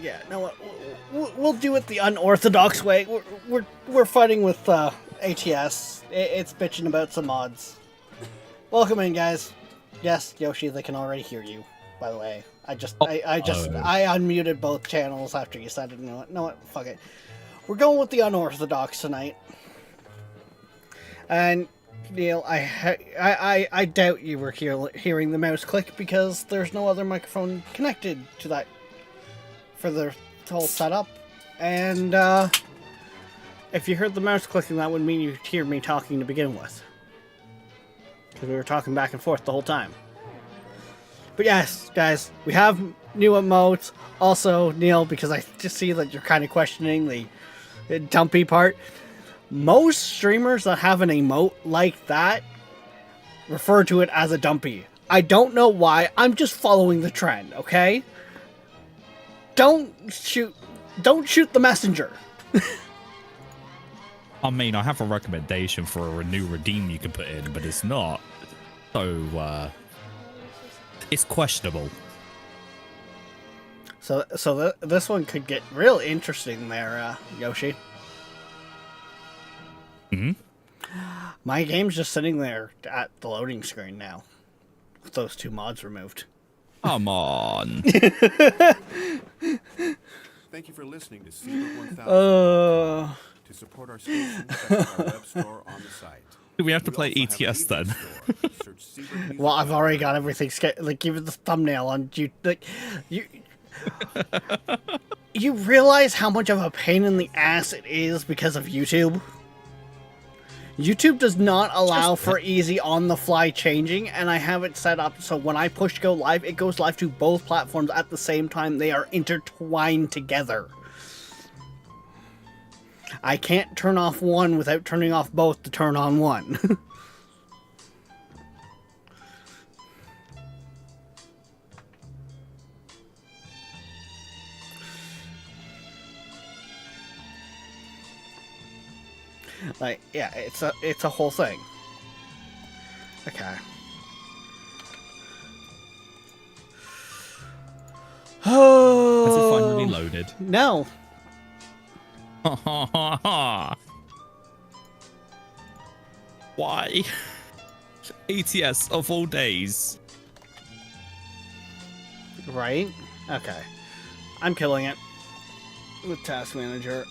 Yeah, no, we'll do it the unorthodox way. We're fighting with ATS. It's bitching about some mods. Welcome in, guys. Yes, Yoshi, they can already hear you. By the way, I unmuted both channels after you said it. You know what? Fuck it. We're going with the unorthodox tonight. And Neil, I doubt you were hearing the mouse click because there's no other microphone connected to that for the whole setup. And if you heard the mouse clicking, that would mean you'd hear me talking to begin with, because we were talking back and forth the whole time. But yes, guys, we have new emotes. Also, Neil, because I just see that you're kind of questioning the dumpy part. Most streamers that have an emote like that refer to it as a dumpy. I don't know why. I'm just following the trend, okay? Don't shoot the messenger. I mean, I have a recommendation for a new redeem you can put in, but it's not. So, it's questionable. So this one could get real interesting there, Yoshi. Mm-hmm. My game's just sitting there at the loading screen now, with those two mods removed. Come on. Thank you for listening to Secret 1000. To support our station, check out our web store on the site. Do we have to play ETS then? Well, I've already got everything like give it the thumbnail on you. Like, you realize how much of a pain in the ass it is because of YouTube? YouTube does not allow for easy on-the-fly changing, and I have it set up so when I push go live, it goes live to both platforms at the same time. They are intertwined together. I can't turn off one without turning off both to turn on one. Like, yeah, it's a whole thing. Okay. Oh. Has it finally loaded? No. Why? ATS of all days. Right? Okay. I'm killing it with Task Manager.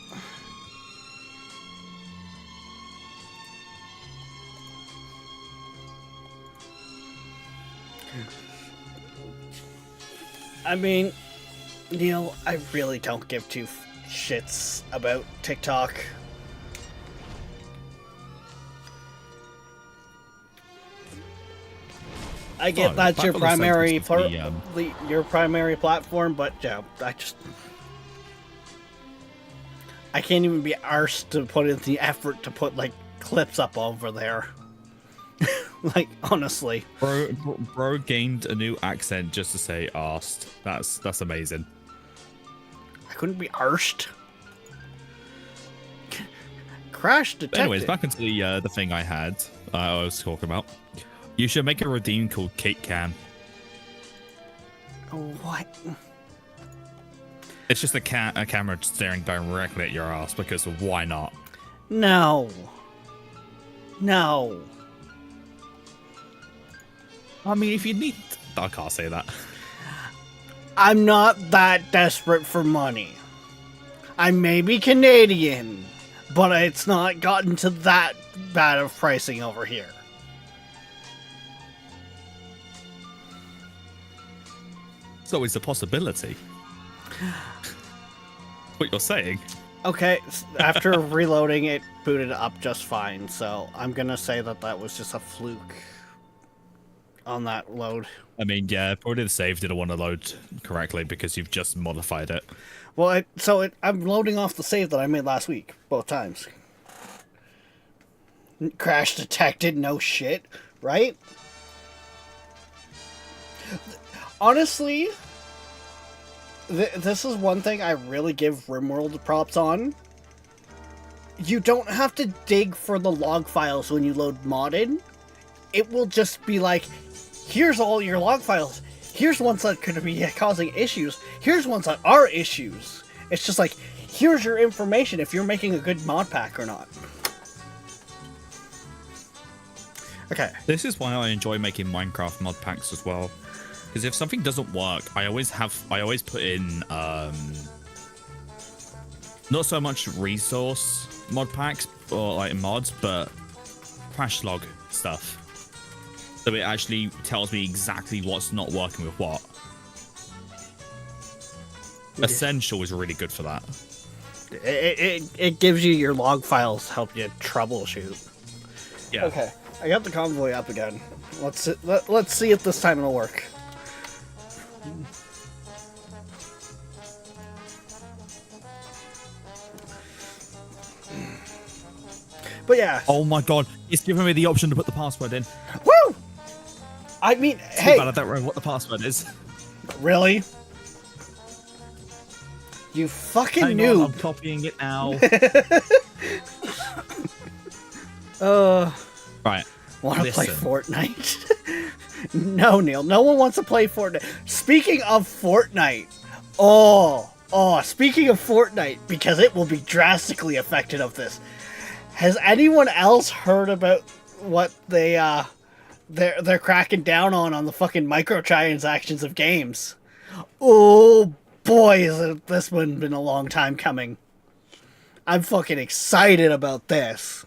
I mean, Neil, I really don't give two shits about TikTok. I get that's your primary your primary platform, but yeah, I can't even be arsed to put in the effort to put like clips up over there. Like, honestly. Bro gained a new accent just to say arsed. That's amazing. I couldn't be arsed. Crash detected. But anyways, back into the thing I was talking about. You should make a redeem called Cake Cam. What? It's just a camera staring directly at your ass, because why not? No. No. I mean, if you need... I can't say that. I'm not that desperate for money. I may be Canadian, but it's not gotten to that bad of pricing over here. It's always a possibility. What you're saying. Okay, after reloading, it booted up just fine, so I'm gonna say that that was just a fluke on that load. I mean, yeah, probably the save didn't want to load correctly because you've just modified it. Well, I'm loading off the save that I made last week, both times. Crash detected, no shit, right? Honestly, this is one thing I really give RimWorld props on. You don't have to dig for the log files when you load modded. It will just be like, here's all your log files. here's ones that could be causing issues. Here's ones that are issues. It's just like, here's your information if you're making a good mod pack or not. Okay. This is why I enjoy making Minecraft mod packs as well. Because if something doesn't work, I always put in not so much resource mod packs or like mods, but crash log stuff. So it actually tells me exactly what's not working with what. Yeah. Essential is really good for that. It gives you your log files to help you troubleshoot. Yeah. Okay, I got the convoy up again. Let's see if this time it'll work. But yeah. Oh my god, it's giving me the option to put the password in. Woo! I mean, hey. Bad, I don't know what the password is. Really? You fucking Hang noob. on, I'm copying it now. Right. Want to play Fortnite? No, Neil. No one wants to play Fortnite. Speaking of Fortnite, speaking of Fortnite, because it will be drastically affected of this. Has anyone else heard about what they're cracking down on the fucking microtransactions of games? Oh boy, has this one been a long time coming. I'm fucking excited about this.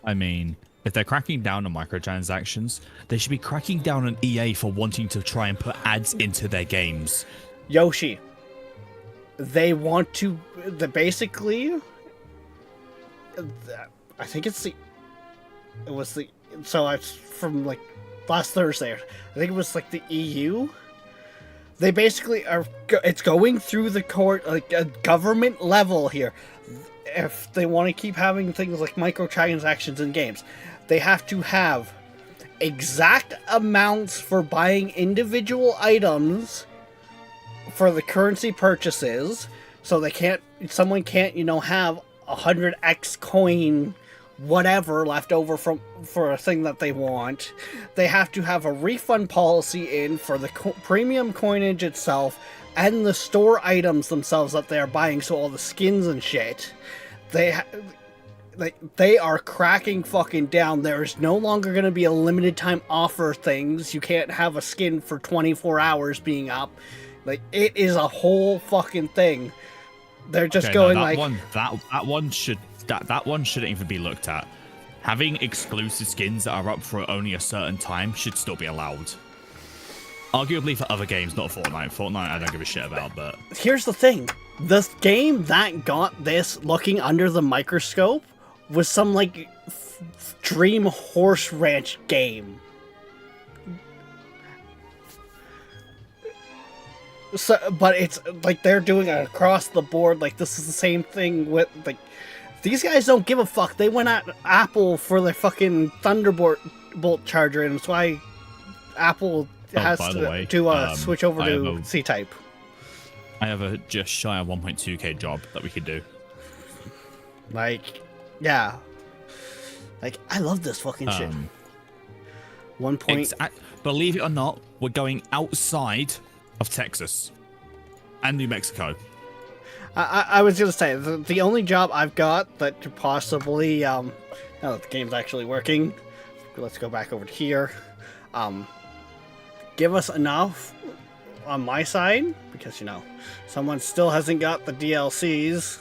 I mean, if they're cracking down on microtransactions, they should be cracking down on EA for wanting to try and put ads into their games. Yoshi, they want to... basically... I think it's the... It was the... So it's from, like, last Thursday. I think it was, like, the EU. They basically are... It's going through the court, like, a government level here. If they want to keep having things like microtransactions in games, they have to have exact amounts for buying individual items for the currency purchases, so they can't... Someone can't, have 100x coin whatever left over for a thing that they want. They have to have a refund policy in for the premium coinage itself and the store items themselves that they are buying, so all the skins and shit. They are cracking fucking down. There is no longer going to be a limited time offer things. You can't have a skin for 24 hours being up. Like, it is a whole fucking thing. They're just going like... That one shouldn't even be looked at. Having exclusive skins that are up for only a certain time should still be allowed. Arguably for other games, not Fortnite. Fortnite I don't give a shit about, but... Here's the thing. The game that got this looking under the microscope was some, like, Dream Horse Ranch game. So, but it's, like, they're doing it across the board. Like, this is the same thing with, like... These guys don't give a fuck. They went at Apple for their fucking Thunderbolt charger, and that's why Apple has to switch over to C-Type. I have a just shy of 1.2k job that we could do. Like, yeah. Like, I love this fucking shit. Believe it or not, we're going outside of Texas and New Mexico. I was gonna say, the only job I've got that could possibly, now that the game's actually working, let's go back over to here, give us enough on my side, because, someone still hasn't got the DLCs.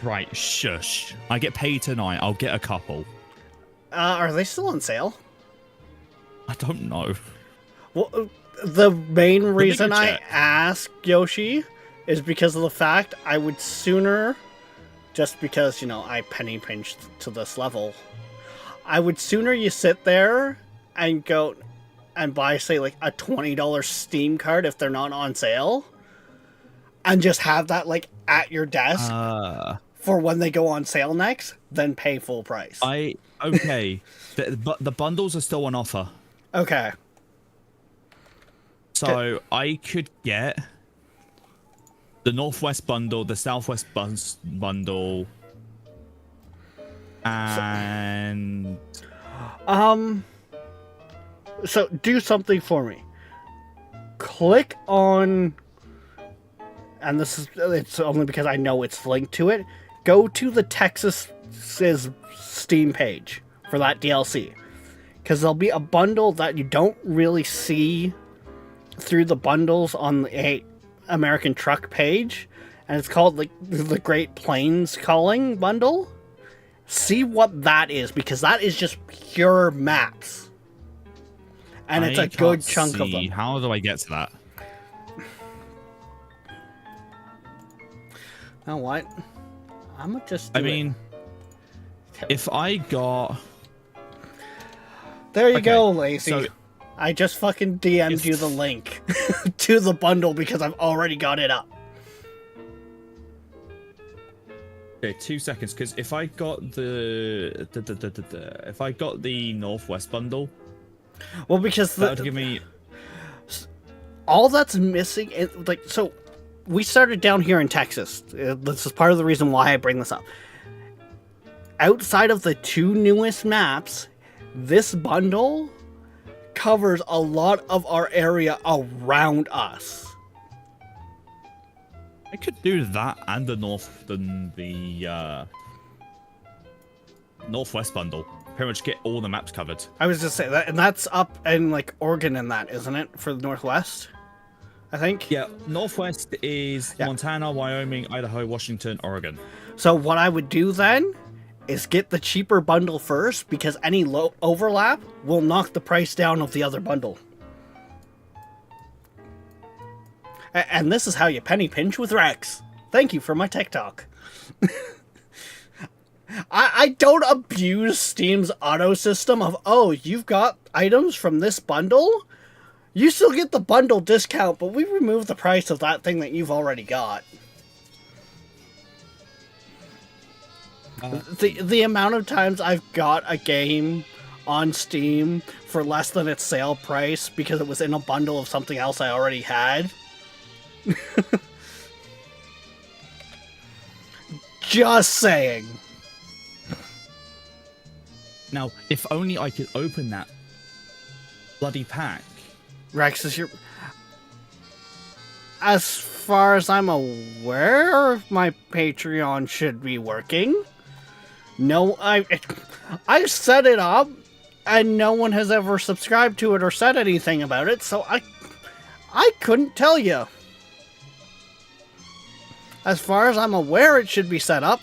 Right, shush. I get paid tonight, I'll get a couple. Are they still on sale? I don't know. Well, the main reason I ask, Yoshi, is because of the fact I would sooner, just because, I penny pinched to this level, I would sooner you sit there and go and buy, say, like, a $20 Steam card if they're not on sale, and just have that, like, at your desk for when they go on sale next, then pay full price. Okay. The bundles are still on offer. Okay. So I could get the Northwest bundle, the Southwest bundle, and... So, do something for me. click on, and it's only because I know it's linked to it, go to the Texas's Steam page for that DLC. Because there'll be a bundle that you don't really see through the bundles on the American Truck page, and it's called the Great Plains Calling bundle. See what that is, because that is just pure maps. And it's a good chunk of them. How do I get to that? You know what? I'm gonna just if I got... There you go, Lacey. So I just fucking DM'd you the link to the bundle because I've already got it up. Okay, 2 seconds, because if I got the if I got the Northwest bundle, well, because that would give me all that's missing. So we started down here in Texas. This is part of the reason why I bring this up. Outside of the 2 newest maps, this bundle covers a lot of our area around us. I could do that and the Northwest bundle. Pretty much get all the maps covered. I was just saying that, and that's up in like Oregon and that, isn't it, for the Northwest? I think. Yeah, Northwest is Montana, Wyoming, Idaho, Washington, Oregon. So what I would do then is get the cheaper bundle first, because any low overlap will knock the price down of the other bundle. And this is how you penny pinch with Rex. Thank you for my TikTok. I don't abuse Steam's auto system of, oh, you've got items from this bundle? You still get the bundle discount, but we remove the price of that thing that you've already got. The amount of times I've got a game on Steam for less than its sale price because it was in a bundle of something else I already had. Just saying. Now, if only I could open that bloody pack. Rex, is your... As far as I'm aware, my Patreon should be working. No, I set it up, and no one has ever subscribed to it or said anything about it, so I couldn't tell you. As far as I'm aware, it should be set up.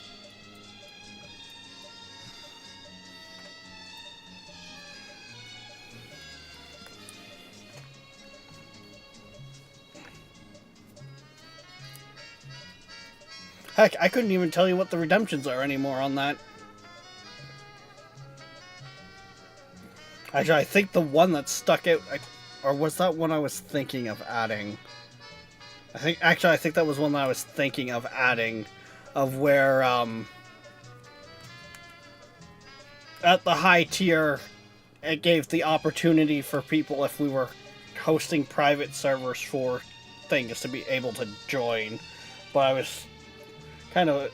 Heck, I couldn't even tell you what the redemptions are anymore on that. Actually, I think the one that stuck out, or was that one I was thinking of adding? I think that was one that I was thinking of adding, of where, at the high tier, it gave the opportunity for people, if we were hosting private servers for things, to be able to join. But I was kind of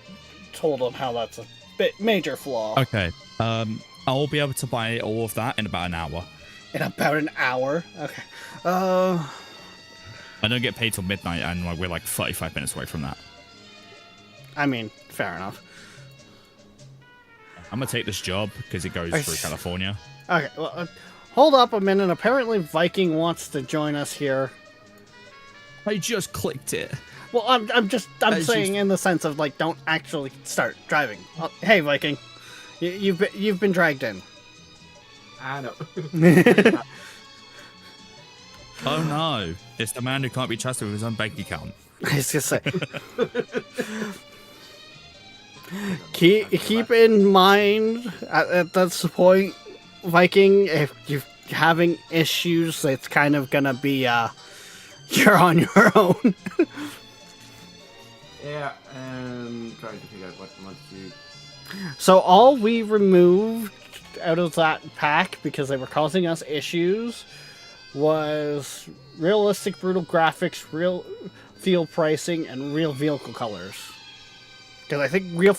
told on how that's a bit major flaw. Okay, I'll be able to buy all of that in about an hour. In about an hour? Okay. I don't get paid till midnight, and we're like 35 minutes away from that. I mean, fair enough. I'm gonna take this job because it goes through California. Okay, well, hold up a minute. Apparently Viking wants to join us here. I just clicked it. Well, I'm saying in the sense of, like, don't actually start driving. Hey, Viking. You've been dragged in. I know. Oh no, it's the man who can't be trusted with his own bank account. I was gonna say. keep in mind at this point, Viking, if you're having issues, it's kind of gonna be you're on your own. Yeah, and trying to figure out what to do. So all we removed out of that pack, because they were causing us issues, was realistic brutal graphics, real field pricing, and real vehicle colors. Because I think real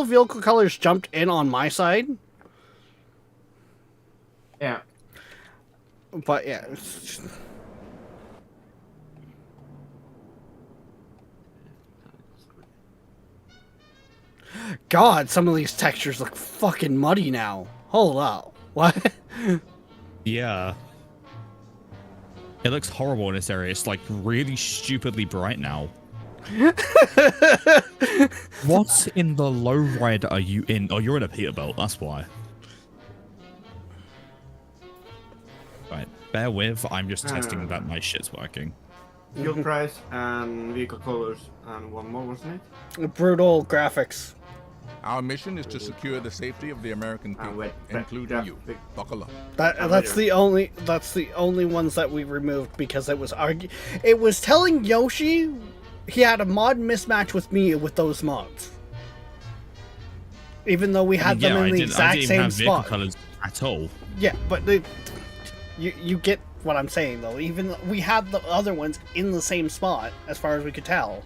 vehicle colors jumped in on my side. Yeah. But yeah. god, some of these textures look fucking muddy now. Hold up. What? Yeah. It looks horrible in this area. It's like really stupidly bright now. What in the lowrider are you in? Oh, you're in a Peterbilt. That's why. Right. Bear with. I'm just testing that my shit's working. Fuel price and vehicle colors and one more, wasn't it? Brutal graphics. Our mission is to secure the safety of the American people, wait, including you. Buckle up. That's the only ones that we removed because it was telling Yoshi he had a mod mismatch with me with those mods. Even though we had them in the exact same spot. Colors at all. Yeah, but you get what I'm saying though. Even we had the other ones in the same spot as far as we could tell.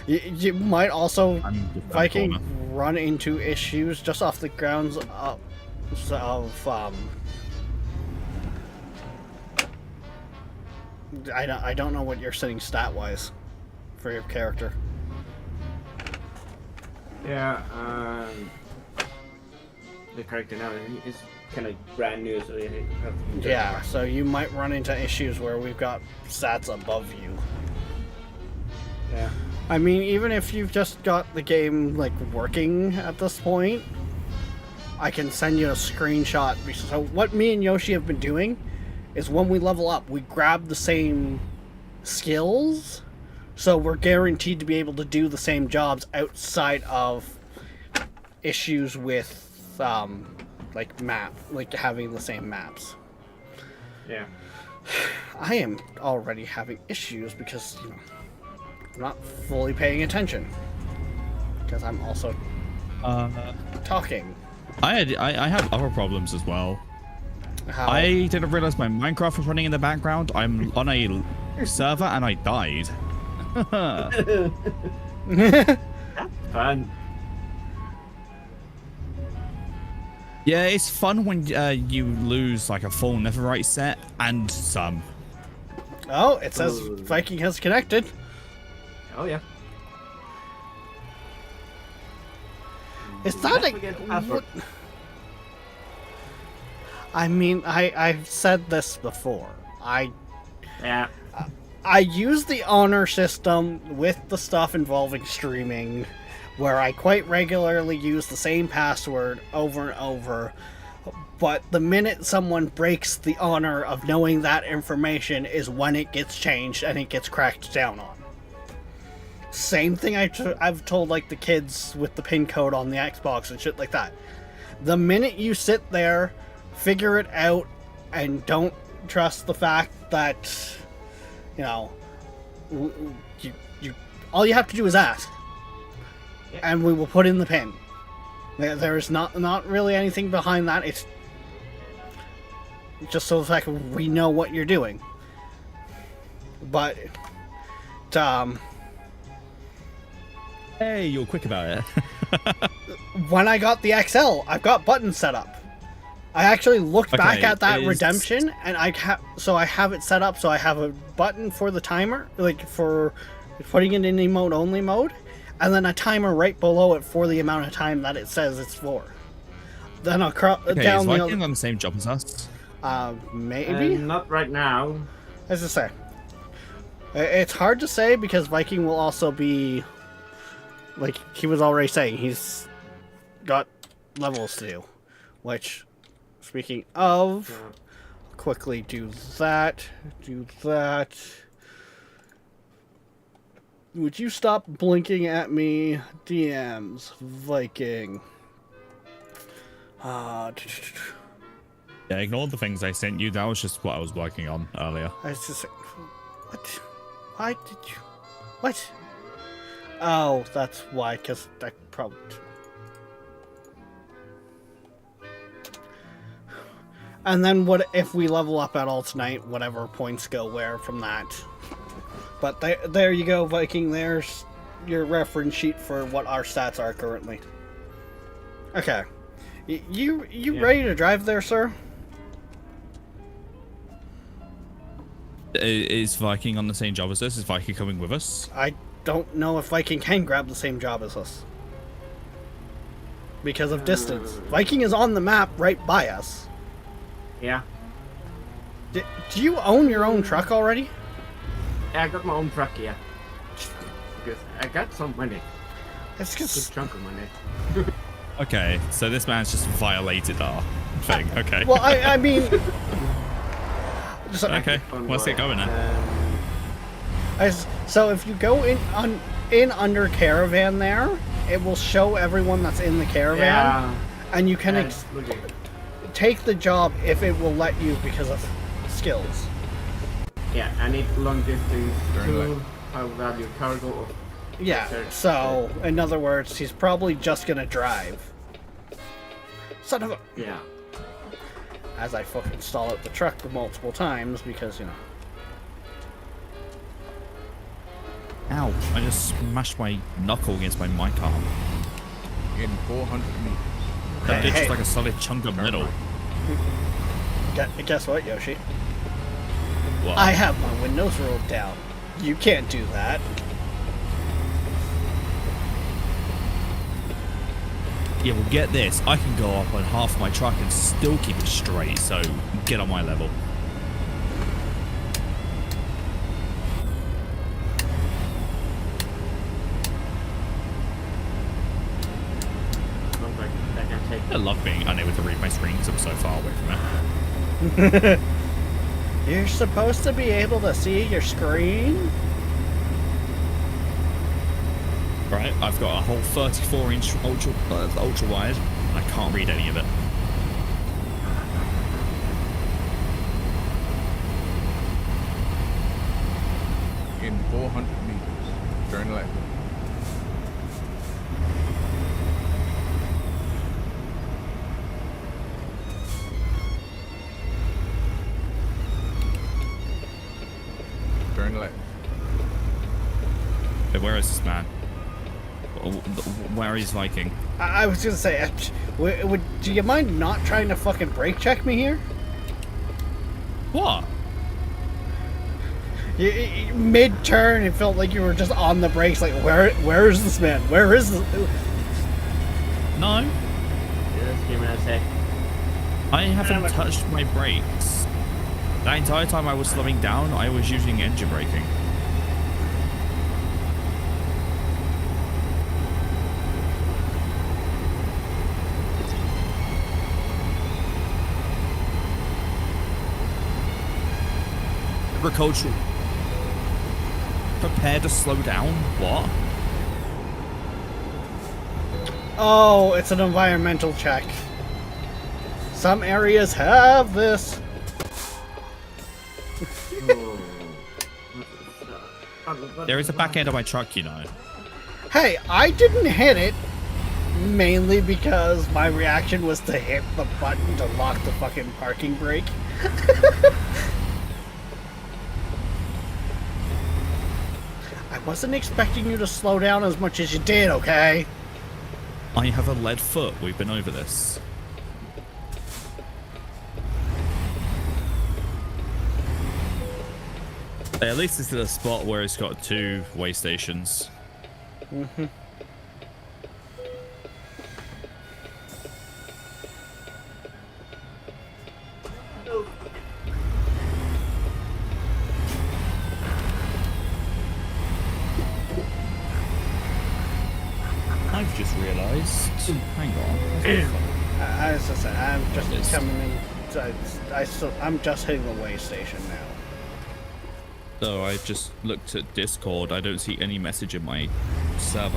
You might also, Viking, run into issues just off the grounds of I don't know what you're sitting stat-wise for your character. Yeah, the character now is kind of brand new, so you have to... Yeah, so you might run into issues where we've got stats above you. Yeah. I mean, even if you've just got the game, like, working at this point, I can send you a screenshot. So what me and Yoshi have been doing is when we level up, we grab the same skills, so we're guaranteed to be able to do the same jobs outside of issues with, like having the same maps. Yeah. I am already having issues because, you know, I'm not fully paying attention. Because I'm also talking. I have other problems as well. How? I didn't realize my Minecraft was running in the background. I'm on a server and I died. Fun. Yeah, it's fun when you lose like a full netherite set and some. Oh, it says Viking has connected. Oh yeah. Is that Password. I mean, I've said this before. Yeah. I use the honor system with the stuff involving streaming, where I quite regularly use the same password over and over, but the minute someone breaks the honor of knowing that information is when it gets changed and it gets cracked down on. Same thing I've told like the kids with the pin code on the Xbox and shit like that. The minute you sit there, figure it out, and don't trust the fact that, you know, you all you have to do is ask, and we will put in the pin. There's not really anything behind that. It's just so the fact we know what you're doing. But Hey, you're quick about it. when I got the XL, I've got buttons set up. I actually looked back at that redemption, and I have it set up so I have a button for the timer, like for putting it in emote only mode, and then a timer right below it for the amount of time that it says it's for. Then I'll down is Viking on the same job as us? Maybe not right now. As I say, it's hard to say because Viking will also be, like he was already saying, he's got levels to do, which. Speaking of, quickly do that. Would you stop blinking at me? DMs, Viking. Yeah, ignore the things I sent you. That was just what I was working on earlier. I was just what? Why did you? What? Oh, that's why. Because I probably. And then what if we level up at all tonight, whatever points go where from that. But there you go, Viking. There's your reference sheet for what our stats are currently. Okay. You ready to drive there, sir? Is Viking on the same job as us? Is Viking coming with us? I don't know if Viking can grab the same job as us. Because of distance. Viking is on the map right by us. Yeah. Do you own your own truck already? Yeah, I got my own truck, yeah. Because I got some money. It's Good just... chunk of money. Okay, so this man's just violated our thing. Okay. Well, I mean... Okay, let's get going then. So if you go in under caravan there, it will show everyone that's in the caravan, Yeah. and you can Looking. take the job if it will let you because of skills. Yeah, I need long distance Turn to left. high value cargo. Or Yeah. Sure. So in other words, he's probably just gonna drive. Son of a... Yeah. As I fucking stall out the truck multiple times because, you know. Ow, I just smashed my knuckle against my mic arm. In 400 meters. That did Hey. just like a solid chunk of metal. Guess what, Yoshi? What? I have my windows rolled down. You can't do that. Yeah, well, get this. I can go up on half my truck and still keep it straight, so get on my level. Looks like I can take. I love being unable to read my screen because I'm so far away from it. You're supposed to be able to see your screen? Right, I've got a whole 34-inch ultra wide, and I can't read any of it. In 400 meters. Turn left. Turn left. But where is this man? Where is Viking? I was gonna say, do you mind not trying to fucking brake check me here? What? Mid-turn, it felt like you were just on the brakes. Like, where is this man? Where is this? No, Just give me a sec. I haven't touched my brakes. That entire time I was slowing down, I was using engine braking. Agricultural. Prepare to slow down? What? Oh, it's an environmental check. Some areas have this. There is a back end of my truck, you know. Hey, I didn't hit it mainly because my reaction was to hit the button to lock the fucking parking brake. I wasn't expecting you to slow down as much as you did, okay? I have a lead foot. We've been over this. At least it's at a spot where it's got 2 way stations. Mm-hmm. I've just realised. Hang on. As I said, I'm just Yes. coming in. I'm just hitting the way station now. So I just looked at Discord. I don't see any message in my server.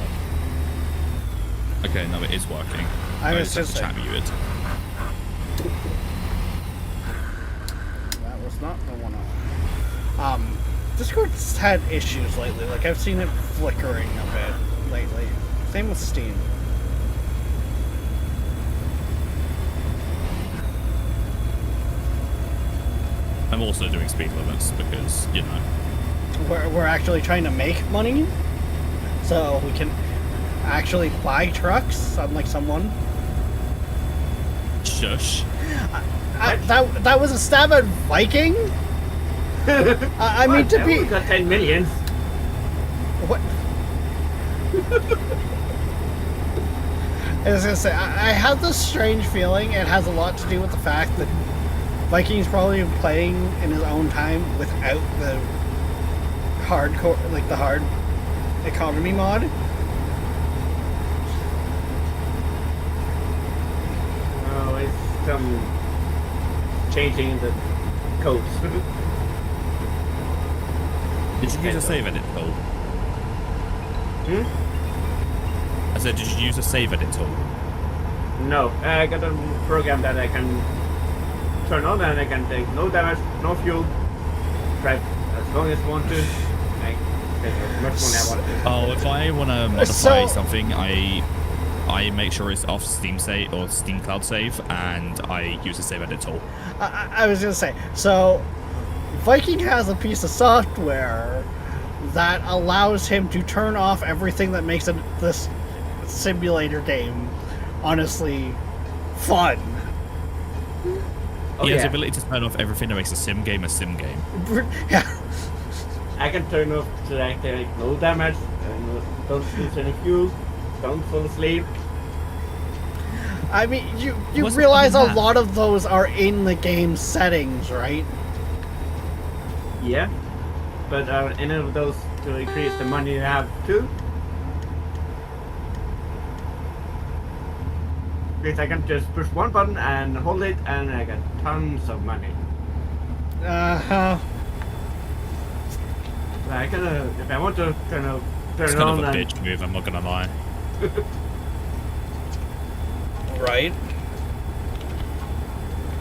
Okay, no, it is working. I was just have just to chat muted. That was not the one on. Discord's had issues lately. Like, I've seen it flickering a bit lately. Same with Steam. I'm also doing speed limits because, you know. We're actually trying to make money, so we can actually buy trucks, unlike someone. Shush. That was a stab at Viking? I mean, to be... We got 10 million. What? I was gonna say, I have this strange feeling. It has a lot to do with the fact that Viking's probably been playing in his own time without the hardcore, like the hard economy mod. Oh, it's some changing the codes. Did you use a save edit tool? I said, did you use a save edit tool? No, I got a program that I can turn on and I can take no damage, no fuel, drive as long as I want to, like, take as much money I want to. Oh, if I want to modify something, I make sure it's off Steam Save or Steam Cloud Save, and I use a save edit tool. I was gonna say, so Viking has a piece of software that allows him to turn off everything that makes this simulator game honestly fun. Oh, He has yeah. the ability to turn off everything that makes a sim game a sim game. Yeah. I can turn off to like no damage, don't use any fuel, don't fall asleep. I mean, you What's the realize fun a in that? lot of those are in the game settings, right? Yeah, but any of those to increase the money you have too. Because I can just push one button and hold it, and I get tons of money. Uh-huh. So I can, if I want to turn It's it kind on of a and bitch move, I'm not gonna lie. Right.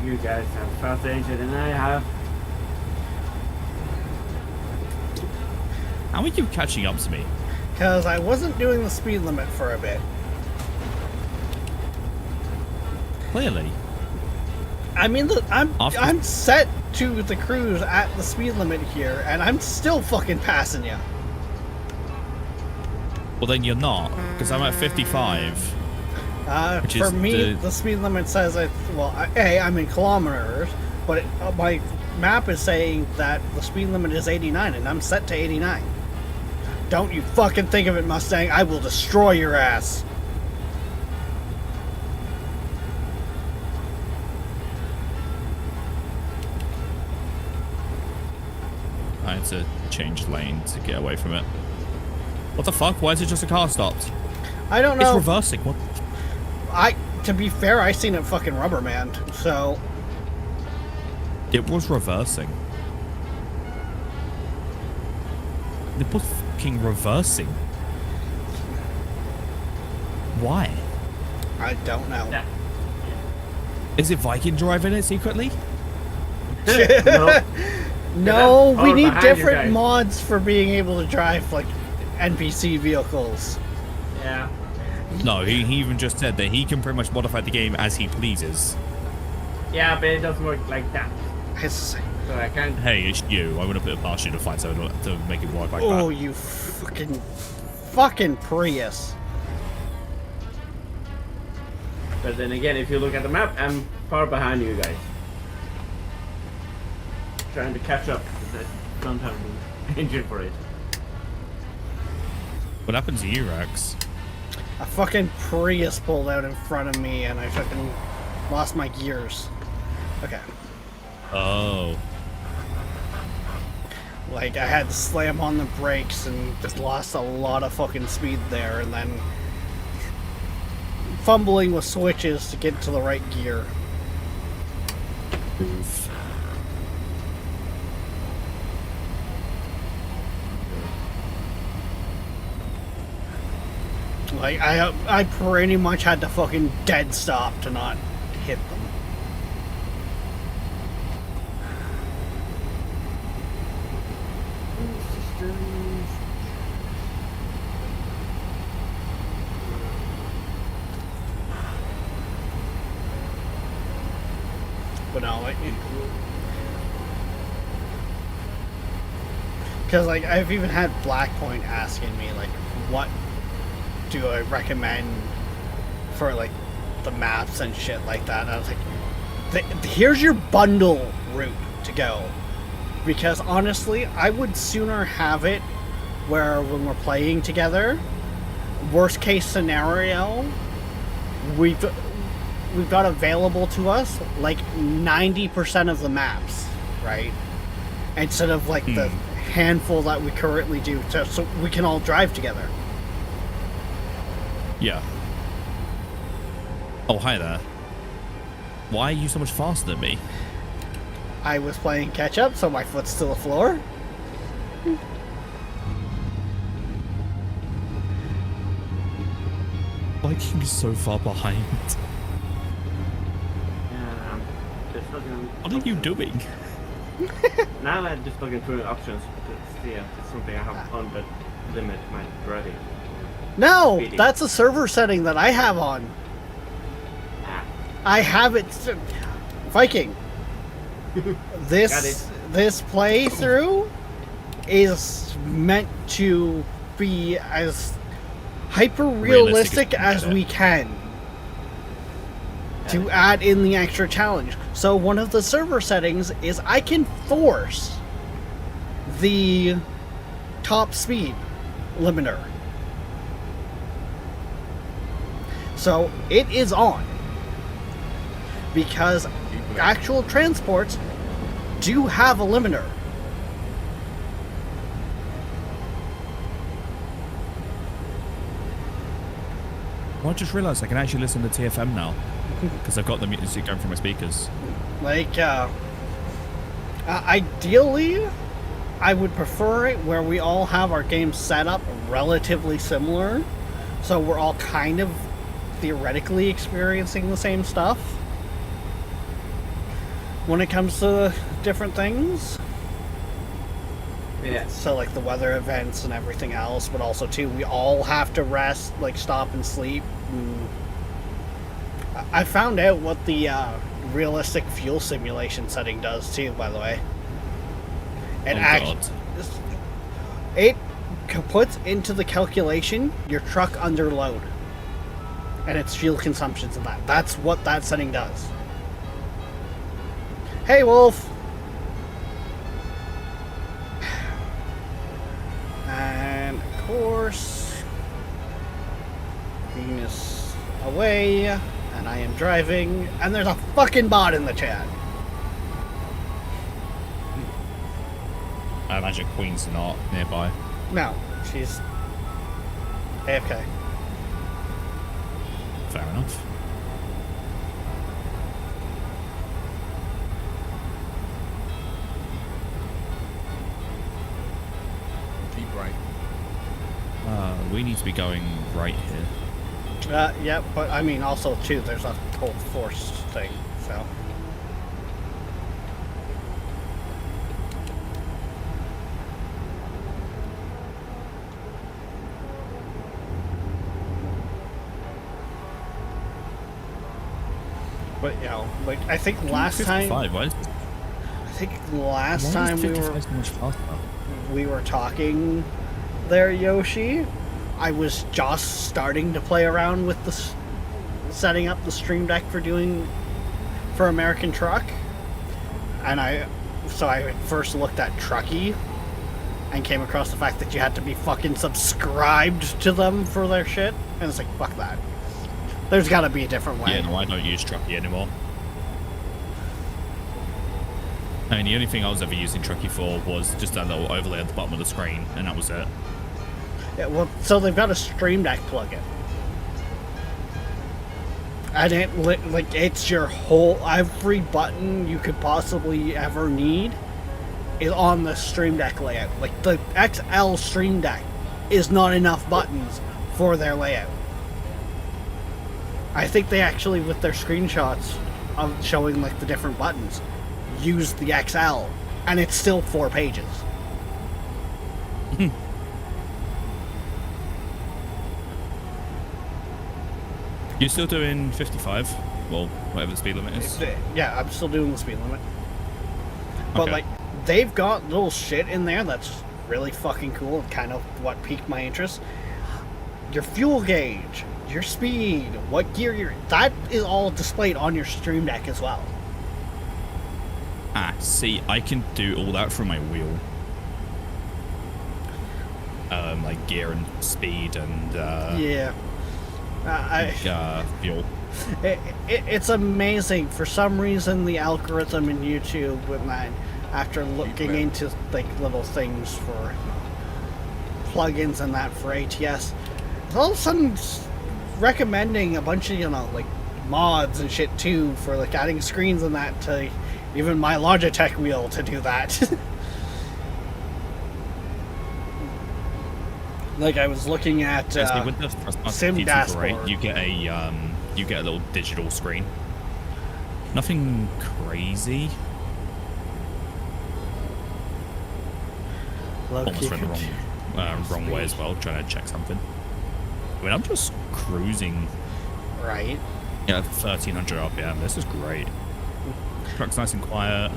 you guys have faster engine than I have. How are you catching up to me? Because I wasn't doing the speed limit for a bit. Clearly. I mean, After- I'm set to the cruise at the speed limit here, and I'm still fucking passing you. Well, then you're not, because I'm at 55. Which For is me, the- the speed limit says I'm in kilometers, but my map is saying that the speed limit is 89, and I'm set to 89. Don't you fucking think of it, Mustang. I will destroy your ass. I had to change lane to get away from it. What the fuck? Why is it just a car stopped? I don't It's know. reversing. What? To be fair, I seen it fucking rubber man, so It was reversing. It was fucking reversing. Why? I don't know. Yeah. Is it Viking driving it secretly? No. No, Yeah, we all need behind you different guys. mods for being able to drive like NPC vehicles. Yeah. No, he even just said that he can pretty much modify the game as he pleases. Yeah, but it doesn't work like that. It's, So I can't. Hey, it's you. I would have put it past you to find someone to make it work like oh, that. you fucking Prius. But then again, if you look at the map, I'm far behind you guys. Trying to catch up, because I don't have the engine for it. What happened to you, Rex? A fucking Prius pulled out in front of me, and I fucking lost my gears. Okay. Oh. Like, I had to slam on the brakes and just lost a lot of fucking speed there, and then fumbling with switches to get to the right gear. Oof. Like, I pretty much had to fucking dead stop to not hit them. But no, like, because like I've even had Blackpoint asking me like, what do I recommend for like the maps and shit like that? And I was like, here's your bundle route to go, because honestly, I would sooner have it where when we're playing together, worst case scenario, we've got available to us like 90% of the maps, right? Instead of like the handful that we currently do, so we can all drive together. Yeah. Oh, hi there. Why are you so much faster than me? I was playing catch up, so my foot's to the floor. Viking is so far behind. Yeah, I'm just looking. What are you doing? Now I'm just looking through the options to see if it's something I have on that limit my driving. No, Speeding. that's a server setting that I have on. Ah, I have it. Viking. Got it. This playthrough is meant to be as hyper realistic as we can to add in the extra challenge. So one of the server settings is I can force the top speed limiter. So it is on because actual transports do have a limiter. Well, I just realised I can actually listen to TFM now because I've got the music going from my speakers. Like, ideally, I would prefer it where we all have our games set up relatively similar, so we're all kind of theoretically experiencing the same stuff when it comes to different things. yeah. So, like the weather events and everything else, but also too, we all have to rest, like stop and sleep. I found out what the realistic fuel simulation setting does too, by the way. It puts into the calculation your truck under load and its fuel consumptions and that. That's what that setting does. Hey, Wolf. And of course, Venus away, and I am driving, and there's a fucking bot in the chat. I imagine Queen's not nearby. No, she's AFK. Fair enough. Keep right. We need to be going right here. Yeah, but I mean, also too, there's a whole force thing, so. But you know, like I think last time, 55, why is, I think last why time is we were 55 so much faster? talking there, Yoshi, I was just starting to play around with the setting up the stream deck for American Truck, and I first looked at Truckee and came across the fact that you had to be fucking subscribed to them for their shit, and it's like, fuck that. There's got to be a different way. Yeah, no, I don't use Truckee anymore. I mean, the only thing I was ever using Truckee for was just that little overlay at the bottom of the screen, and that was it. Yeah, well, so they've got a Stream Deck plugin. And it's your every button you could possibly ever need is on the Stream Deck layout. Like, the XL Stream Deck is not enough buttons for their layout. I think they actually, with their screenshots of showing, like, the different buttons, used the XL, and it's still 4 pages. You're still doing 55? Well, whatever the speed limit is. Yeah, I'm still doing the speed limit. But, Okay. like, they've got little shit in there that's really fucking cool and kind of what piqued my interest. Your fuel gauge, your speed, what gear you're... That is all displayed on your Stream Deck as well. Ah, see, I can do all that from my wheel. on like gear and speed and yeah. fuel. It's amazing. For some reason, the algorithm in YouTube, with mine, after looking into like little things for plugins and that for ATS, all of a sudden recommending a bunch of like mods and shit too for like adding screens and that to even my Logitech wheel to do that. Like I was looking at With the Sim T2 dashboard. you get a little digital screen. Nothing crazy. Almost went the wrong way as well, trying to check something. I mean, I'm just cruising. Right. Yeah, 1300 RPM. This is great. Truck's nice and quiet.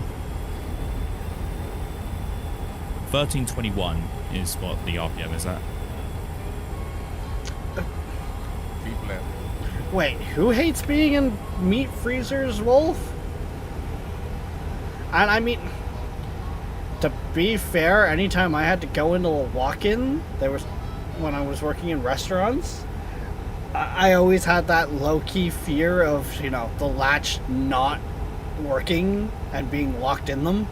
1321 is what the RPM is at. Keep left. Wait, who hates being in meat freezers, Wolf? And I mean, to be fair, anytime I had to go into a walk-in, when I was working in restaurants, I always had that low-key fear of, the latch not working and being locked in them.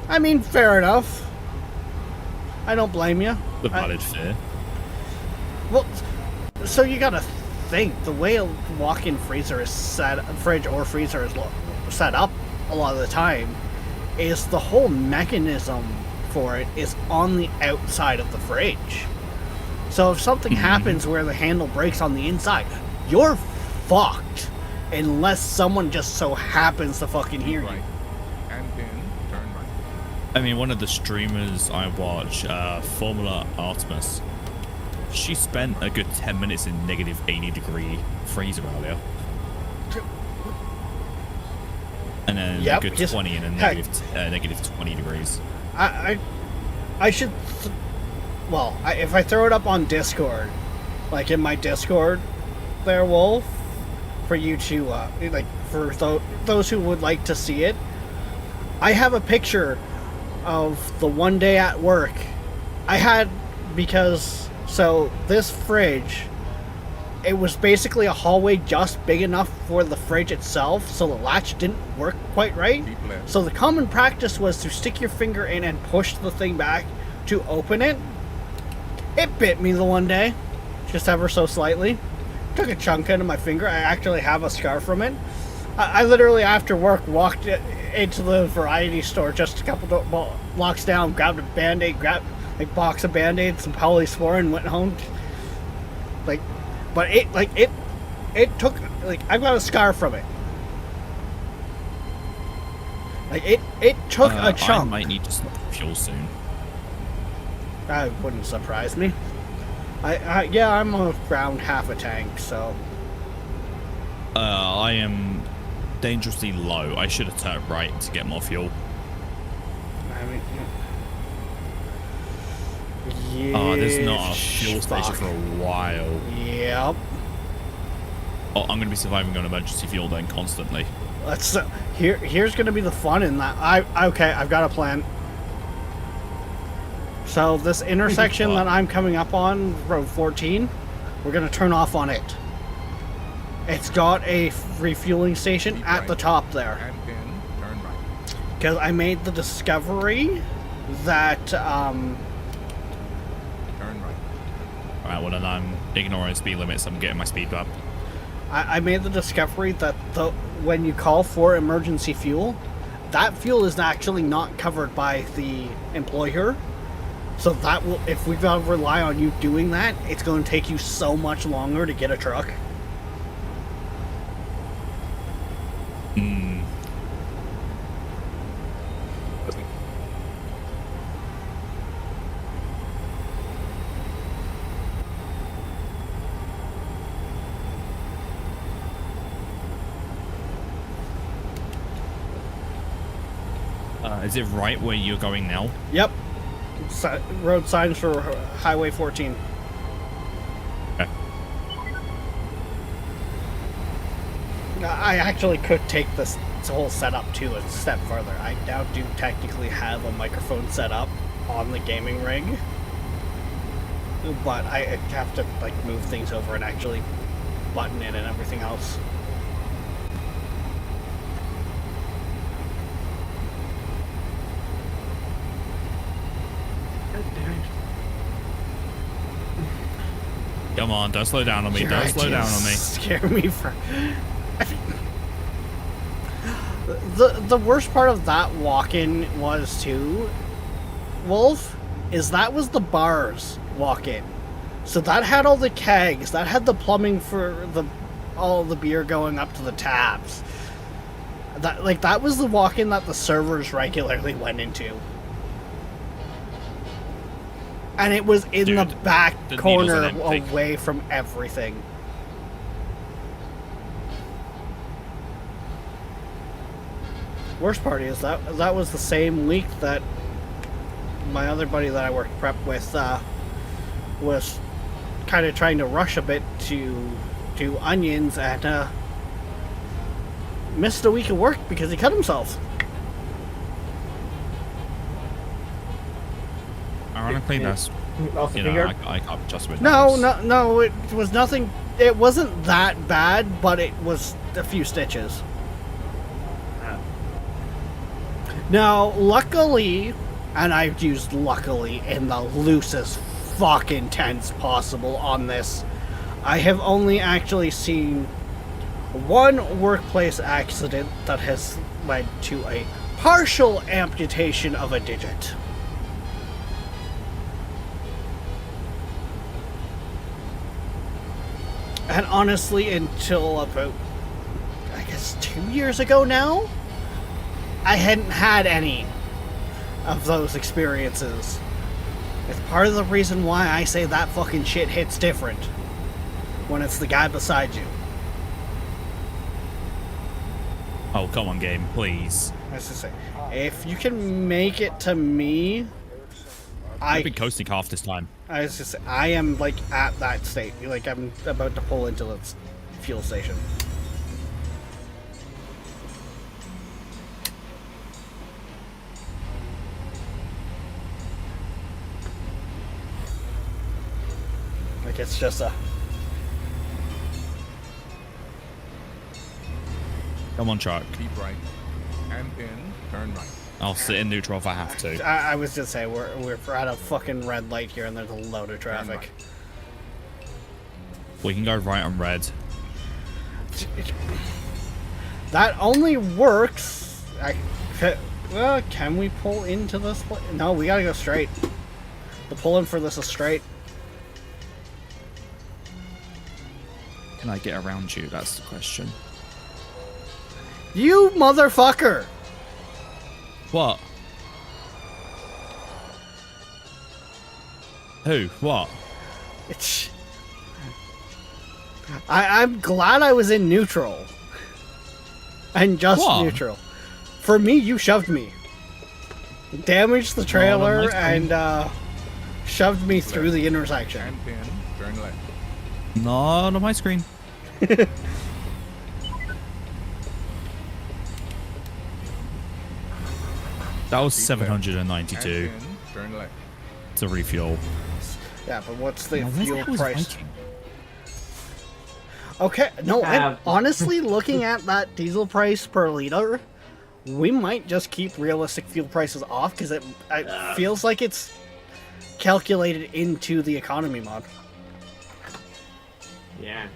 I mean, fair enough. I don't blame you. The valid fear. Well, so you gotta think, the way a walk-in freezer is fridge or freezer is set up a lot of the time, is the whole mechanism for it is on the outside of the fridge. So if something happens where the handle breaks on the inside, you're fucked. Unless someone just so happens to fucking hear you. Right. And then turn right. I mean, one of the streamers I watch, Formula Artemis, she spent a good 10 minutes in negative 80-degree freezer earlier. And then a good 20 in a negative 20 degrees. I should... Well, if I throw it up on Discord, like in my Discord there, Wolf, for you to, like, for those who would like to see it, I have a picture of the one day at work. So this fridge, it was basically a hallway just big enough for the fridge itself, so the latch didn't work quite right. Keep left. So the common practice was to stick your finger in and push the thing back to open it. It bit me the one day, just ever so slightly. Took a chunk out of my finger. I actually have a scar from it. I literally, after work, walked into the variety store just a couple blocks down, grabbed a Band-Aid, grabbed a box of Band-Aids, some polysporin, went home. But it took, I've got a scar from it. It took a chunk. I might need to stop fuel soon. That wouldn't surprise me. Yeah, I'm around half a tank, so. I am dangerously low. I should have turned right to get more fuel. I mean, There's not a fuel station for a while. Yep. Oh, I'm gonna be surviving on emergency fuel then constantly. Let's here's gonna be the fun in that. I've got a plan. So this intersection that I'm coming up on, Road 14, we're gonna turn off on it. It's got a refueling station Keep at right. the top there. And then turn right. Because I made the discovery that Turn right. Alright, well then I'm ignoring speed limits. I'm getting my speed up. I made the discovery that when you call for emergency fuel, that fuel is actually not covered by the employer. So that will, if we gotta rely on you doing that, it's going to take you so much longer to get a truck. Is it right where you're going now? Yep. Road signs for Highway 14. Okay. I actually could take this whole setup to a step further. I now do technically have a microphone set up on the gaming rig. but I have to like move things over and actually button it and everything else. Come on, don't slow down on me. Don't slow down on me. Scare me for. The worst part of that walk-in was too, Wolf, is that was the bars walk-in. So that had all the kegs, that had the plumbing for all the beer going up to the taps. That was the walk-in that the servers regularly went into. And it was in Dude, the back the corner needles are empty. away from everything. Worst part is that was the same week that my other buddy that I worked prep with was kind of trying to rush a bit to do onions and missed a week of work because he cut himself. Ironically, that's Also you figured. know I can't just with No, knives. no, it was nothing. It wasn't that bad, but it was a few stitches. Now, luckily, and I've used luckily in the loosest fucking tense possible on this, I have only actually seen one workplace accident that has led to a partial amputation of a digit. And honestly, until about, I guess, 2 years ago now, I hadn't had any of those experiences. It's part of the reason why I say that fucking shit hits different when it's the guy beside you. Oh, come on, game, please. Let's just say, if you can make it to me, I've been coasting half this time. I am like at that state. Like I'm about to pull into the fuel station. Like it's just a. Come on, truck. Keep right. And in, turn right. I'll sit in neutral if I have to. I was just saying we're at a fucking red light here, and there's a load of traffic. We can go right on red. That only works. Well, can we pull into this place? No, we gotta go straight. The pull-in for this is straight. Can I get around you? That's the question. You motherfucker! What? Who? What? It's. I'm glad I was in neutral. And just What? neutral. For me, you shoved me. Damaged the trailer and shoved me through the intersection. And in, turn left. Not on my screen. That was 792 And in, turn left. to refuel. Yeah, but what's the Now, where's the fuel hell is price? Viking? Okay, no, and Have- honestly, looking at that diesel price per liter, we might just keep realistic fuel prices off because it feels like it's calculated into the economy mod. Yeah,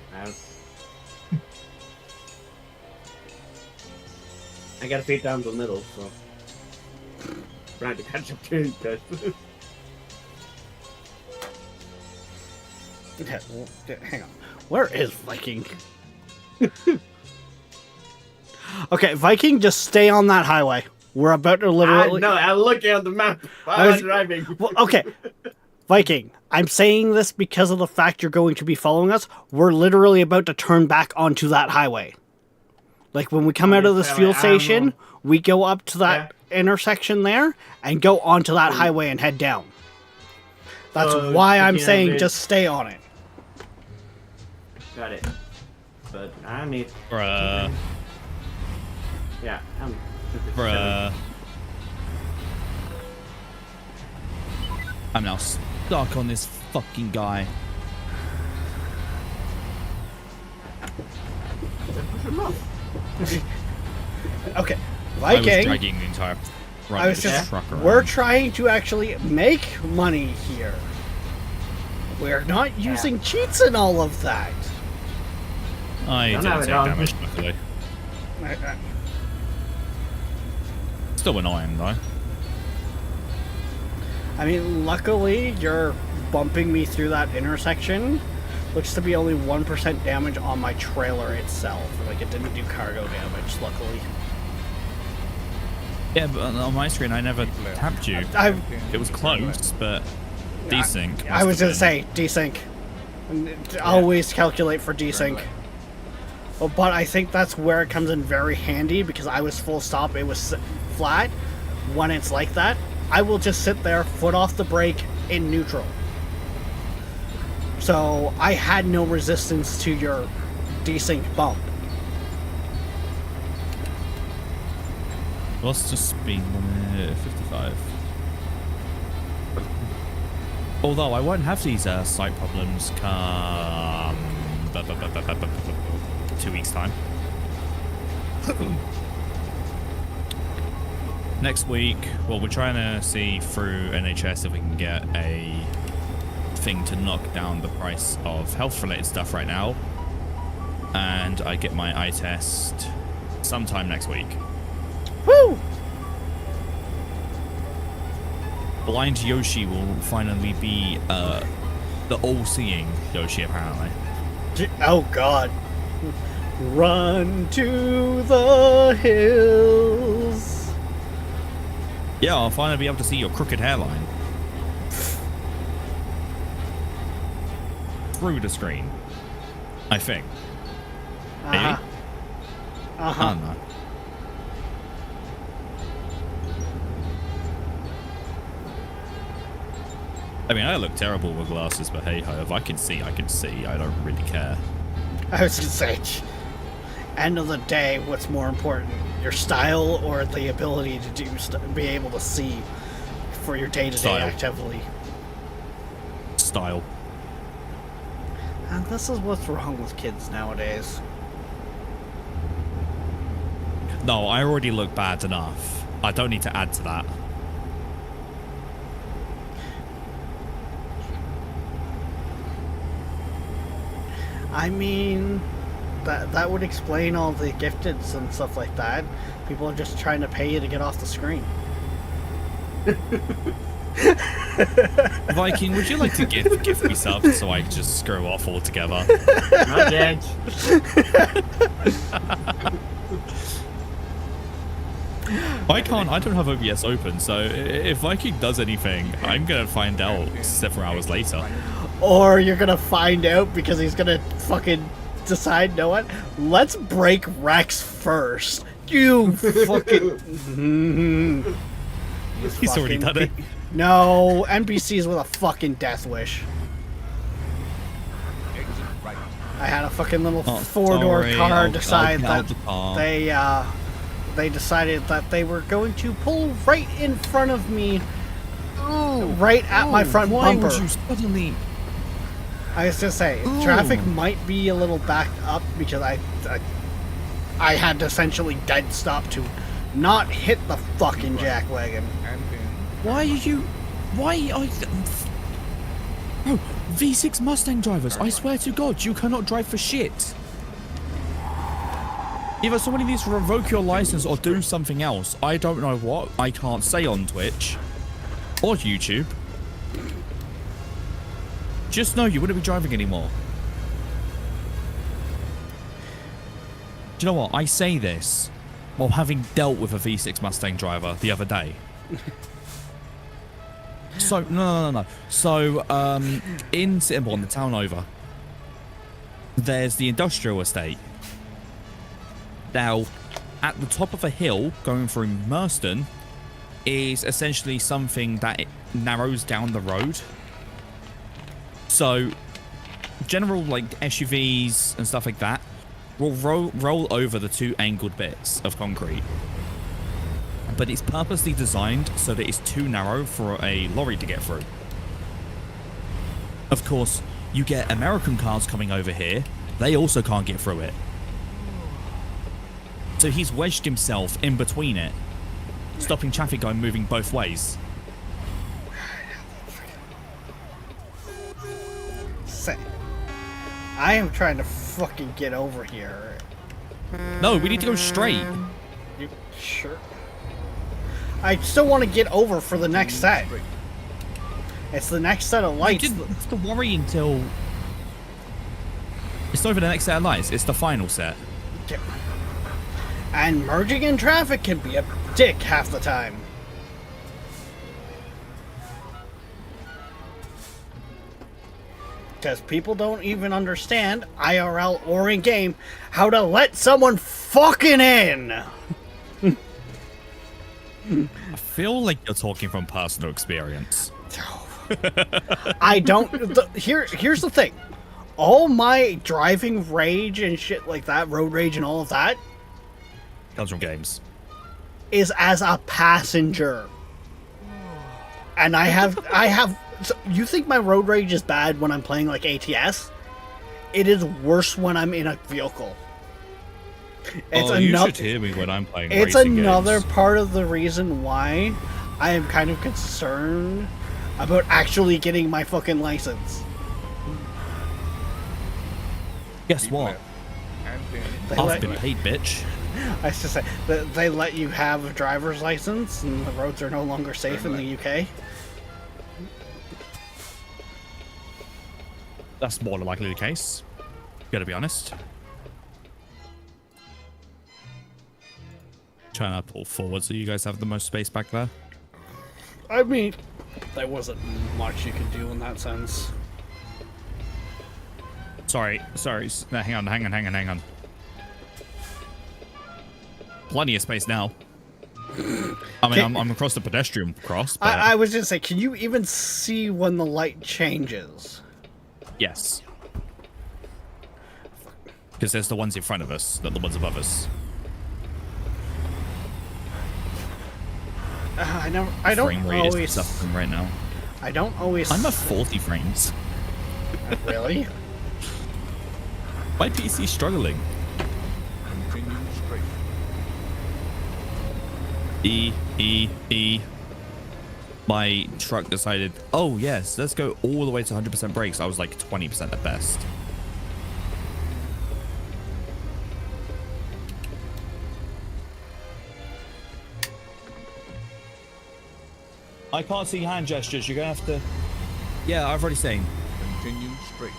I gotta fit down the middle, so trying to catch up to it. Okay, hang on. Where is Viking? Okay, Viking, just stay on that highway. We're about to literally. No, I'm looking at the map while I was- I'm driving. Well, okay, Viking. I'm saying this because of the fact you're going to be following us. We're literally about to turn back onto that highway. Like when we come out of this fuel station, we go up to that intersection there and go onto that highway and head down. That's why I'm looking at saying it- just stay on it. Got it. But I need. Bruh. Yeah, I'm. Bruh. I'm now stuck on this fucking guy. Okay, I was Viking. dragging the entire I was just. truck around. We're trying to actually make money here. We're not using cheats and all of that. I Don't didn't have it take on. damage, luckily. Still annoying, though. I mean, luckily, you're bumping me through that intersection. Looks to be only 1% damage on my trailer itself. Like, it didn't do cargo damage, luckily. Yeah, but on my screen, I never tapped you. It was close, but desync. I was gonna say, desync. Always calculate for desync. Well, but I think that's where it comes in very handy, because I was full stop, it was flat. When it's like that, I will just sit there, foot off the brake, in neutral. So I had no resistance to your desync bump. What's the speed limit? 55. Although I won't have these site problems come 2 weeks time. Next week, well, we're trying to see through NHS if we can get a thing to knock down the price of health-related stuff right now, and I get my eye test sometime next week. Woo! Blind Yoshi will finally be the all-seeing Yoshi, apparently. Oh god. Run to the hills. Yeah, I'll finally be able to see your crooked hairline through the screen, I think. Maybe? I don't know. I mean, I look terrible with glasses, but hey ho, if I can see, I can see. I don't really care. I was gonna say, end of the day, what's more important, your style or the ability to be able to see for your day-to-day Style. activity? Style. And this is what's wrong with kids nowadays. No, I already look bad enough. I don't need to add to that. I mean, that would explain all the gifteds and stuff like that. People are just trying to pay you to get off the screen. Viking, would you like to gift me subs so I can just screw off altogether? Not yet. I don't have OBS open, so if Viking does anything, I'm gonna find out several hours later. Or you're gonna find out because he's gonna fucking decide, know what? Let's break Rex first. You fucking... He's already done it. No, NPCs with a fucking death wish. I had a fucking little four-door car I'll decide get out that the car. they decided that they were going to pull right in front of me, right at my front why bumper. would you suddenly... I was gonna say, traffic might be a little backed up because I had to essentially dead stop to not hit the fucking jackwagon. Why are you... Why are you... Bro, V6 Mustang drivers, I swear to God, you cannot drive for shit. Either somebody needs to revoke your license or do something else. I don't know what. I can't say on Twitch or YouTube. Just know you wouldn't be driving anymore. Do you know what? I say this while having dealt with a V6 Mustang driver the other day. So, no. So, in Sittingbourne, the town over, there's the industrial estate. Now, at the top of a hill going through Merston is essentially something that it narrows down the road. So, general like SUVs and stuff like that will roll over the two angled bits of concrete. But it's purposely designed so that it's too narrow for a lorry to get through. Of course, you get American cars coming over here. They also can't get through it. So he's wedged himself in between it, stopping traffic going moving both ways. I am trying to fucking get over here. No, we need to go straight. You sure? I still want to get over for the next set. It's the next set of lights. You didn't have to worry until... It's not even the next set of lights, it's the final set. And merging in traffic can be a dick half the time. Because people don't even understand, IRL or in-game, how to let someone fucking in! I feel like you're talking from personal experience. I don't... Here's the thing. All my driving rage and shit like that, road rage and all of that, Comes from games. is as a passenger. And I have... So you think my road rage is bad when I'm playing like ATS? It is worse when I'm in a vehicle. It's you should hear me when I'm playing It's racing another games. part of the reason why I am kind of concerned about actually getting my fucking license. Guess what? I've been paid, bitch. I was just say that they let you have a driver's license and the roads are no longer safe in the UK. That's more than likely the case. Gotta be honest. Trying to pull forward so you guys have the most space back there. I mean, there wasn't much you could do in that sense. Sorry. No, hang on. Plenty of space now. I mean, I'm across the pedestrian cross, but... I was just say, can you even see when the light changes? Yes. Because there's the ones in front of us, not the ones above us. I don't Frame rate always... is suffering right now. I don't always... I'm at 40 frames. Really? My PC's struggling. Continue straight. E. My truck decided, oh yes, let's go all the way to 100% brakes. I was like 20% at best. I can't see hand gestures. You're gonna have to... Yeah, I've already seen. Continue straight.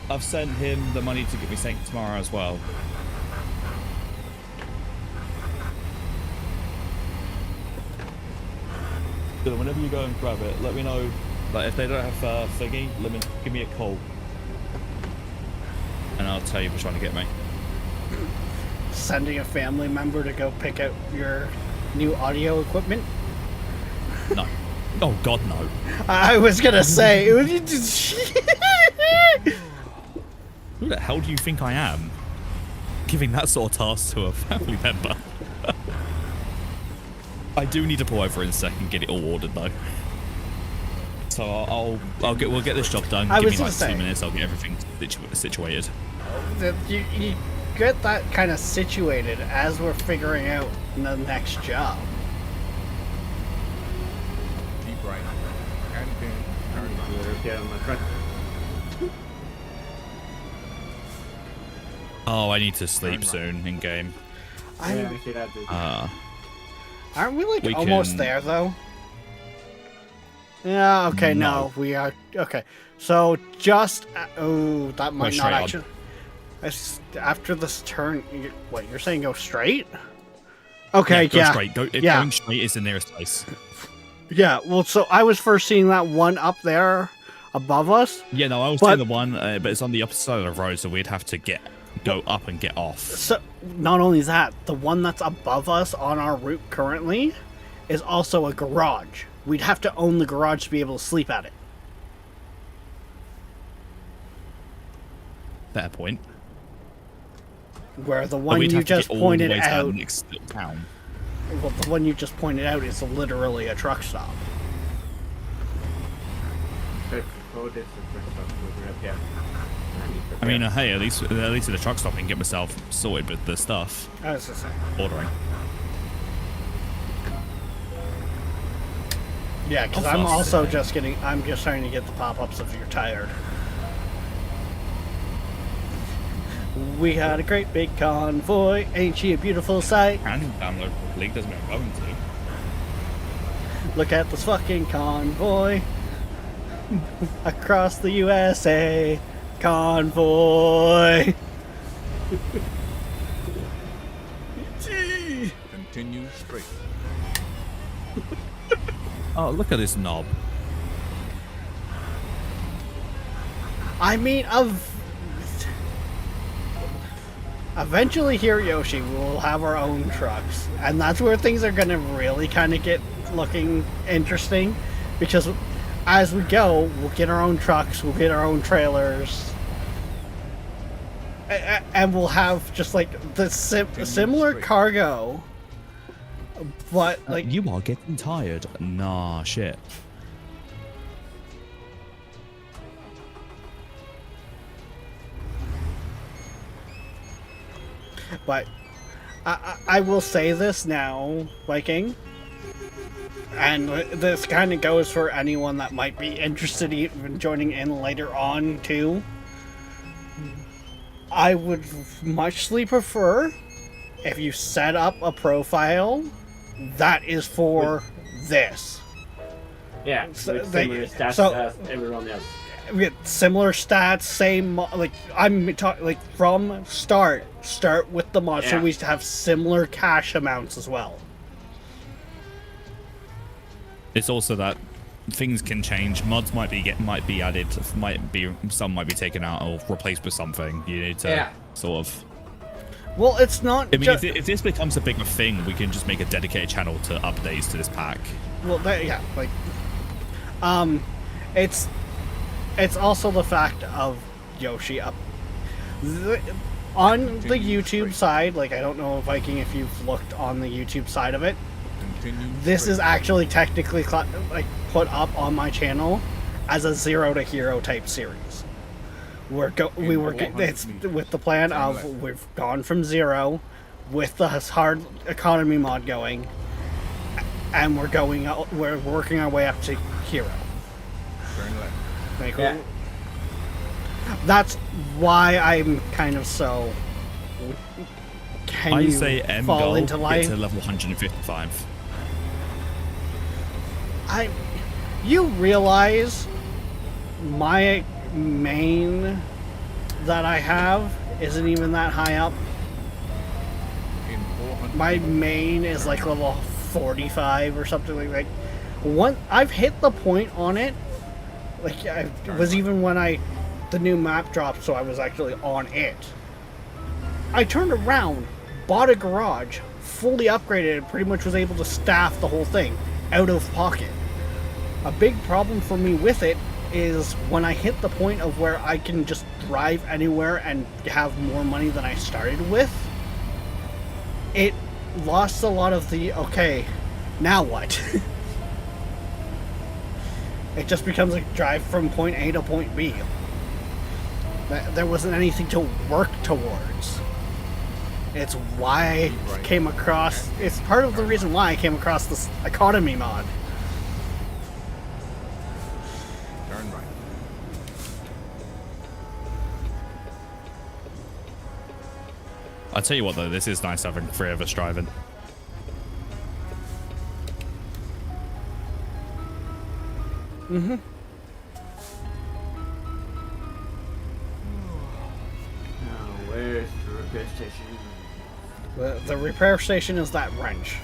I've sent him the money to get me sent tomorrow as well. So whenever you go and grab it, let me know. Like if they don't have thingy, give me a call, and I'll tell you which one to get me. Sending a family member to go pick out your new audio equipment? No. Oh God, no. I was gonna say it was. Who the hell do you think I am? Giving that sort of task to a family member. I do need to pull over in a second, get it all ordered though. So we'll get this job done. Give me like 2 minutes. I'll get everything situated. You get that kind of situated as we're figuring out the next job. Keep right. And then Get on my front. Oh, I need to sleep soon in game. Yeah, we should have this. Aren't we like We almost can- there though? Yeah. Okay. No, we are. Okay. So just oh, that might Go not straight on. actually. After this turn, what you're saying? Go straight. Okay. Go Yeah. straight. Yeah. Going straight is the nearest place. Yeah. Well, so I was first seeing that one up there above us. Yeah, no, I was But- doing the one, but it's on the opposite side of the road, so we'd have to go up and get off. So not only that, the one that's above us on our route currently is also a garage. We'd have to own the garage to be able to sleep at it. Fair point. Where the But one we'd you have to just get all the pointed way to that out, next little town. well, the one you just pointed out is literally a truck stop. Good. Oh, this is good stuff. We'll grab, yeah. I mean, hey, at least at the truck stop I can get myself sorted with the stuff. I was just saying. Ordering. Yeah, because Oh, I'm fuck's also sake. just getting. I'm just trying to get the pop-ups if you're tired. We had a great big convoy. Ain't she a beautiful sight? And download League doesn't mean I'm going to. Look at this fucking convoy across the USA. Convoy. Gee. Continue straight. Oh, look at this knob. I mean, eventually here, Yoshi, we will have our own trucks, and that's where things are gonna really kind of get looking interesting, because as we go, we'll get our own trucks, we'll get our own trailers, and we'll have just like the similar cargo, but like You are getting tired. Nah, shit. But I will say this now, Viking, and this kind of goes for anyone that might be interested in joining in later on too. I would muchly prefer if you set up a profile that is for this. Yeah, So with they- similar stats so- as everyone else. We get similar stats, same like I'm talking like from start with the mod, so Yeah. we have similar cash amounts as well. It's also that things can change. Mods might be added, some might be taken out or replaced with something. You need to sort of. Well, it's not. I mean, if this becomes a bigger thing, we can just make a dedicated channel to updates to this pack. Well, yeah, like, it's also the fact of Yoshi on the YouTube side. Like, I don't know, Viking, if you've looked on the YouTube side of it. Continue This straight. is actually technically like put up on my channel as a 0 to hero type series. It's with the plan of we've gone from 0 with the hard economy mod going, and we're working our way up to hero. Turn left. Like, Yeah. that's why I'm kind of so. Can I you say M fall goal into get life? to level 155. You realize my main that I have isn't even that high up. In 400. My main is like level 45 or something like that. I've hit the point on it. Like it was even when the new map dropped, so I was actually on it. I turned around, bought a garage, fully upgraded, and pretty much was able to staff the whole thing out of pocket. A big problem for me with it is when I hit the point of where I can just drive anywhere and have more money than I started with, it lost a lot of the, okay, now what? It just becomes a drive from point A to point B. There wasn't anything to work towards. It's why I came across, it's part of the reason why I came across this economy mod. Turn right. I'll tell you what though, this is nice having 3 of us driving. Mm-hmm. Now, where's the repair station? The repair station is that wrench.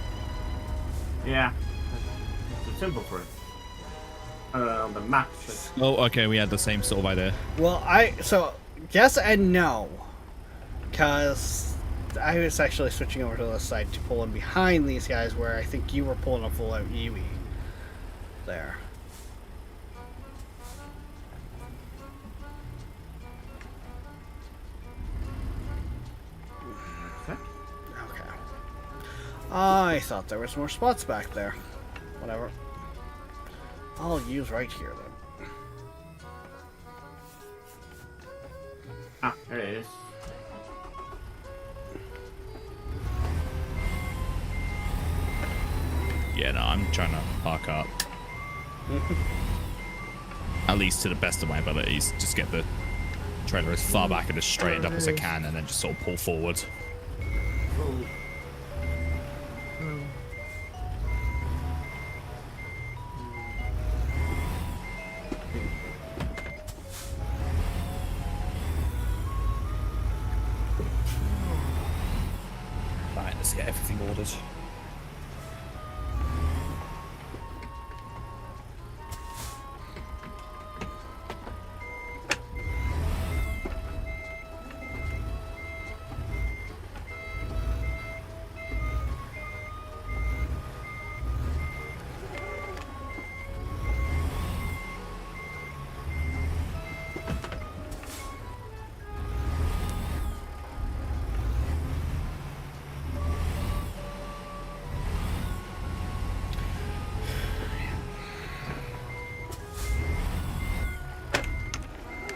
Yeah. It's simple for it. On the map. Oh, okay, we had the same sort of idea. Well, so yes and no, because I was actually switching over to the side to pull in behind these guys, where I think you were pulling a full out Yui there. Okay. I thought there was more spots back there. Whatever. I'll use right here then. Ah, there it is. Yeah, no, I'm trying to park up. At least to the best of my abilities. Just get the trailer as far back and as straightened up as I can, and then just sort of pull forward. Oh. Right, let's get everything ordered.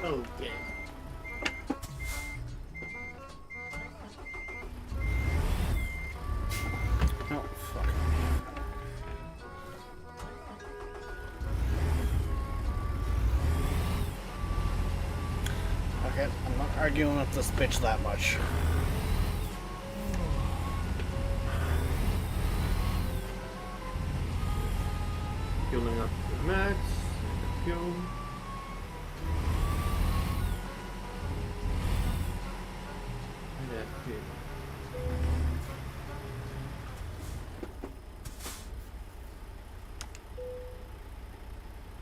Okay. Oh, fuck. Okay, I'm not arguing with this bitch that much. Fueling up the max. Fuel. And that fuel.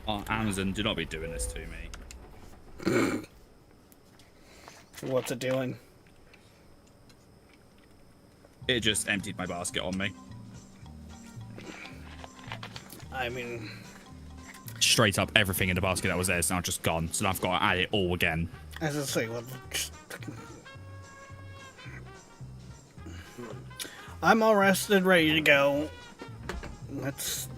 Oh, Amazon, do not be doing this to me. What's it doing? It just emptied my basket on me. I mean, Straight up, everything in the basket that was there is now just gone. So now I've got to add it all again. as I say, well, I'm all rested, ready to go. Let's.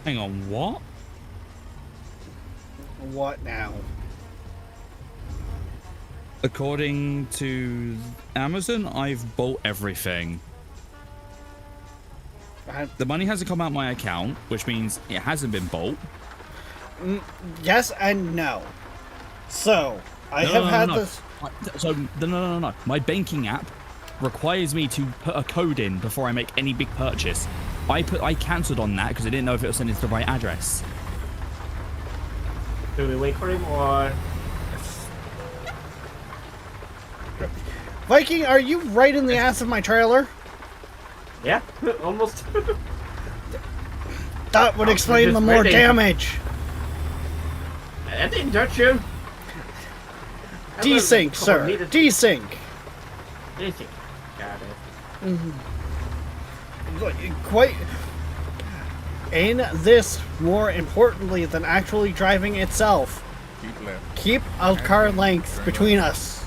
Hang on, what? What now? According to Amazon, I've bought everything. The money hasn't come out my account, which means it hasn't been bought. Yes and no. So, I No, have no, had no, no. this. So, no. My banking app requires me to put a code in before I make any big purchase. I cancelled on that because I didn't know if it was sending to the right address. Do we wait for him or? Viking, are you right in the ass of my trailer? Yeah, almost. That would explain just the more waiting. damage. I didn't touch you. Desync, sir. Desync. Desync. Got it. Quite. In this, more importantly than actually driving itself, Keep left. keep a car length between us.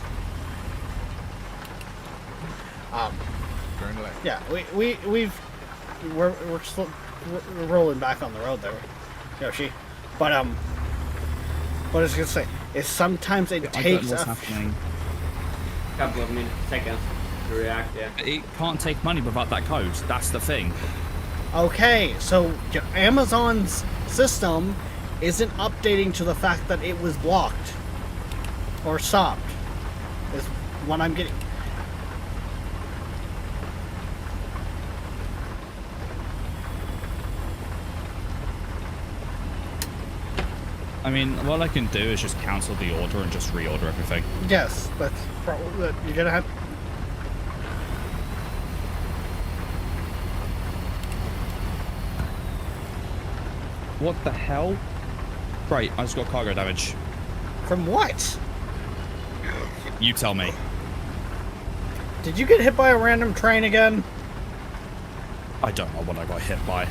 Turn left. Yeah, we're rolling back on the road there, Yoshi. But what I was gonna say is sometimes it I don't takes know what's a happening. Couple of seconds to react. Yeah. It can't take money without that code. That's the thing. Okay, so Amazon's system isn't updating to the fact that it was blocked or stopped. Is what I'm getting. I mean, what I can do is just cancel the order and just reorder everything. Yes, that's probably you're gonna have. What the hell? Right, I just got cargo damage. From what? You tell me. Did you get hit by a random train again? I don't know what I got hit by.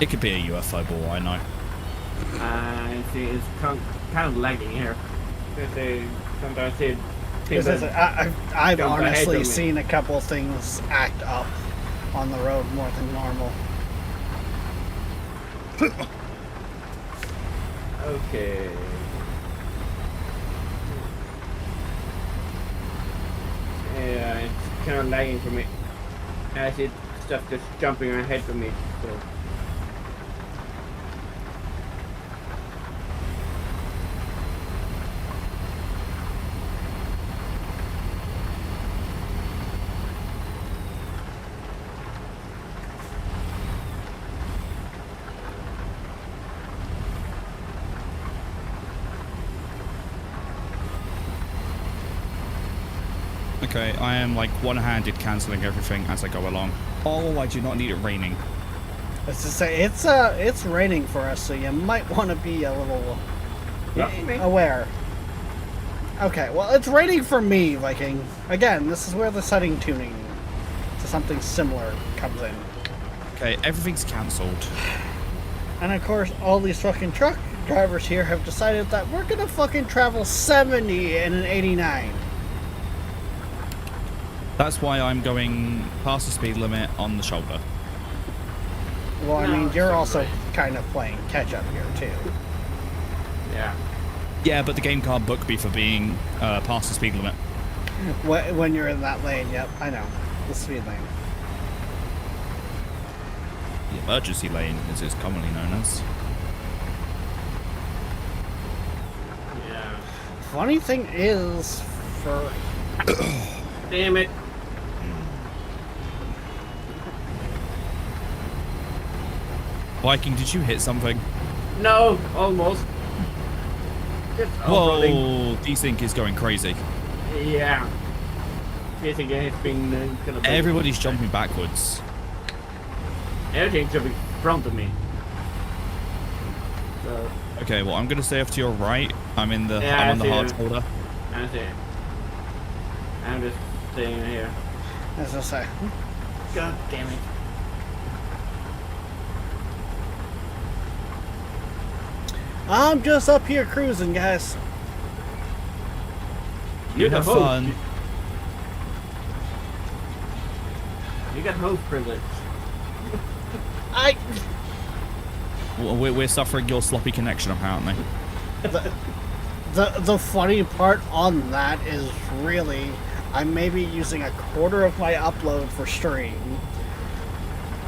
It could be a UFO ball, I know. I see it's kind of lagging here. Sometimes it things I've jump ahead honestly of me. seen a couple things act up on the road more than normal. Okay. Yeah, it's kind of lagging for me. I see stuff just jumping ahead of me. So. Okay, I am like one-handed cancelling everything as I go along. Oh, I do not need it raining. Let's just say it's raining for us, so you might want to be a little aware. Okay, well, it's raining for me, Viking. Again, this is where the setting tuning to something similar comes in. Okay, everything's cancelled. And of course, all these fucking truck drivers here have decided that we're gonna fucking travel 70 in an 89. That's why I'm going past the speed limit on the shoulder. Well, I No, mean, it's you're not also right. kind of playing catch up here too. Yeah. Yeah, but the game can't book me for being past the speed limit. When you're in that lane, yep, I know. The speed lane. The emergency lane, as it's commonly known as. Yeah. Funny thing is, for Damn it. Viking, did you hit something? No, almost. Just off-roading. Whoa, desync is going crazy. Yeah. Basically, it's been kind of. Everybody's jumping backwards. Everything's jumping in front of me. So, Okay, well, I'm going to stay off to your right. I'm in the, Yeah, I'm I on the see hard you. shoulder. that's it. I'm just staying here. as I say, God damn it. I'm just up here cruising, guys. You got have host. fun. You got host privilege. I We're suffering your sloppy connection, apparently. the funny part on that is really I may be using a quarter of my upload for stream.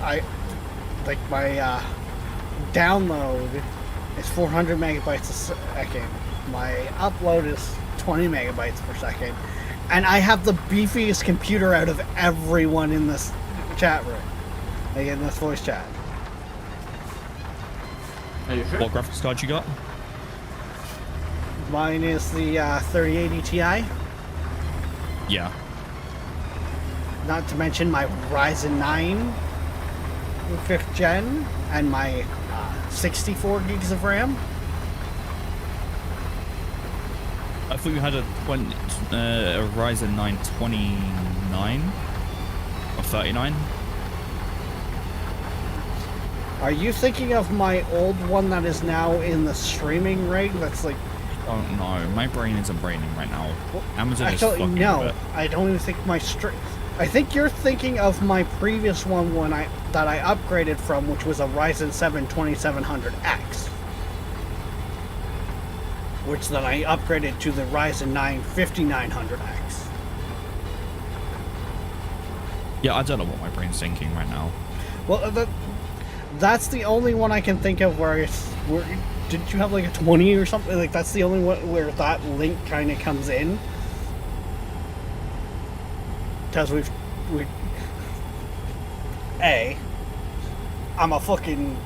I like my download is 400 megabytes a second. My upload is 20 megabytes per second, and I have the beefiest computer out of everyone in this chat room, like in this voice chat. Are you sure? What graphics card you got? Mine is the 3080 Ti. Yeah. Not to mention my Ryzen 9 5th gen and my 64 gigs of RAM. I thought you had a Ryzen 9 29 or 39. Are you thinking of my old one that is now in the streaming rig? That's like, Oh no, my brain isn't braining right now. Amazon is actually fucking no. with it. I don't even think my I think you're thinking of my previous one that I upgraded from, which was a Ryzen 7 2700X, which then I upgraded to the Ryzen 9 5900X. Yeah, I don't know what my brain's thinking right now. Well, that's the only one I can think of where didn't you have like a 20 or something? Like that's the only one where that link kind of comes in. Because I'm a fucking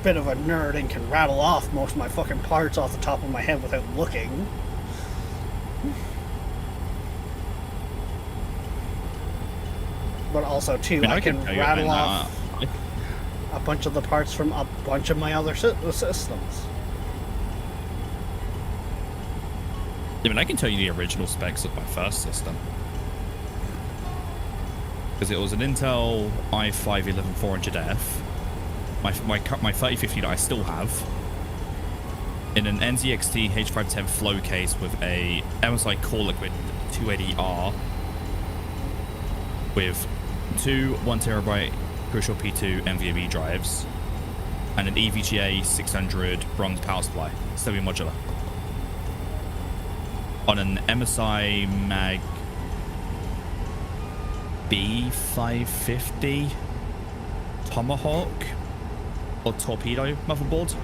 bit of a nerd and can rattle off most of my fucking parts off the top of my head without looking. But also too, I can tell you rattle right off now, a bunch of the parts from a bunch of my other systems. I mean, I can tell you the original specs of my first system. Because it was an Intel i5 11400F. My 3050 that I still have. In an NZXT H510 flow case with a MSI Core Liquid 280R. With two 1TB Crucial P2 NVMe drives. And an EVGA 600 bronze power supply. Semi-modular. On an MSI Mag B550 Tomahawk or Torpedo motherboard.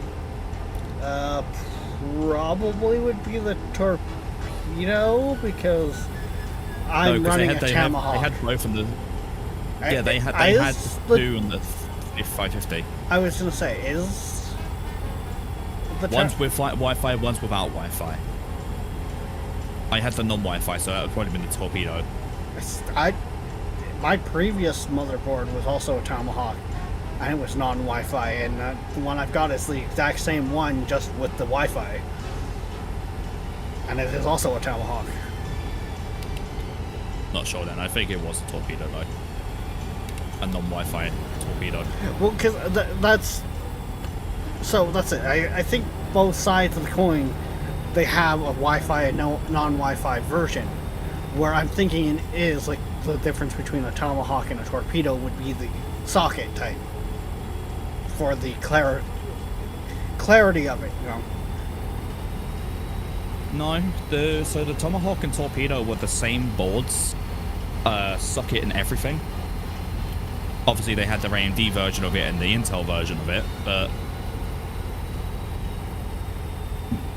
Probably would be the Torpedo because I'm running a Tomahawk. They had both on the. Yeah, they had two on the 550. I was gonna say, is the one's with Wi-Fi, one's without Wi-Fi. I had the non-Wi-Fi, so that would probably been the Torpedo. My previous motherboard was also a Tomahawk, and it was non-Wi-Fi, and the one I've got is the exact same one, just with the Wi-Fi, and it is also a Tomahawk. Not sure then. I think it was a Torpedo though, a non-Wi-Fi Torpedo. Well, because that's it. I think both sides of the coin, they have a Wi-Fi and non-Wi-Fi version. Where I'm thinking it is like the difference between a Tomahawk and a Torpedo would be the socket type for the clarity of it, you know. No, so the Tomahawk and Torpedo were the same boards, socket and everything. Obviously, they had their AMD version of it and the Intel version of it, but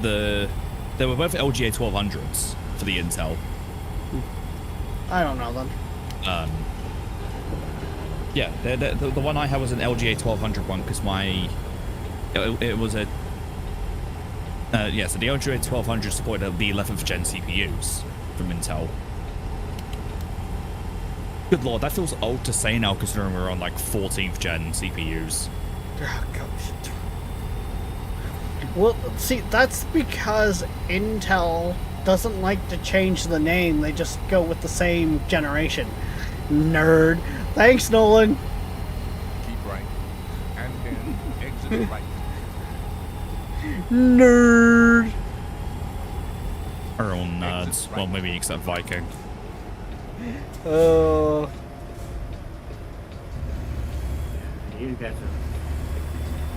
they were both LGA 1200s for the Intel. I don't know them. Yeah, the one I had was an LGA 1200 one because it was a yeah. So the LGA 1200 supported the 11th gen CPUs from Intel. Good lord, that feels old to say now considering we're on like 14th gen CPUs. Oh, gosh. Well, see, that's because Intel doesn't like to change the name. They just go with the same generation. Nerd. Thanks, Nolan. Keep right. And then exit right. Nerd. Are all nerds. Well, maybe except Viking. Oh. You guys are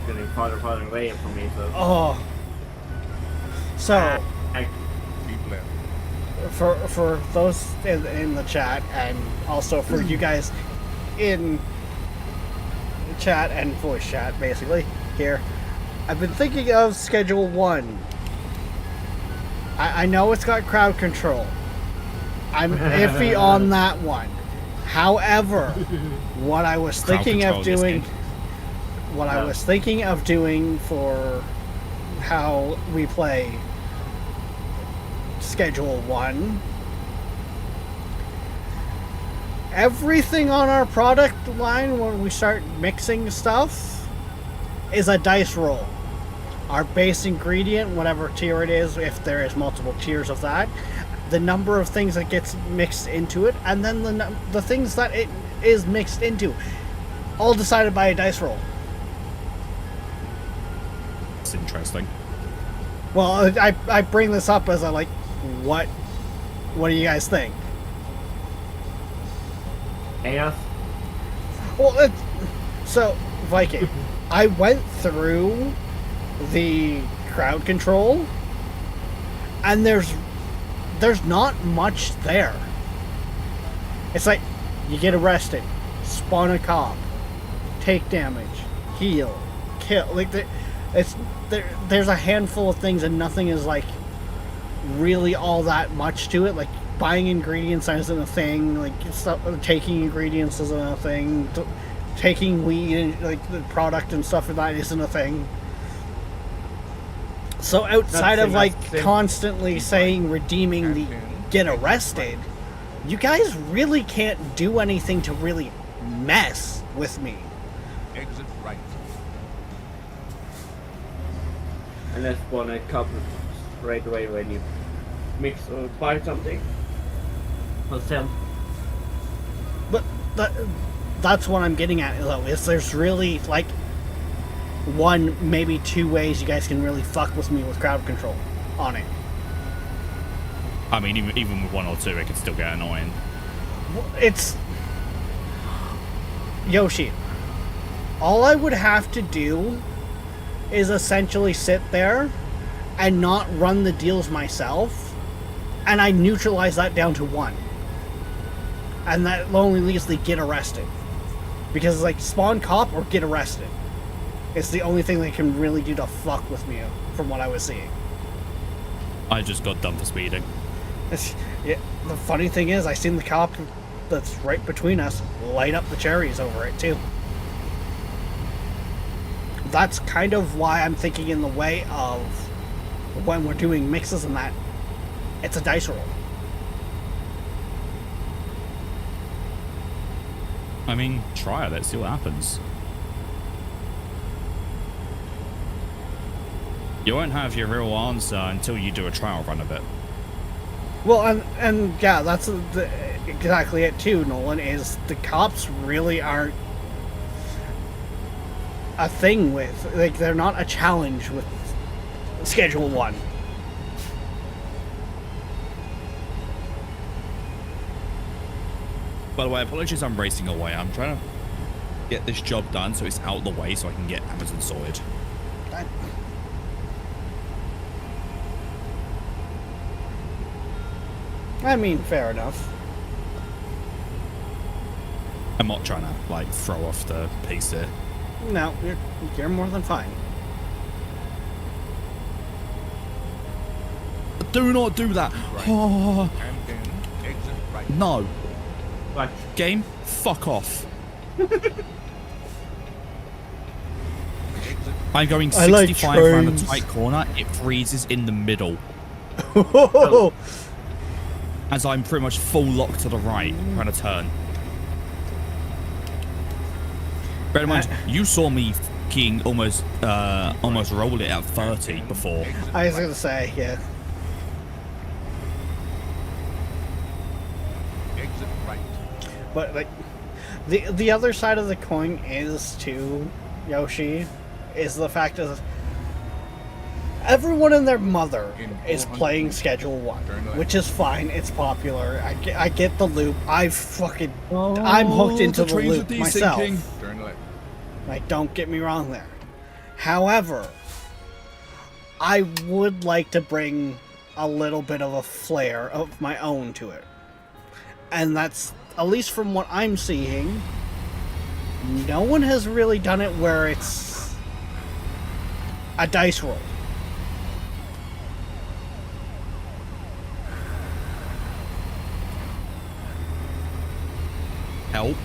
getting farther away from me, so. Oh. So, Keep left. for those in the chat, and also for you guys in chat and voice chat, basically, here, I've been thinking of Schedule 1. I know it's got crowd control. I'm iffy on that one. However, what I was thinking of doing, for how we play Schedule 1, everything on our product line when we start mixing stuff is a dice roll. Our base ingredient, whatever tier it is, if there is multiple tiers of that, the number of things that gets mixed into it, and then the things that it is mixed into, all decided by a dice roll. It's interesting. Well, I bring this up as what do you guys think? Chaos? Well, so, Viking, I went through the crowd control, and there's not much there. It's like, you get arrested, spawn a cop, take damage, heal, kill. Like, there's a handful of things, and nothing is like really all that much to it. Like, buying ingredients isn't a thing. Like, taking ingredients isn't a thing. Taking weed, like the product and stuff like that, isn't a thing. So outside of constantly saying redeeming the get arrested, you guys really can't do anything to really mess with me. Exit right. Unless spawn a cop right away when you mix or buy something. Or sell. But that's what I'm getting at, though, is there's really, like, one, maybe two ways you guys can really fuck with me with crowd control on it. I mean, even with one or two, it could still get annoying. It's... Yoshi, all I would have to do is essentially sit there and not run the deals myself, and I neutralize that down to 1. And that only leaves the get arrested. Because it's like, spawn cop or get arrested. It's the only thing they can really do to fuck with me, from what I was seeing. I just got done for speeding. Yeah, the funny thing is, I seen the cop that's right between us light up the cherries over it, too. That's kind of why I'm thinking in the way of when we're doing mixes and that, it's a dice roll. I mean, try it. Let's see what happens. You won't have your real answer until you do a trial run of it. Well, and yeah, that's exactly it too, Nolan, is the cops really aren't a thing with, like, they're not a challenge with Schedule 1. By the way, apologies I'm racing away. I'm trying to get this job done so it's out of the way so I can get Amazon sorted. I mean, fair enough. I'm not trying to, like, throw off the pace here. No, you're more than fine. Do not do that. Oh, And then exit right. no. What? Game, fuck off. I'm going I like 65 around the trains. tight corner. It freezes in the middle. As I'm pretty much full lock to the right, trying to turn. Bear in mind, you saw me fucking almost roll it at 30 before. I was gonna say, yeah. Exit right. But, like, the other side of the coin is, too, Yoshi, is the fact of everyone and their mother is playing Schedule 1, which is fine. It's popular. I get the loop. I'm hooked into the loop myself. Turn left. Like, don't get me wrong there. However, I would like to bring a little bit of a flair of my own to it. And that's, at least from what I'm seeing, no one has really done it where it's a dice roll. Help.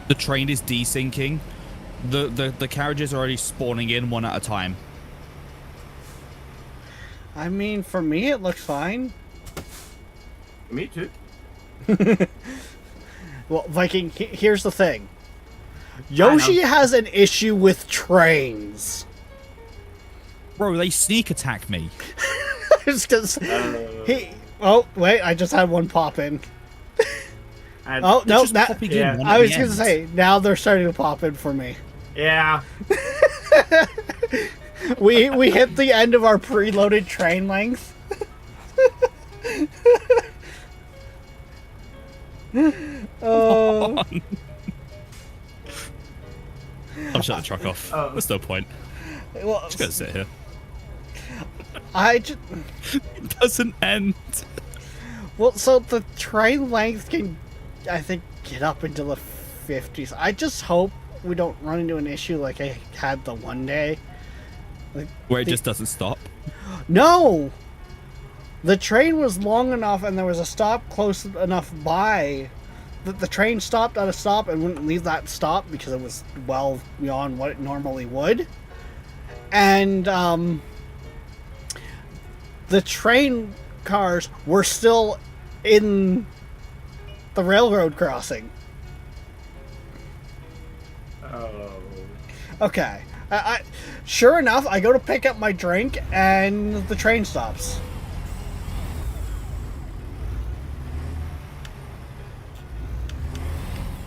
The train is desyncing. The carriages are already spawning in one at a time. I mean, for me, it looks fine. Me too. Well, Viking, here's the thing. Yoshi has an issue with trains. Bro, they sneak attack me. Just 'cause he... Oh, wait, I just had one pop in. Oh, no, Just that... popping in yeah, one I at was the gonna end. say, now they're starting to pop in for me. Yeah. We hit the end of our preloaded train length. Oh... I'll shut the truck off. There's no point. Well, Just gonna sit here. I just... It doesn't end. Well, so the train length can, I think, get up into the 50s. I just hope we don't run into an issue like I had the one day. Like, Where it just doesn't stop. No! The train was long enough and there was a stop close enough by that the train stopped at a stop and wouldn't leave that stop because it was well beyond what it normally would. And, the train cars were still in the railroad crossing. Oh. Okay. Sure enough, I go to pick up my drink, and the train stops.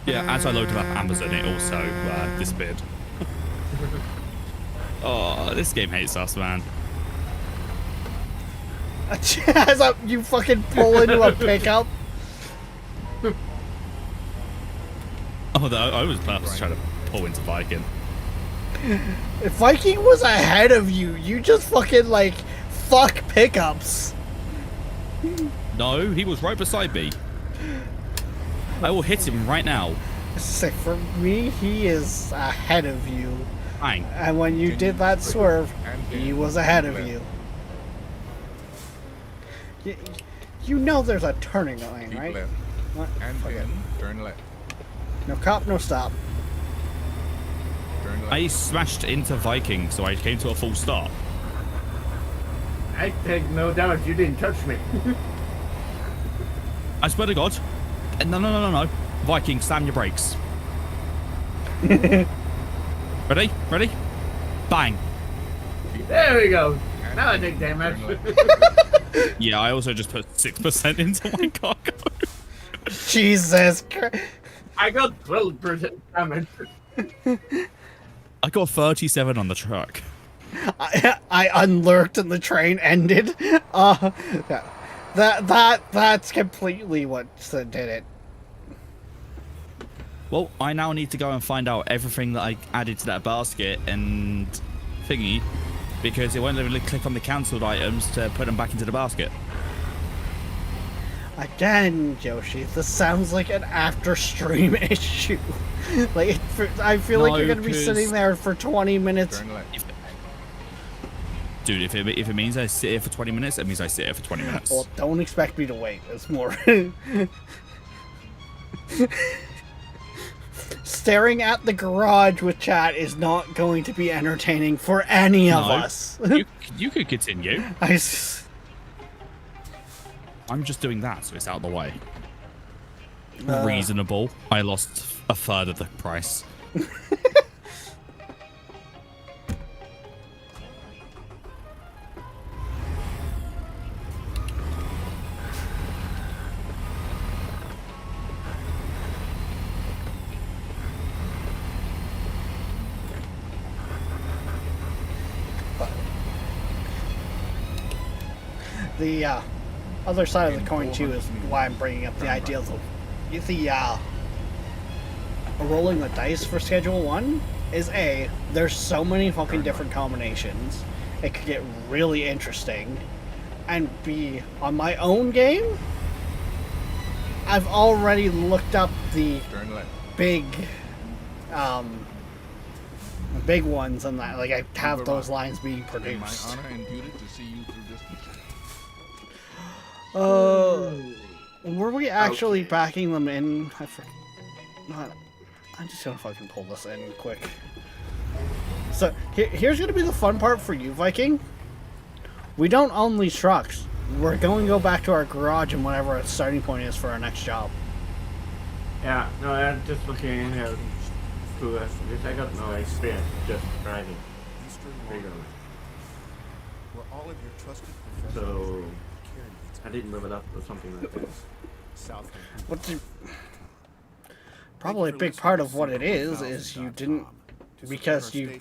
Yeah, as I loaded up Amazon, it also disappeared. Oh, this game hates us, man. As you fucking pull into a pickup. Oh, I was purposely trying to pull into Viking. If Viking was ahead of you, you just fucking, like, fuck pickups. No, he was right beside me. I will hit him right now. So for me, he is ahead of you. Bang. And when you did that swerve, he was ahead of you. You know there's a turning lane, Keep right? left. What? And Fuck it. then turn left. No cop, no stop. Turn left. I smashed into Viking, so I came to a full stop. I take no damage. You didn't touch me. I swear to God. No. Viking, slam your brakes. Ready? Ready? Bang. There we go. And Now I then take damage. turn left. Yeah, I also just put 6% into my cargo. Jesus Christ. I got 12% damage. I got 37 on the truck. I unlurked and the train ended. That's completely what did it. Well, I now need to go and find out everything that I added to that basket and thingy, because it won't let me click on the cancelled items to put them back into the basket. Again, Yoshi, this sounds like an after-stream issue. Like, I feel like No, you're gonna be 'cause- sitting there for 20 minutes. Turn left. Dude, if it means I sit here for 20 minutes, it means I sit here for 20 minutes. Well, don't expect me to wait. It's more... Staring at the garage with chat is not going to be entertaining for any of No. us. You could continue. I'm just doing that, so it's out of the way. Reasonable. I lost a third of the price. The other side of the coin too is why I'm bringing up the idea of rolling the dice for Schedule 1 is there's so many fucking different combinations. It could get really interesting. And B, on my own game, I've already looked up the Turn left. big big ones and that, like, I have those lines being In my produced. honor and duty to see you through this mission. Were we actually backing them in? I'm just gonna fucking pull this in quick. So here's gonna be the fun part for you, Viking. We don't own these trucks. We're going to go back to our garage and whatever our starting point is for our next job. Yeah, no, I'm just looking here to this. I got no experience just driving Eastern regularly. where all of your trusted So professionals I didn't live it up or something like this. Southampton. Probably a big part of what it is you didn't, because you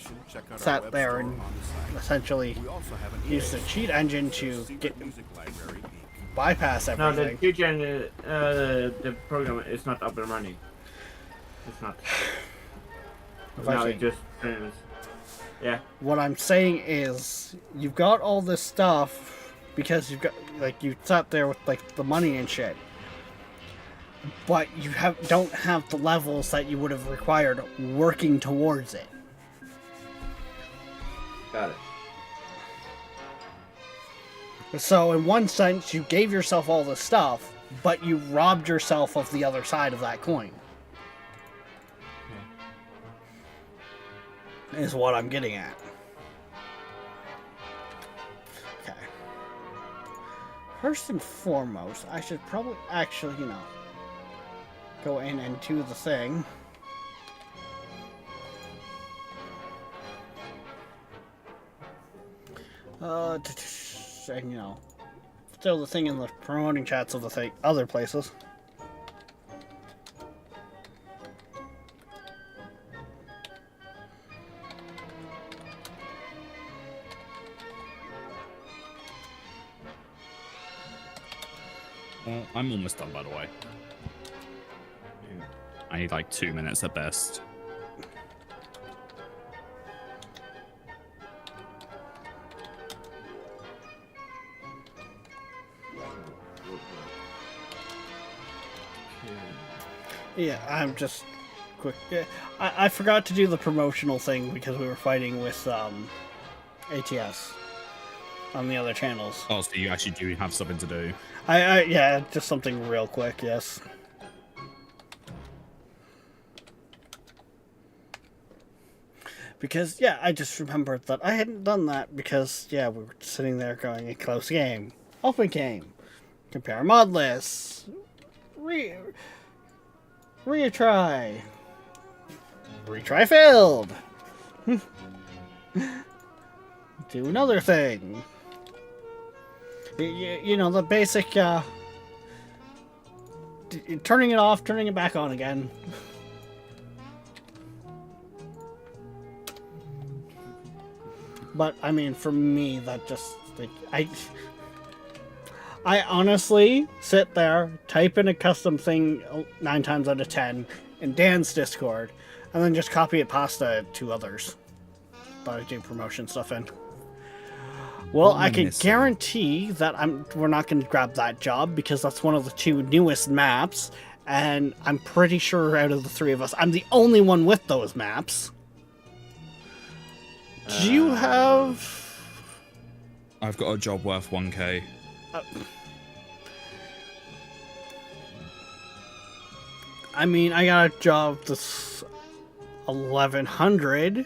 sat there and essentially used the cheat engine to get bypass No, the everything. future the program is not up and running. It's not. Now it just turns. Yeah. What I'm saying is, you've got all this stuff because you've got, like, you sat there with, like, the money and shit, but you don't have the levels that you would have required working towards it. Got it. So in one sense, you gave yourself all the stuff, but you robbed yourself of the other side of that coin. Is what I'm getting at. Okay. First and foremost, I should probably actually, go in and do the thing. And, you know, still the thing in the promoting chats of the thing, other places. I'm almost done, by the way. I need like 2 minutes at best. Yeah, I'm just quick. Yeah, I forgot to do the promotional thing because we were fighting with ATS on the other channels. Oh, so you actually do have something to do. Yeah, just something real quick, yes. Because, yeah, I just remembered that I hadn't done that because, yeah, we were sitting there going a close game, open game, compare mod lists, retry failed, do another thing. You know, the basic, turning it off, turning it back on again. But, I mean, for me, that just, like, I honestly sit there, type in a custom thing 9 times out of 10 in Dan's Discord, and then just copy it past to others that I do promotion stuff in. Well, I can guarantee that we're not going to grab that job because that's one of the 2 newest maps, and I'm pretty sure out of the 3 of us, I'm the only one with those maps. Do you have... I've got a job worth 1k. I mean, I got a job that's 1100,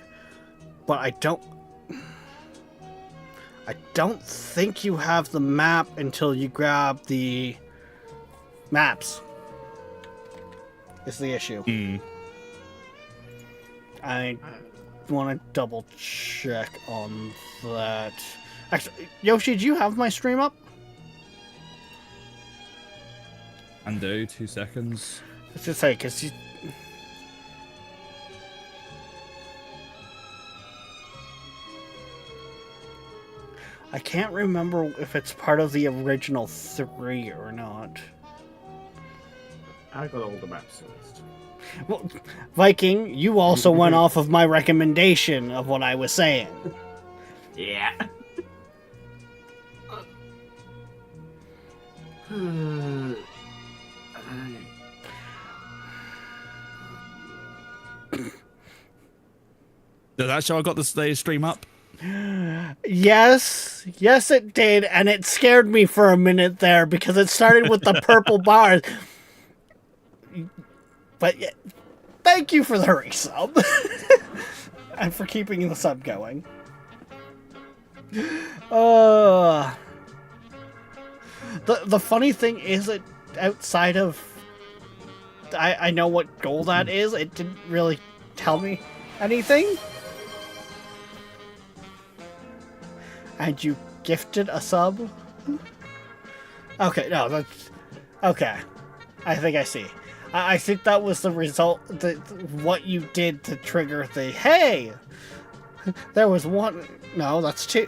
but I don't think you have the map until you grab the maps. Is the issue. I want to double check on that. Actually, Yoshi, do you have my stream up? Undo 2 seconds. Let's just say, because you... I can't remember if it's part of the original 3 or not. I got all the maps list. Well, Viking, you also went off of my recommendation of what I was saying. Yeah. Did that show I got the stream up? Yes, it did, and it scared me for a minute there because it started with the purple bars. But yeah, thank you for the resub and for keeping the sub going. The funny thing is that outside of I know what goal that is, it didn't really tell me anything. And you gifted a sub? Okay, no, that's... Okay. I think I see. I think that was the result, what you did to trigger the, hey! There was 1... No, that's 2.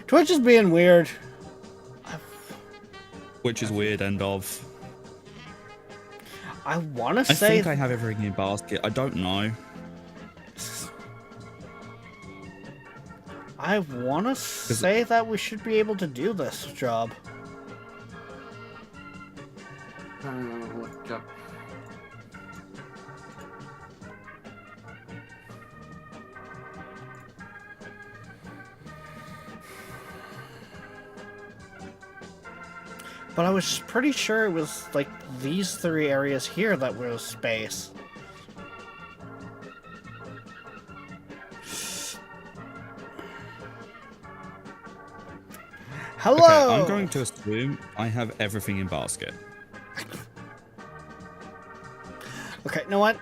Twitch is being weird. Which is weird, end of. I want to I say... think I have everything in basket. I don't know. I want to say that we should be able to do this job. Look up. But I was pretty sure it was like these 3 areas here that were space. Hello! Okay, I'm going to assume I have everything in basket. Okay, you know what?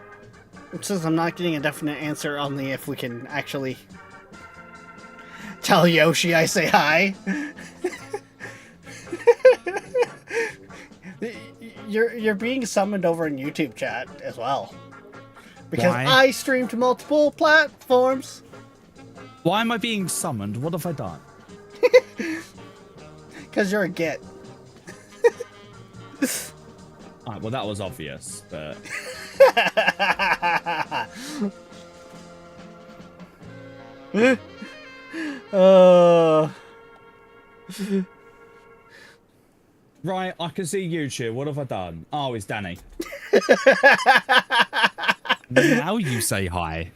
Since I'm not getting a definite answer on the if we can actually Tell Yoshi I say hi. You're being summoned over in YouTube chat as well. Because Why? I stream to multiple platforms. Why am I being summoned? What have I done? Because you're a git. Alright, well that was obvious, but right, I can see YouTube. What have I done? Oh, it's Danny. Now you say hi.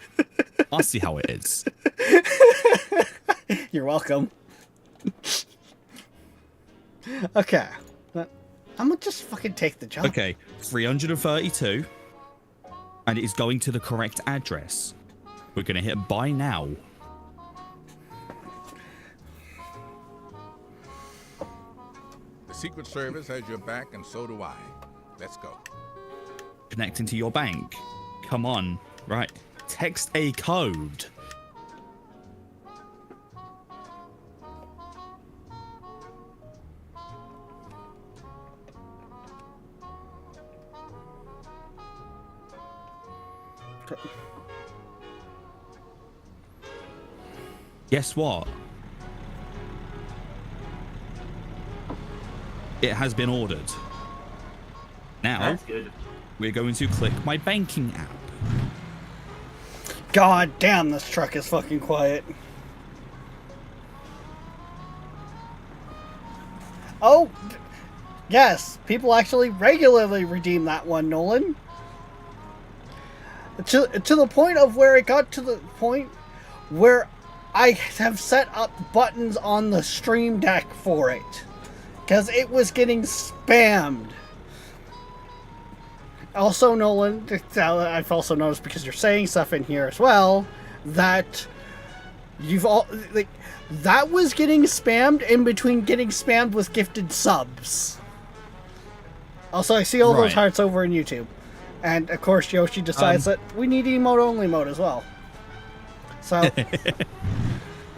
I see how it is. You're welcome. Okay. I'm gonna just fucking take the jump. Okay, 332. And it is going to the correct address. We're gonna hit buy now. The Secret Service has your back, and so do I. Let's go. Connecting to your bank. Come on. Right. Text a code. Guess what? It has been ordered. Now, That's good. we're going to click my banking app. God damn, this truck is fucking quiet. Oh, yes, people actually regularly redeem that one, Nolan. To the point of where it got to the point where I have set up buttons on the stream deck for it. Because it was getting spammed. Also, Nolan, I've also noticed, because you're saying stuff in here as well, that you've all like that was getting spammed in between getting spammed with gifted subs. Also, I see all those Right. hearts over in YouTube, and of course Yoshi decides that we need emote only mode as well. So,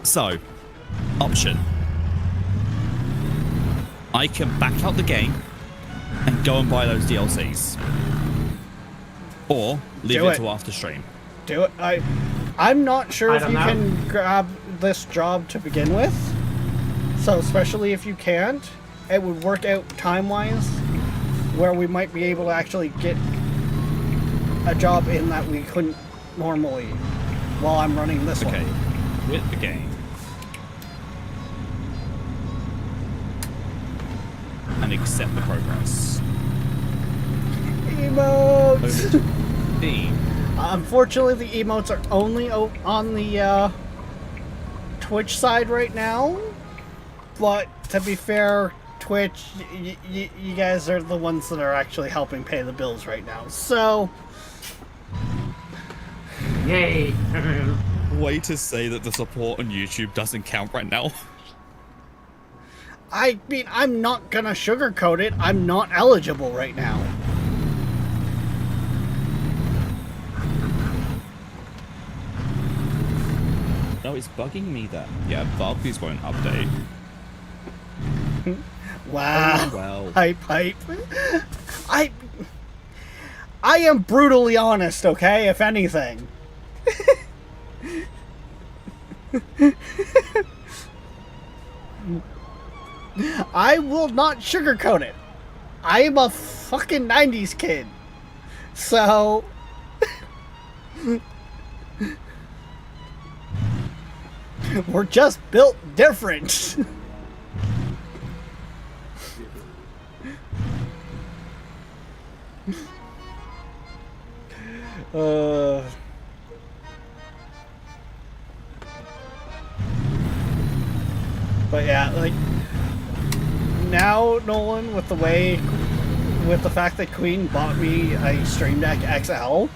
So, option. I can back out the game and go and buy those DLCs. Or leave Do it it. to after stream. do it. I'm not sure I if don't you know. can grab this job to begin with. So, especially if you can't, it would work out time-wise where we might be able to actually get a job in that we couldn't normally while I'm running this Okay. one. With the game. And accept the progress. Emotes! Over to Steam. Unfortunately, the emotes are only on the Twitch side right now. But to be fair, Twitch, you guys are the ones that are actually helping pay the bills right now. So, Yay! Way to say that the support on YouTube doesn't count right now. I mean, I'm not gonna sugarcoat it. I'm not eligible right now. No, it's bugging me that. Yeah, Barclays won't update. Wow. Oh, well. Hype. I am brutally honest, okay? If anything. I will not sugarcoat it. I am a fucking 90s kid. So... we're just built different. But yeah, like now, Nolan, with the fact that Queen bought me a Stream Deck XL,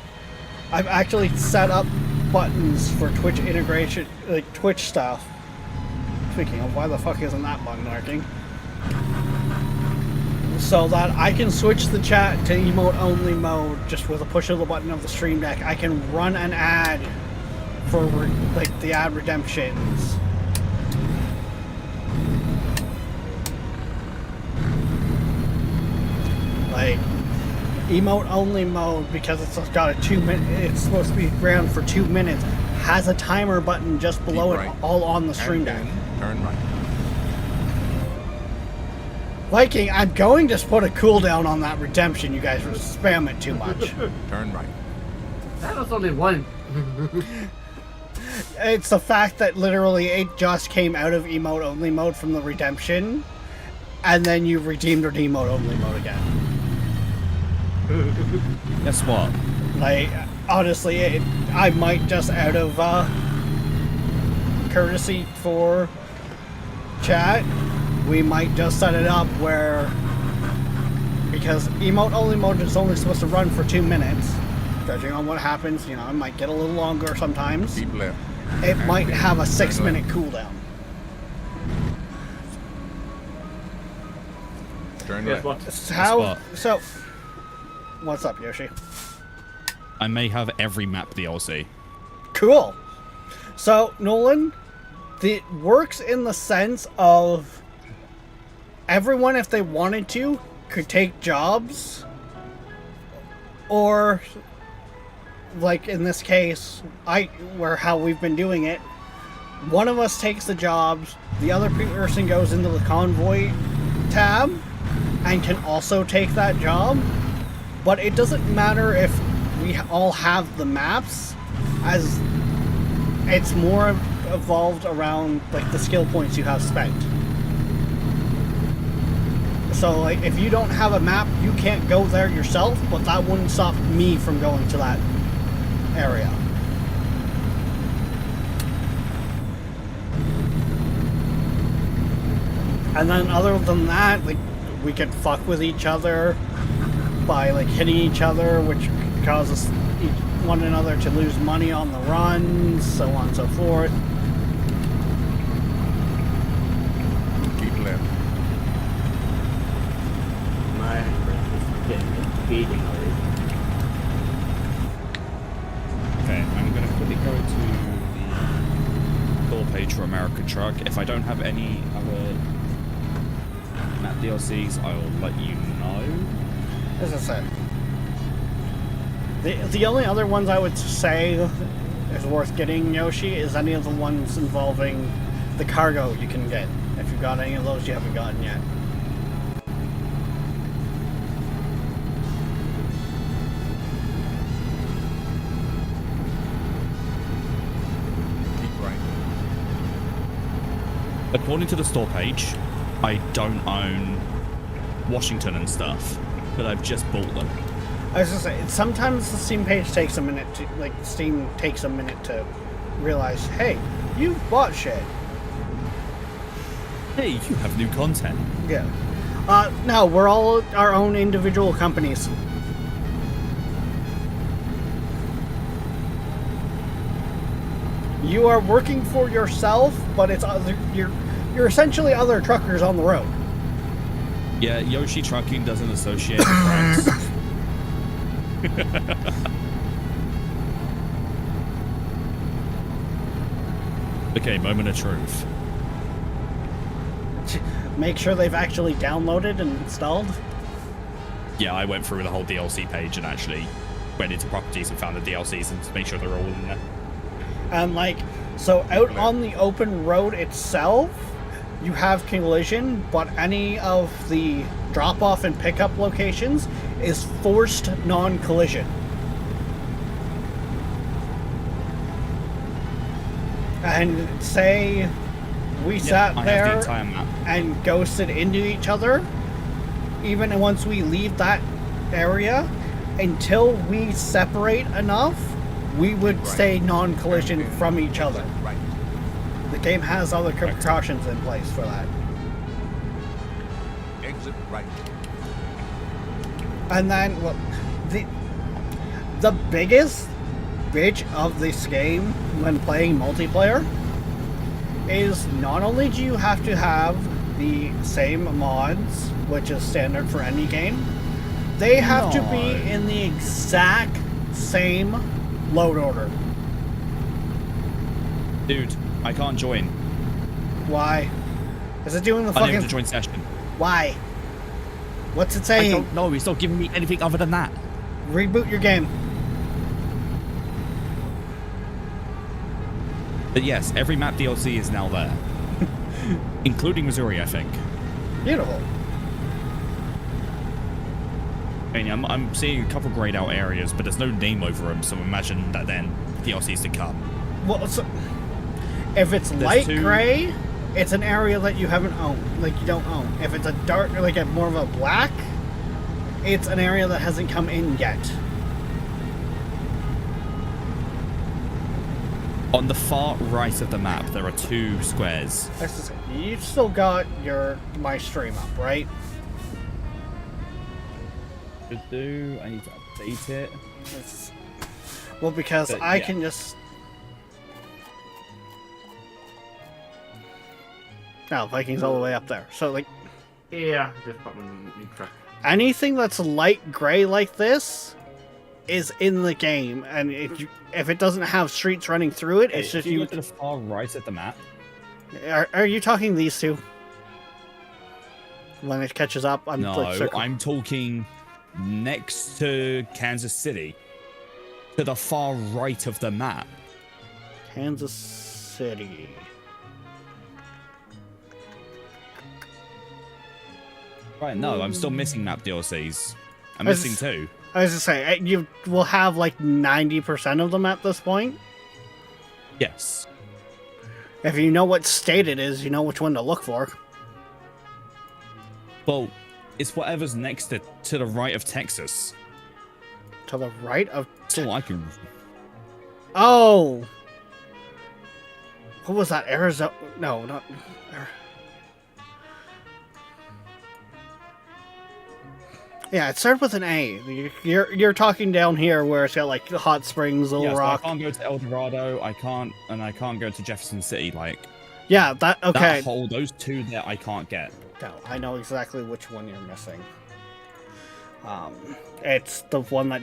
I've actually set up buttons for Twitch integration, like Twitch stuff. Speaking of, why the fuck isn't that button working? So that I can switch the chat to emote only mode just with a push of the button of the Stream Deck. I can run an ad for like the ad redemptions Like, emote only mode, because it's got a 2 minute, it's supposed to be around for 2 minutes, has a timer button just below Keep it, right. all on the stream And deck. then turn right. Viking, I'm going to put a cooldown on that redemption. You guys spam it too much. Turn right. That was only one. It's the fact that literally it just came out of emote only mode from the redemption, and then you redeemed or emote only mode again. Guess what? Like, honestly, I might just out of courtesy for chat, we might just set it up where, because emote only mode is only supposed to run for 2 minutes, judging on what happens, you know, it might get a little longer sometimes. Keep left. It And might then have a turn 6 minute left. cooldown. Turn Guess left. what? So, what's up, Yoshi? I may have every map DLC. Cool. So, Nolan, it works in the sense of everyone, if they wanted to, could take jobs, or, like in this case, how we've been doing it, one of us takes the jobs, the other person goes into the convoy tab, and can also take that job, but it doesn't matter if we all have the maps, as it's more evolved around like the skill points you have spent. So like if you don't have a map, you can't go there yourself, but that wouldn't stop me from going to that area. And then other than that, like we could fuck with each other by like hitting each other, which causes one another to lose money on the runs, so on and so forth. Keep left. My friend is getting beating already. Okay, I'm gonna quickly go to the store page for American Truck. If I don't have any other map DLCs, I will let you know. As I said, the only other ones I would say is worth getting, Yoshi, is any of the ones involving the cargo you can get. If you've got any of those you haven't gotten yet. Keep right. According to the store page, I don't own Washington and stuff, but I've just bought them. I was gonna say, sometimes the Steam page takes a minute to, like, Steam takes a minute to realize, hey, you bought shit. Hey, you have new content. Yeah. No, we're all our own individual companies. You are working for yourself, but it's other, you're essentially other truckers on the road. Yeah, Yoshi Trucking doesn't associate with trucks. Okay, moment of truth. Make sure they've actually downloaded and installed. Yeah, I went through the whole DLC page and actually went into properties and found the DLCs and to make sure they're all in there. And like, so out on the open road itself, you have collision, but any of the drop-off and pickup locations is forced non-collision. And say we sat I have there the entire map. and ghosted into each other, even once we leave that area, until we separate enough, we would Right. stay non-collision And then from each other. Right. The game has other precautions in place for that. Exit right. And then, well, the biggest bitch of this game when playing multiplayer is not only do you have to have the same mods, which is standard for any game, they have to be No. in the exact same load order. Dude, I can't join. Why? Is it doing the Unable fucking... to join session. Why? What's it I saying? don't know. He's not giving me anything other than that. Reboot your game. But yes, every map DLC is now there, including Missouri, I think. Beautiful. I mean, I'm seeing a couple grayed out areas, but there's no name over them, so imagine that then DLCs to come. Well, so if it's light gray, it's an area that you haven't owned, like you don't own. If it's a dark, like a more of a black, it's an area that hasn't come in yet. On the far right of the map, there are 2 squares. You've still got my stream up, right? Should do. I need to update it. Well, because But, I yeah. can just. No, Vikings all the way up there. So, like, Yeah, just put on new track. anything that's light gray like this is in the game, and if it doesn't have streets running through it, it's If just you you. go to the far right of the map. Are you talking these two? When it catches up, I'm No, like circle. I'm talking next to Kansas City, to the far right of the map. Kansas City. Right, no, I'm still missing map DLCs. I'm I was- missing 2. I was just saying, you will have like 90% of them at this point. Yes. If you know what state it is, you know which one to look for. Well, it's whatever's next to the right of Texas. To the right of. That's all I can. Oh! What was that? Arizona? No, not. Yeah, it started with an A. You're talking down here where it's got like Hot Springs, Little Yeah, so I Rock. can't go to El Dorado. I can't go to Jefferson City. Like Yeah, that okay. those 2 there, I can't get. No, I know exactly which one you're missing. It's the one that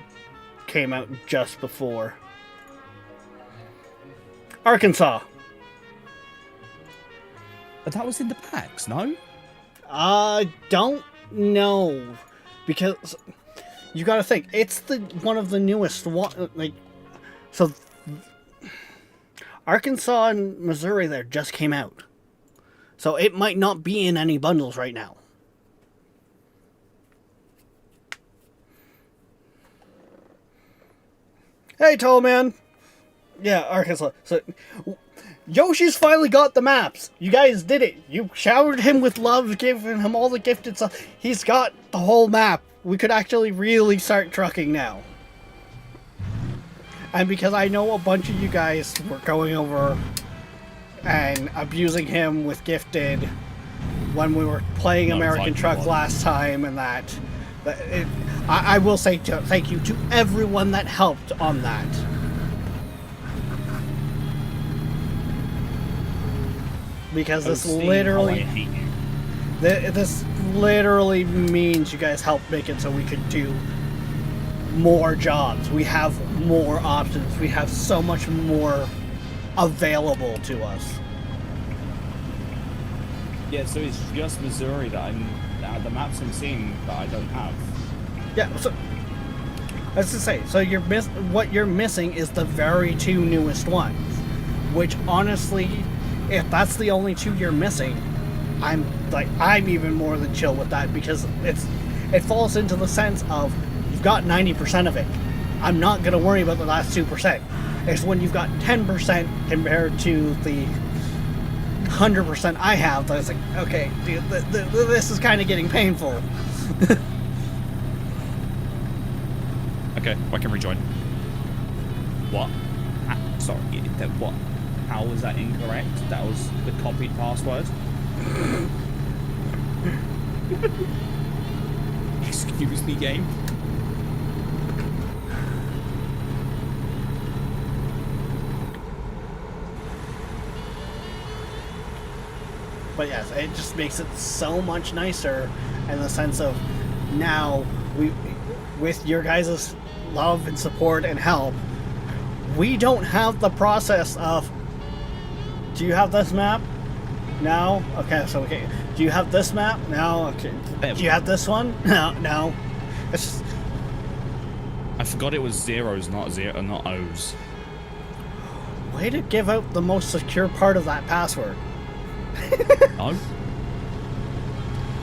came out just before. Arkansas. But that was in the packs, no? Don't know, because you got to think it's one of the newest one. Like, so Arkansas and Missouri there just came out, so it might not be in any bundles right now. Hey, tall man. Yeah, Arkansas. So, Yoshi's finally got the maps. You guys did it. You showered him with love, giving him all the gifted stuff. He's got the whole map. We could actually really start trucking now. And because I know a bunch of you guys were going over and abusing him with gifted when we were playing No, American like Truck what? last time, and I will say thank you to everyone that helped on that. Because this Seeing how I literally, hate you. this literally means you guys helped make it so we could do more jobs. We have more options. We have so much more available to us. Yeah, so it's just Missouri that the maps I'm seeing that I don't have. Yeah, so as to say, so what you're missing is the very 2 newest ones, which honestly, if that's the only 2 you're missing, I'm even more than chill with that, because it falls into the sense of you've got 90% of it. I'm not gonna worry about the last 2%. It's when you've got 10% compared to the 100% I have that it's like, okay, dude, this is kind of getting painful. Okay, I can rejoin. What? Sorry, what? How was that incorrect? That was the copied password? Excuse me, game? But yes, it just makes it so much nicer in the sense of now with your guys' love and support and help, we don't have the process of, do you have this map? No? Okay, so Do you have this map? No. Okay. Do you have this one? No. It's just, I forgot it was zeros, not O's. way to give out the most secure part of that password. No?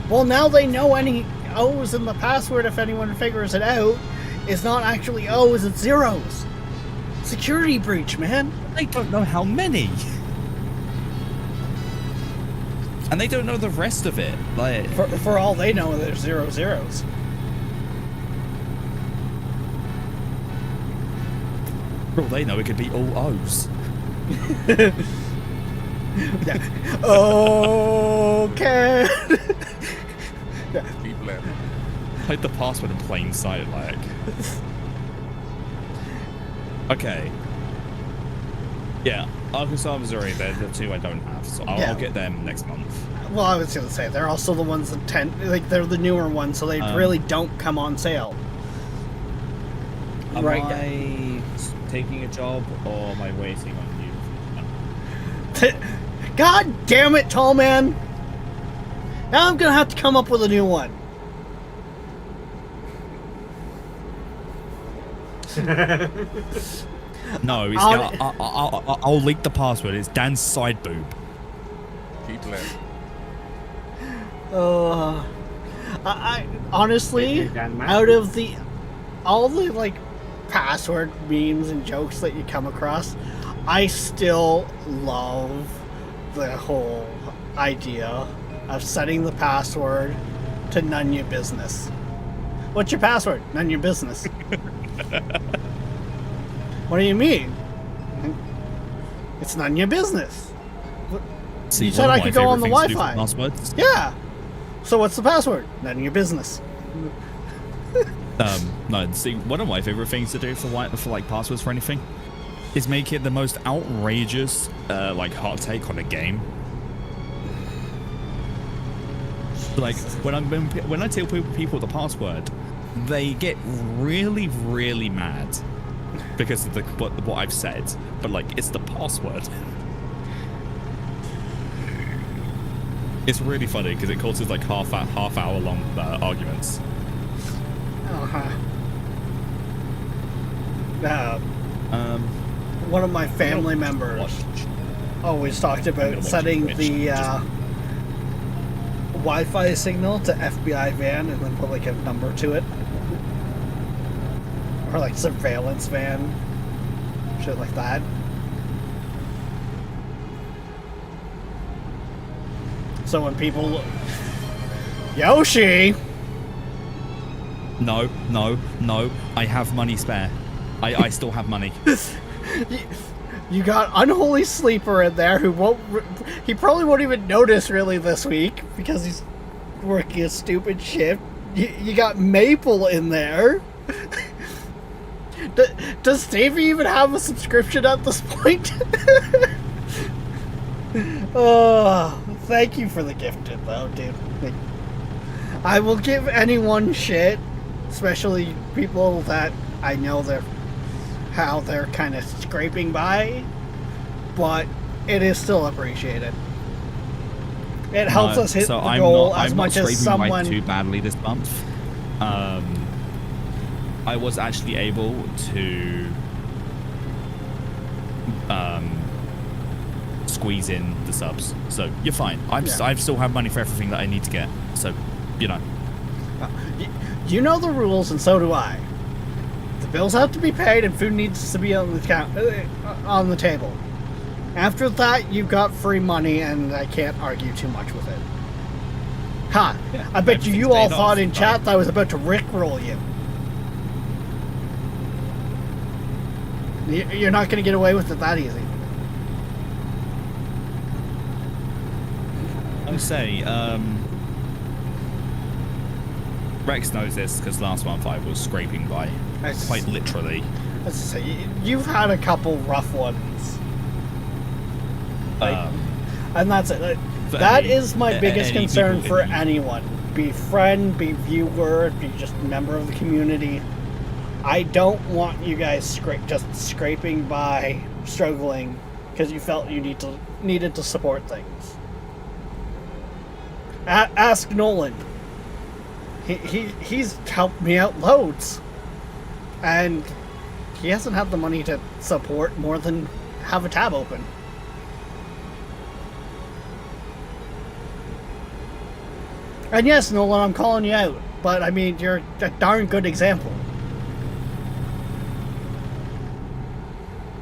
Well, now they know any O's in the password, if anyone figures it out, is not actually O's, it's zeros. Security breach, man. They don't know how many. And they don't know the rest of it. Like, For all they know, there's 0 zeros. for all they know, it could be all O's. Yeah. Okay. Keep laughing. Hide the password in plain sight, like. Okay. Yeah, Arkansas, Missouri, they're the two I don't have, so I'll get them next month. Well, I was gonna say they're also the ones that they're the newer ones, so they really don't come on sale. Am I taking a job or am I waiting on you? God damn it, tall man! Now I'm gonna have to come up with a new one. No, I'll leak the password. It's Dan's side boob. Keep laughing. I honestly, Dan Matt? out of all the like password memes and jokes that you come across, I still love the whole idea of setting the password to none your business. What's your password? None your business. What do you mean? It's none your business. See, You said I could go on the Wi-Fi. Passwords. Yeah. So what's the password? None of your business. No. See, one of my favorite things to do for like passwords for anything is make it the most outrageous, like hot take on a game. Like when I tell people the password, they get really, really mad because of what I've said. But like, it's the password. It's really funny because it causes like half hour long arguments. One of my family members always talked about setting the Wi-Fi signal to FBI van and then put like a number to it, or like surveillance van, shit like that. So when people Yoshi, No, I have money spare. I still have money. you got Unholy Sleeper in there who he probably won't even notice really this week because he's working a stupid shift. You got Maple in there. Does Stevie even have a subscription at this point? Oh, thank you for the gifted though, dude. I will give anyone shit, especially people that I know how they're kind of scraping by, but it is still appreciated. It helps us hit the goal as much as someone too badly this month. I was actually able to squeeze in the subs, so you're fine. I still have money for everything that I need to get, so you know. You know the rules, and so do I. The bills have to be paid, and food needs to be on the table. After that, you've got free money, and I can't argue too much with it. Ha! Yeah, I bet you all thought in chat that I was about to rickroll you. You're not going to get away with it that easy. I say, Rex knows this because last month I was scraping by, quite literally. Let's say you've had a couple rough ones, and that's it. That is my biggest concern for anyone. Be friend, be viewer, be just member of the community. I don't want you guys just scraping by, struggling because you felt you needed to support things. Ask Nolan. He's helped me out loads, and he hasn't had the money to support more than have a tab open. And yes, Nolan, I'm calling you out, but I mean, you're a darn good example.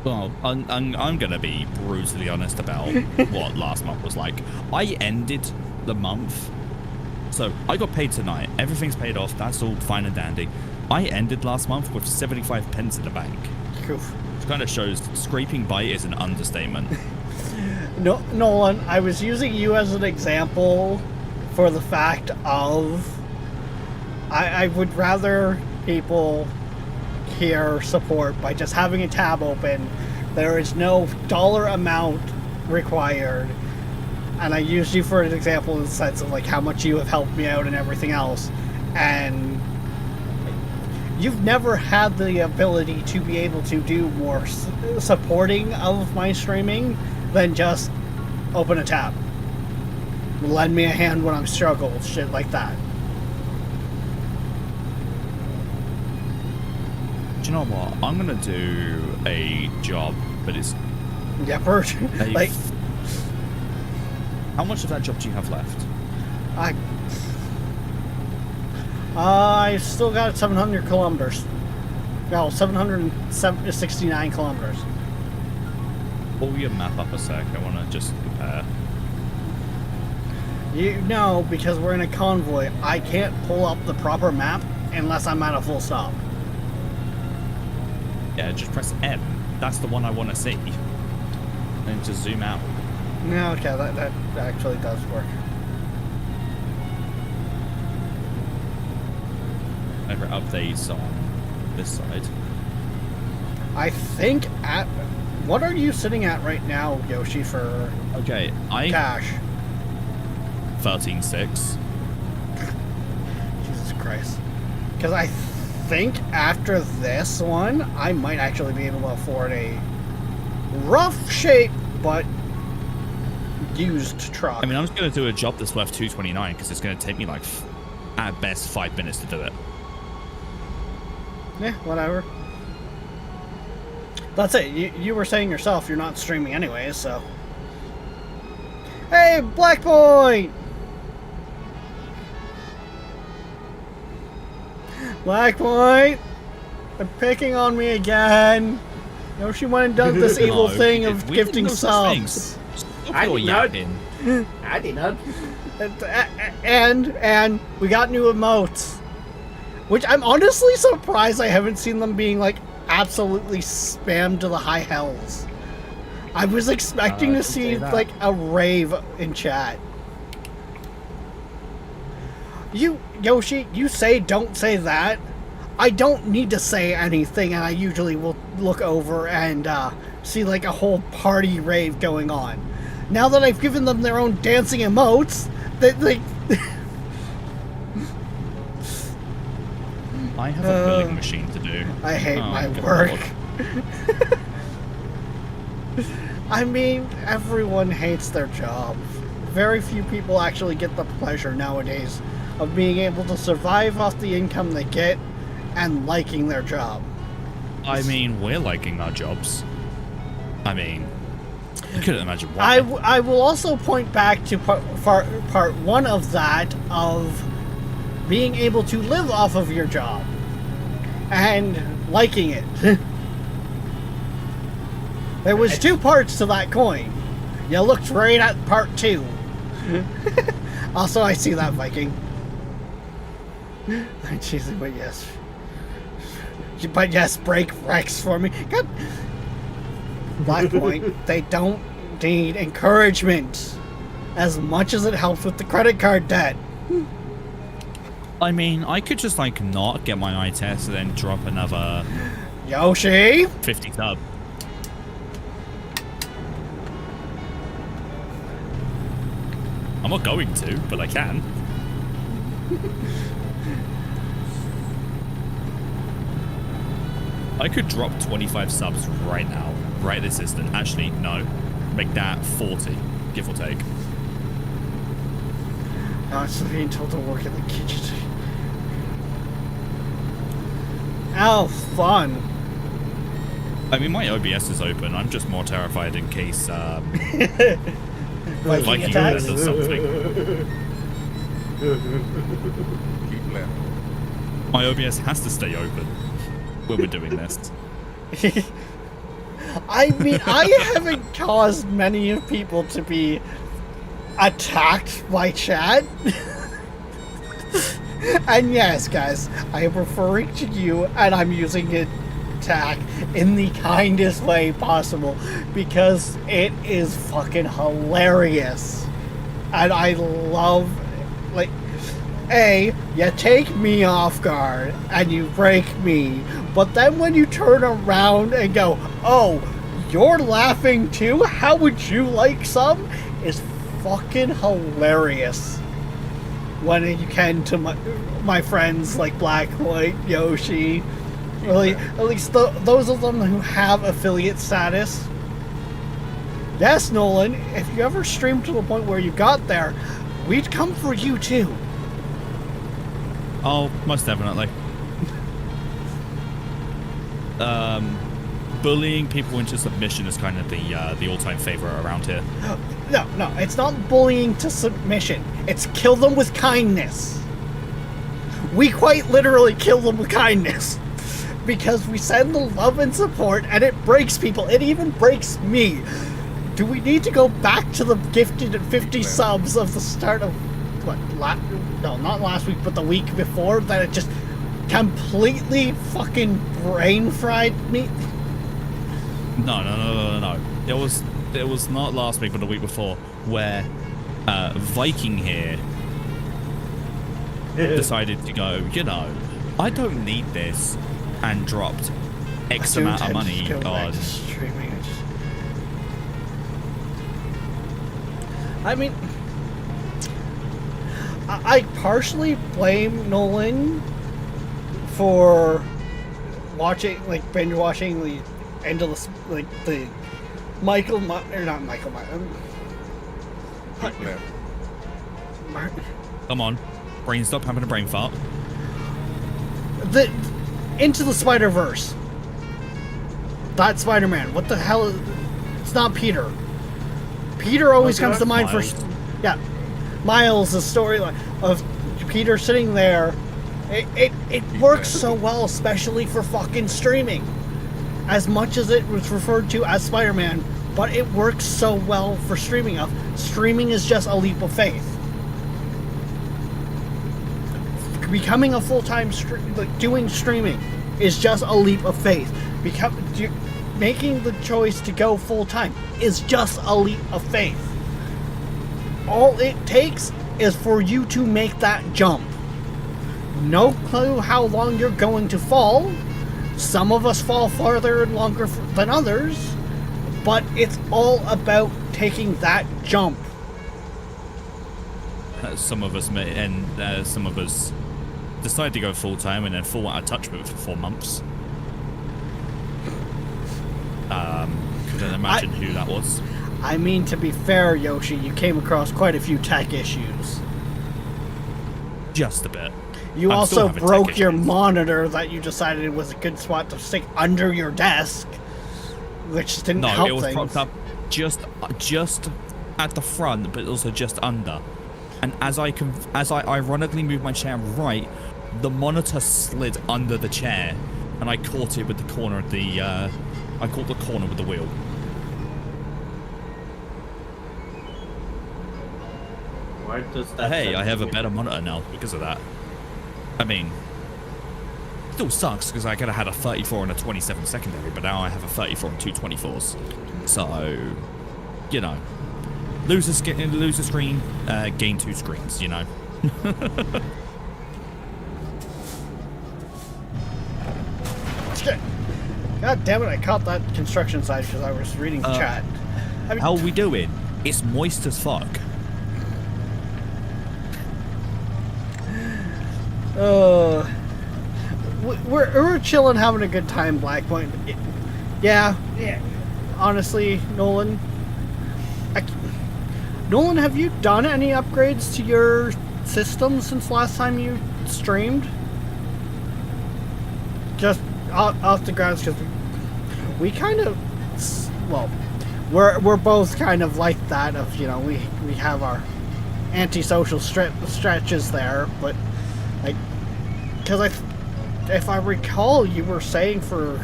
Well, I'm going to be brutally honest about what last month was like. I ended the month, so I got paid tonight. Everything's paid off. That's all fine and dandy. I ended last month with 75 pence in the bank. Oof. Which kind of shows scraping by is an understatement. No, Nolan, I was using you as an example for the fact of I would rather people hear support by just having a tab open. There is no dollar amount required, and I used you for an example in the sense of like how much you have helped me out and everything else, and you've never had the ability to be able to do more supporting of my streaming than just open a tab, lend me a hand when I'm struggling, shit like that. Do you know what? I'm gonna do a job, but it's Yeah, Bert. Like, how much of that job do you have left? I still got 700 kilometers. No, 769 kilometers. Pull your map up a sec. I want to just compare. You know, because we're in a convoy, I can't pull up the proper map unless I'm at a full stop. Yeah, just press M. That's the one I want to see. And just zoom out. Yeah, okay, that actually does work. Over updates on this side. I think at... What are you sitting at right now, Yoshi, for Okay, cash? 13.6. Jesus Christ. Because I think after this one, I might actually be able to afford a rough shape, but used truck. I mean, I'm just going to do a job that's worth 229 because it's going to take me like, at best, 5 minutes to do it. Yeah, whatever. That's it. You were saying yourself you're not streaming anyways, so... Hey, Black Point! Black Point! They're picking on me again! Yoshi went and done this evil thing of gifting subs. I did not. Yapping. I did not. And we got new emotes. Which I'm honestly surprised I haven't seen them being, like, absolutely spammed to the high hells. I was expecting to see, like, a rave in chat. Yoshi, you say don't say that. I don't need to say anything, and I usually will look over and see, like, a whole party rave going on. Now that I've given them their own dancing emotes, they I have a billing machine to do. I hate my good work. Lord. I mean, everyone hates their job. Very few people actually get the pleasure nowadays of being able to survive off the income they get and liking their job. I mean, we're liking our jobs. I mean, I couldn't imagine why. I will also point back to part one of that, of being able to live off of your job and liking it. There was two parts to that coin. You looked right at part two. Also, I see that, Viking. Jesus, but yes. But yes, break Rex for me. God. Black Point, they don't need encouragement as much as it helps with the credit card debt. I mean, I could just, like, not get my eye test and then drop another Yoshi! 50 sub. I'm not going to, but I can. I could drop 25 subs right now, right this instant. Actually, no. Make that 40, give or take. No, it's being told to work in the kitchen. Oh, fun. I mean, my OBS is open. I'm just more terrified in case Viking attacks. does something. Keep left. My OBS has to stay open when we're doing this. I mean, I haven't caused many of people to be attacked by chat. And yes, guys, I am referring to you, and I'm using it attack in the kindest way possible because it is fucking hilarious. And I love, like, you take me off guard and you break me, but then when you turn around and go, oh, you're laughing too? How would you like some? Is fucking hilarious. When you can to my friends like Black, White, Yoshi, really, at least those of them who have affiliate status. Yes, Nolan, if you ever stream to the point where you got there, we'd come for you too. Oh, most definitely. Bullying people into submission is kind of the all-time favorite around here. No, it's not bullying to submission. It's kill them with kindness. We quite literally kill them with kindness. Because we send the love and support, and it breaks people. It even breaks me. Do we need to go back to the gifted 50 subs of the start of, no, not last week, but the week before, that it just completely fucking brain fried me? No. It was not last week, but the week before, where Viking here decided to go, you know, I don't need this, and dropped X amount of money on streaming. I mean, I partially blame Nolan for watching, like, binge watching the end of the, like, the Michael, or not Michael, Come on, brain stop having a brain fart. The Into the Spider-Verse. That Spider-Man. What the hell is... It's not Peter. Peter always comes to mind Miles. first. Yeah. Miles, the storyline of Peter sitting there. It works so well, especially for fucking streaming. As much as it was referred to as Spider-Man, but it works so well for streaming. Streaming is just a leap of faith. Becoming a full-time doing streaming is just a leap of faith. Making the choice to go full-time is just a leap of faith. All it takes is for you to make that jump. No clue how long you're going to fall. Some of us fall farther and longer than others, but it's all about taking that jump. Some of us may, and some of us decide to go full-time and then fall out of touch with it for 4 months. Couldn't imagine who that was. I mean, to be fair, Yoshi, you came across quite a few tech issues. Just a bit. You I'm also still having broke tech your issues. monitor that you decided was a good spot to stick under your desk, which didn't No, help it was things. propped up just at the front, but also just under. And as I ironically moved my chair right, the monitor slid under the chair, and I caught it with the corner of the. I caught the corner with the wheel. Why does that? Hey, I have a better monitor now because of that. I mean, still sucks because I could have had a 34 and a 27 secondary, but now I have a 34 and two 24s. So, you know, lose a screen, gain 2 screens. You know. God damn it! I caught that construction site because I was reading the chat. I mean, How we doing? It's moist as fuck. We're chilling, having a good time, Black Point. Yeah. Honestly, Nolan. Nolan, have you done any upgrades to your system since last time you streamed? Just off the grounds, because we kind of, well, we're both kind of like that. Of we have our antisocial stretches there, but like, because if I recall, you were saying for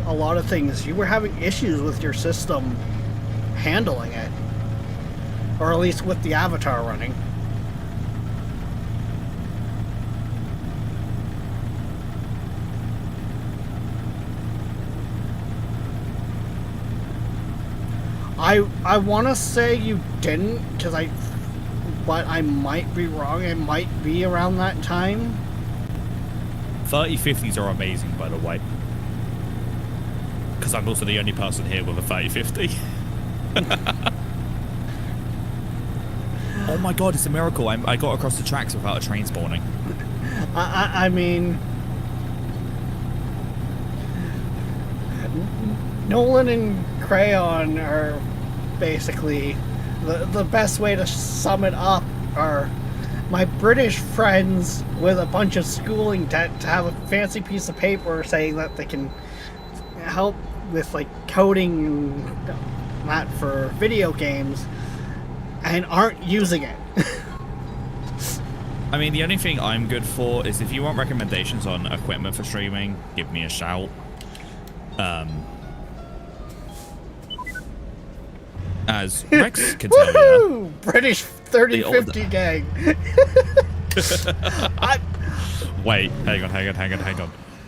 a lot of things you were having issues with your system handling it, or at least with the avatar running. I want to say you didn't, but I might be wrong. It might be around that time. 3050s are amazing, by the way. Because I'm also the only person here with a 3050. Oh my god, it's a miracle. I got across the tracks without a train spawning. I mean, Nolan and Crayon are basically the best way to sum it up are my British friends with a bunch of schooling to have a fancy piece of paper saying that they can help with like coding and that for video games and aren't using it. I mean, the only thing I'm good for is if you want recommendations on equipment for streaming, give me a shout. As Rex can tell you, British 3050 gang. Wait, hang on.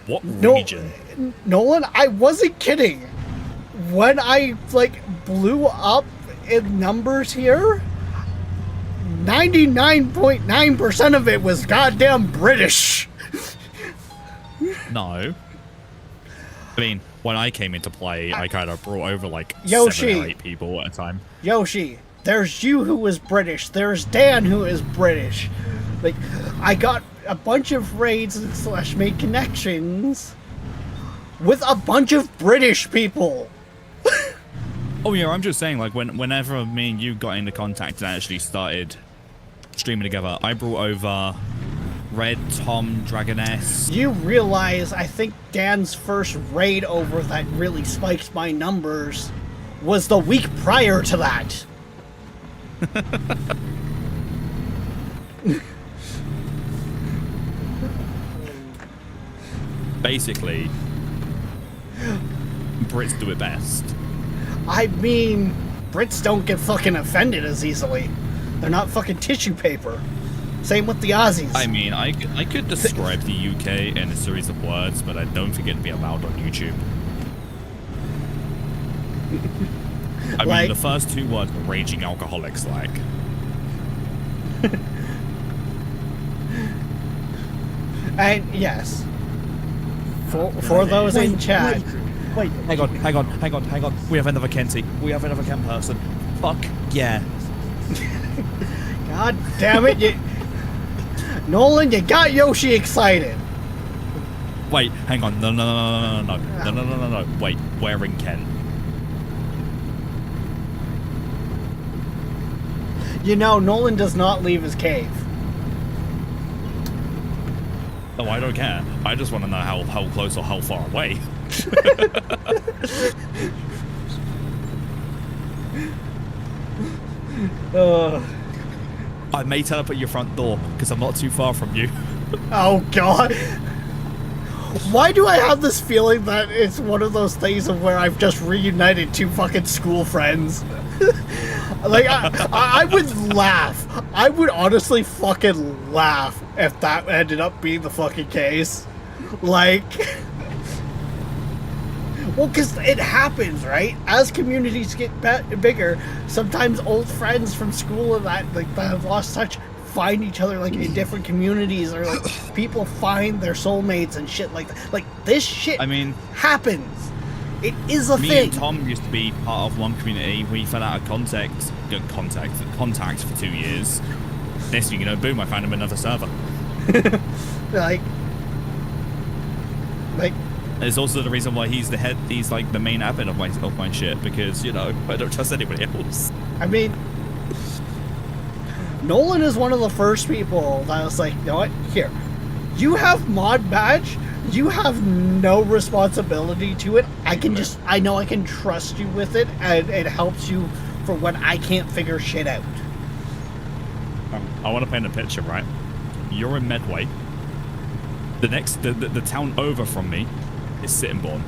What region? Nolan, I wasn't kidding. When I like blew up in numbers here, 99.9% of it was goddamn British. No. I mean, when I came into play, I kind of brought over like Yoshi. 7 or 8 people at a time. Yoshi, there's you who is British. There's Dan who is British. Like, I got a bunch of raids and / made connections with a bunch of British people. Oh yeah, I'm just saying, like, whenever me and you got into contact and actually started streaming together, I brought over Red, Tom, Dragoness. You realize, I think Dan's first raid over that really spiked my numbers was the week prior to that. Basically, Brits do it best. I mean, Brits don't get fucking offended as easily. They're not fucking tissue paper. Same with the Aussies. I mean, I could describe the UK in a series of words, but I don't think it'd be allowed on YouTube. I mean, the first 2 words were raging alcoholics, like. And yes, for those in chat. Wait, hang on. We have another Kenty. We have another Ken person. Fuck yeah. God damn it, Nolan, you got Yoshi excited. Wait, hang on. No. Wait, where in Kent? You know, Nolan does not leave his cave. Oh, I don't care. I just want to know how close or how far away. I may turn up at your front door because I'm not too far from you. Oh god. Why do I have this feeling that it's one of those things of where I've just reunited 2 fucking school friends? Like, I would laugh. I would honestly fucking laugh if that ended up being the fucking case. Like, well, because it happens, right? As communities get bigger, sometimes old friends from school and that have lost touch find each other like in different communities, or like people find their soulmates and shit like that. Like, this shit, I mean, happens. It is a thing. Me and Tom used to be part of one community. We fell out of contact for 2 years. Next thing you know, boom, I found him another server. like it's also the reason why he's like the main admin of my shit, because, you know, I don't trust anybody else. I mean, Nolan is one of the first people that was like, you know what? Here, you have mod badge. You have no responsibility to it. I know I can trust you with it, and it helps you for when I can't figure shit out. I want to paint a picture, right? You're in Medway. The town over from me is Sittingbourne.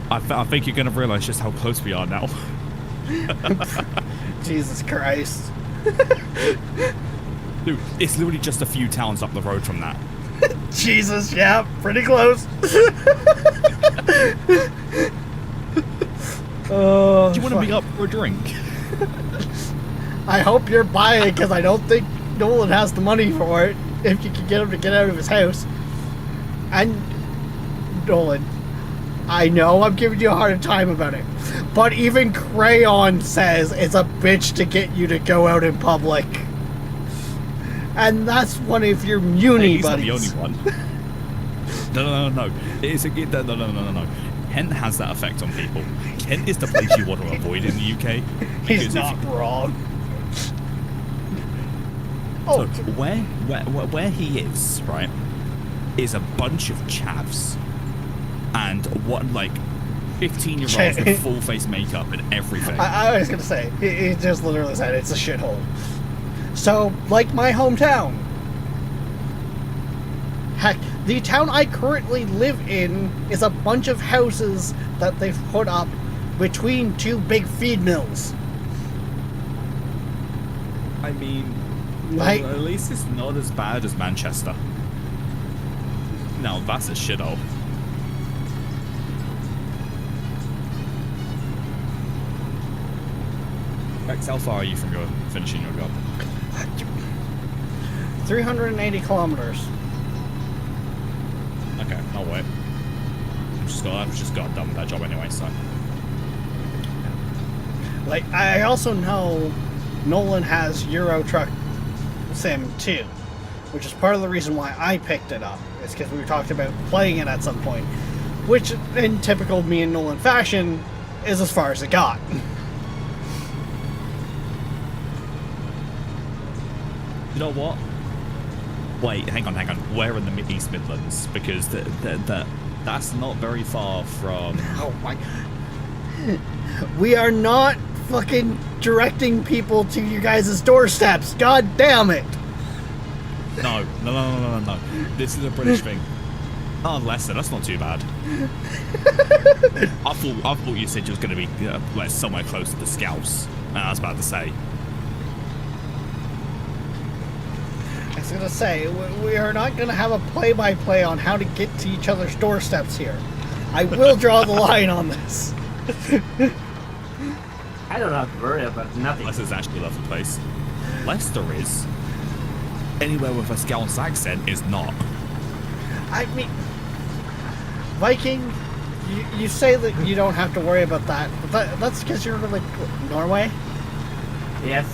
I think you're going to realize just how close we are now. Jesus Christ. Dude, it's literally just a few towns up the road from that. Jesus, yeah, pretty close. Oh, Do you want to meet up for a drink? I hope you're buying, because I don't think Nolan has the money for it, if you can get him to get out of his house. And, Nolan, I know I'm giving you a hard time about it, but even Crayon says it's a bitch to get you to go out in public. And that's one of your muni buddies. He's not the only one. No. No. Kent has that effect on people. Kent is the place you want to avoid in the UK. He's not wrong. So where he is, right, is a bunch of chavs and what, like 15-year-olds with full face makeup and everything. I was gonna say, he just literally said it's a shithole. So, like my hometown. Heck, the town I currently live in is a bunch of houses that they've put up between two big feed mills. I mean, Like, well, at least it's not as bad as Manchester. No, that's a shithole. Rex, how far are you from finishing your job? 380 kilometers. Okay, I'll wait. I've just got done with that job anyway, so. Like, I also know Nolan has Euro Truck Sim 2, which is part of the reason why I picked it up. It's because we talked about playing it at some point, which, in typical me and Nolan fashion, is as far as it got. You know what? Wait, hang on. Where in the East Midlands? Because that's not very far from... Oh my... We are not fucking directing people to you guys' doorsteps. God damn it! No. This is a British thing. Oh, Leicester, that's not too bad. I thought you said you was going to be like somewhere close to the Scouse. I was about to say. I was gonna say, we are not gonna have a play-by-play on how to get to each other's doorsteps here. I will draw the line on this. I don't have to worry about nothing. Leicester's actually a lovely place. Leicester is. Anywhere with a Scouse accent is not. I mean, Viking, you say that you don't have to worry about that, but that's because you're like Norway. Yes.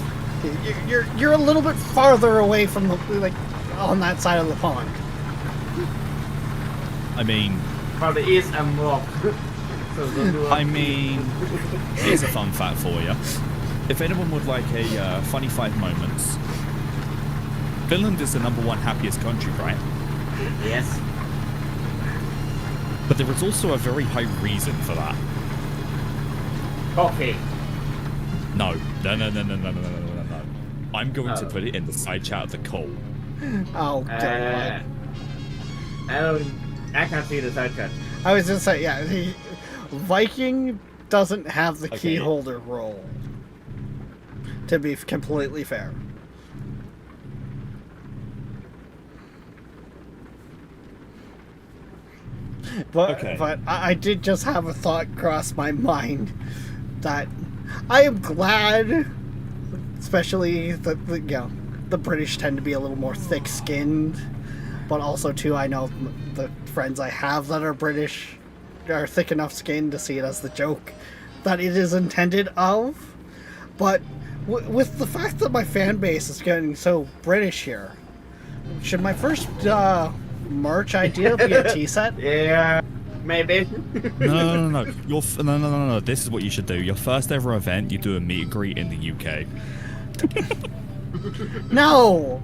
You're a little bit farther away from the, like, on that side of the pond. I mean, Probably is and more. I mean, here's a fun fact for you. If anyone would like a funny 5 moments, Finland is the #1 happiest country, right? Yes. But there is also a very high reason for that. Coffee. No. I'm going to put it in the side chat of the call. Oh, God. I can't see the side cut. I was just saying, yeah, the Viking doesn't have the Okay. key holder role, to be completely fair. But, Okay. but I did just have a thought cross my mind that I am glad, especially that the British tend to be a little more thick-skinned, but also too I know the friends I have that are British are thick enough skin to see it as the joke that it is intended of. But with the fact that my fan base is getting so British here, should my first merch idea be a tea set? Yeah. maybe. No. No. This is what you should do. Your first ever event, you do a meet and greet in the UK. No!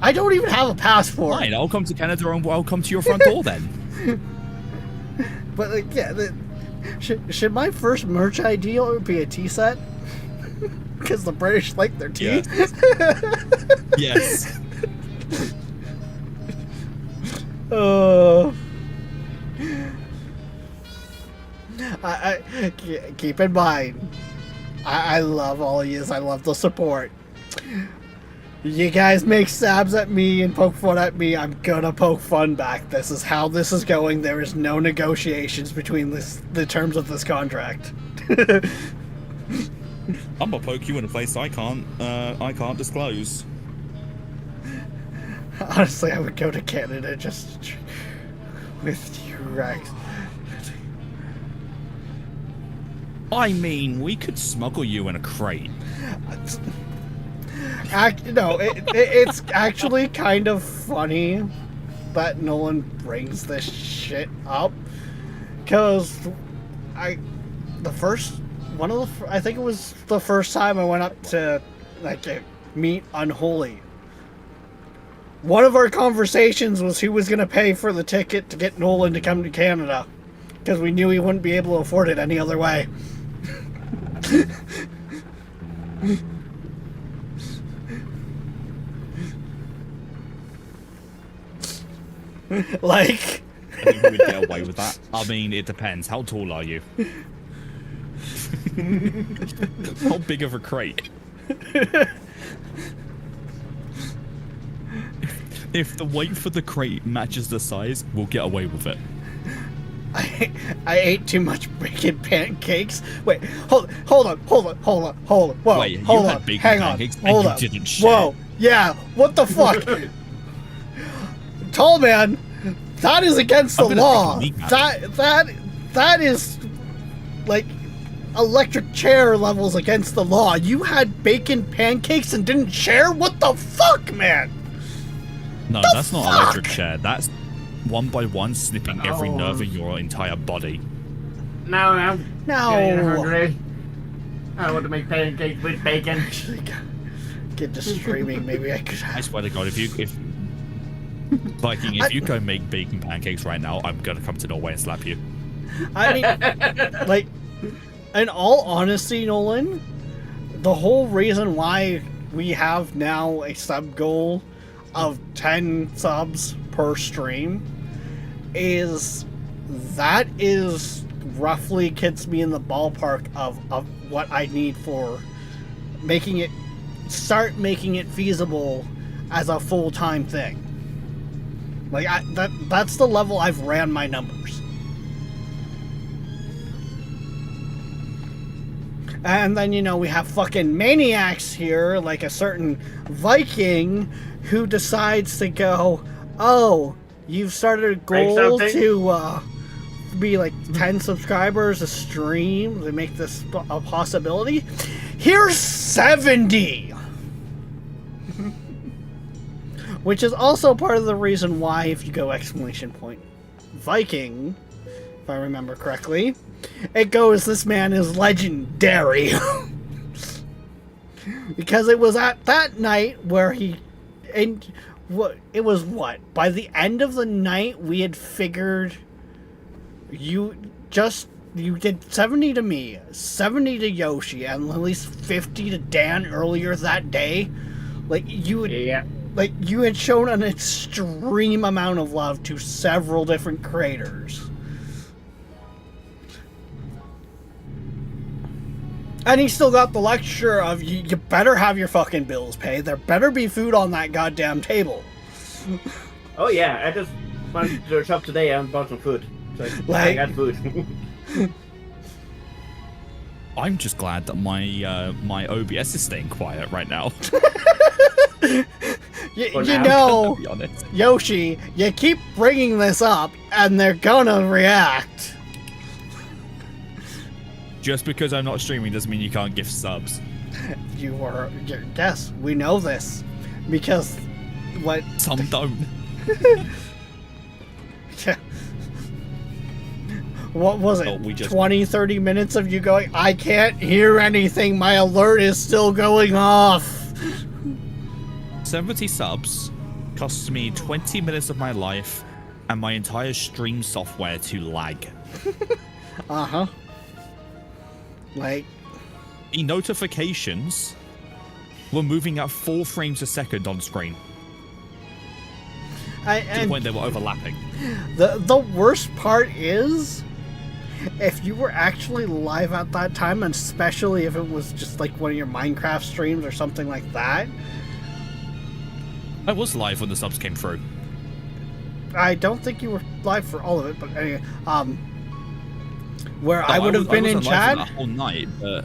I don't even have a passport. Fine, I'll come to Canada and I'll come to your front door then. But like, yeah, should my first merch idea be a tea set? Because the British like their tea. Yes. I keep in mind, I love all of yous. I love the support. You guys make stabs at me and poke fun at me, I'm gonna poke fun back. This is how this is going. There is no negotiations between the terms of this contract. I'm gonna poke you in a place I can't disclose. Honestly, I would go to Canada just with you, Rex. I mean, we could smuggle you in a crate. It's actually kind of funny that Nolan brings this shit up, because I think it was the first time I went up to meet Unholy. One of our conversations was who was gonna pay for the ticket to get Nolan to come to Canada, because we knew he wouldn't be able to afford it any other way. Like, I think we would get away with that. I mean, it depends. How tall are you? How big of a crate? If the weight for the crate matches the size, we'll get away with it. I ate too much bacon pancakes. Wait, hold on. Whoa, Wait, hold you on. had bacon Hang pancakes on. and Hold you up. didn't share. Whoa, yeah. What the fuck? Tall man, that is against the I'm gonna law. take a leak That is like electric chair levels against the law. You had bacon pancakes and didn't share? What the fuck, man? No, that's not electric chair. That's one by one snipping every nerve in your entire body. Now I'm No. getting hungry. I want to make pancakes with bacon. Actually, get to streaming. Maybe I could. I swear to God, if Viking, if you go make bacon pancakes right now, I'm gonna come to Norway and slap you. I mean, like, in all honesty, Nolan, the whole reason why we have now a sub goal of 10 subs per stream is roughly gets me in the ballpark of what I need for making it feasible as a full-time thing. Like, that's the level I've ran my numbers. And then, we have fucking maniacs here, like a certain Viking, who decides to go, oh, you've started a goal to be like 10 subscribers a stream to make this a possibility. Here's 70! Which is also part of the reason why, if you go exclamation point Viking, if I remember correctly, it goes, this man is legendary. Because it was at that night where by the end of the night we had figured you did 70 to me, 70 to Yoshi, and at least 50 to Dan earlier that day. Like, you had shown an extreme amount of love to several different creators. And he still got the lecture of, you better have your fucking bills paid. There better be food on that goddamn table. Oh yeah, I just went to the shop today and bought some food. So I got food. I'm just glad that my OBS is staying quiet right now. Yoshi, you keep bringing this up, and they're gonna react. Just because I'm not streaming doesn't mean you can't gift subs. Yes, we know this. Because, what? Some don't. What was it? Oh, we just- 20, 30 minutes of you going, I can't hear anything. My alert is still going off. 70 subs costs me 20 minutes of my life and my entire stream software to lag. Uh-huh. Like, The notifications were moving at 4 frames a second on screen. To the and point they were overlapping. the worst part is, if you were actually live at that time, and especially if it was just like one of your Minecraft streams or something like that. I was live when the subs came through. I don't think you were live for all of it, but anyway, where No, I would have been in wasn't live chat, for that whole night, but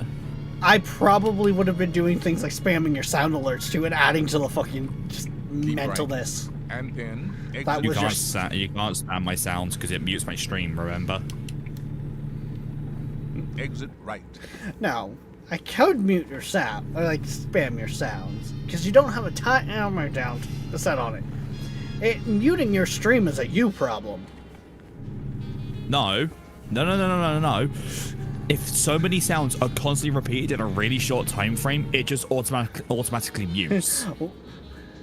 I probably would have been doing things like spamming your sound alerts too and adding to the fucking just Keep mentalness. right. And then exit That you was can't just- you can't spam my sounds because it mutes my stream. Remember? exit right. No, I could mute your sound, or like spam your sounds, because you don't have a timer down set on it. Muting your stream is a you problem. No. If so many sounds are constantly repeated in a really short time frame, it just automatically mutes.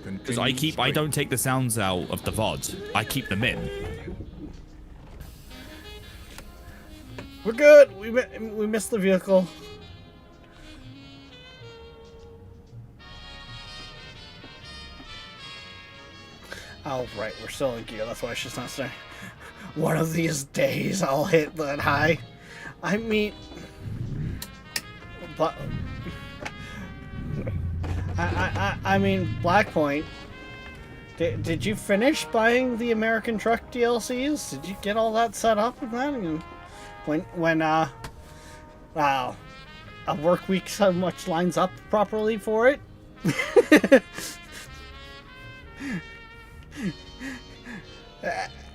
Because I Continue don't take the sounds out of the VOD. I keep them in. We're good. We missed the vehicle. Oh, right. We're still in gear. That's why she's not saying. One of these days I'll hit that high. I mean... But... I mean, Blackpoint. Did you finish buying the American Truck DLCs? Did you get all that set up and that? And when a work week so much lines up properly for it?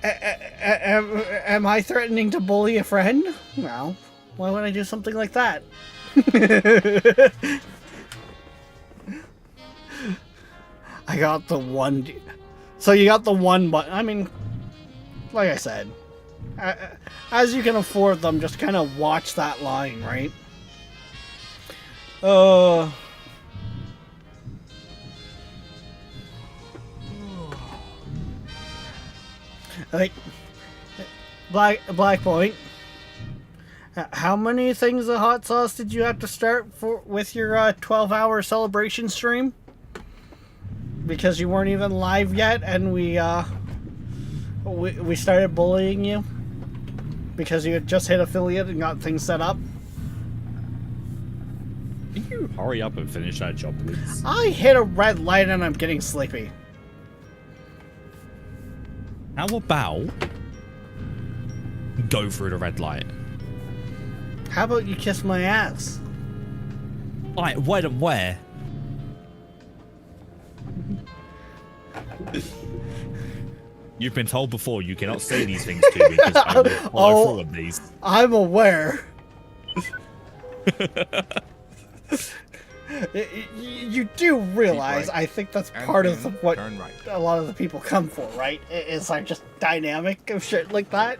Am I threatening to bully a friend? No. Why would I do something like that? I got the one. So you got the one, but I mean, like I said, as you can afford them, just kind of watch that line, right? Like Black Point. How many things of hot sauce did you have to start with your 12-hour celebration stream? Because you weren't even live yet, and we started bullying you because you had just hit affiliate and got things set up. Can you hurry up and finish that job, please? I hit a red light and I'm getting sleepy. How about go through the red light? How about you kiss my ass? Like, when and where? You've been told before you cannot say these things to me because I will follow through on these. I'm aware. You do realize, right. I think that's And part of then what turn right. a lot of the people come for, right? It's like just dynamic of shit like that.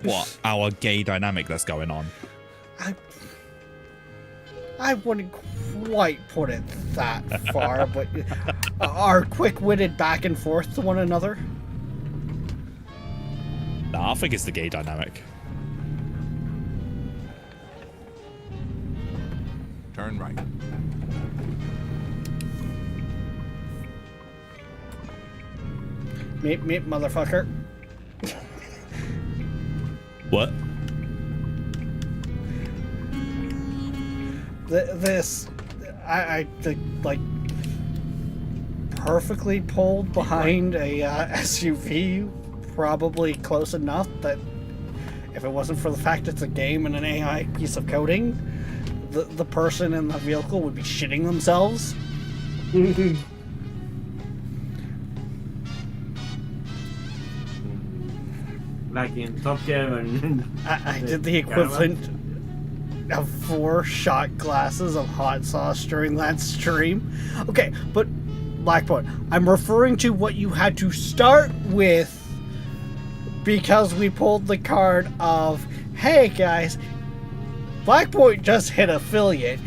What? Our gay dynamic that's going on. I wouldn't quite put it that far, but our quick-witted back and forth to one another. Nah, I think it's the gay dynamic. Turn right. Meep, motherfucker. What? I like perfectly pulled behind a SUV, probably close enough that if it wasn't for the fact it's a game and an AI piece of coding, the person in the vehicle would be shitting themselves. Like in Top Gear and I did the equivalent of 4 shot glasses of hot sauce during that stream. Okay, but Blackboard, I'm referring to what you had to start with because we pulled the card of, hey guys, Blackpoint just hit affiliate.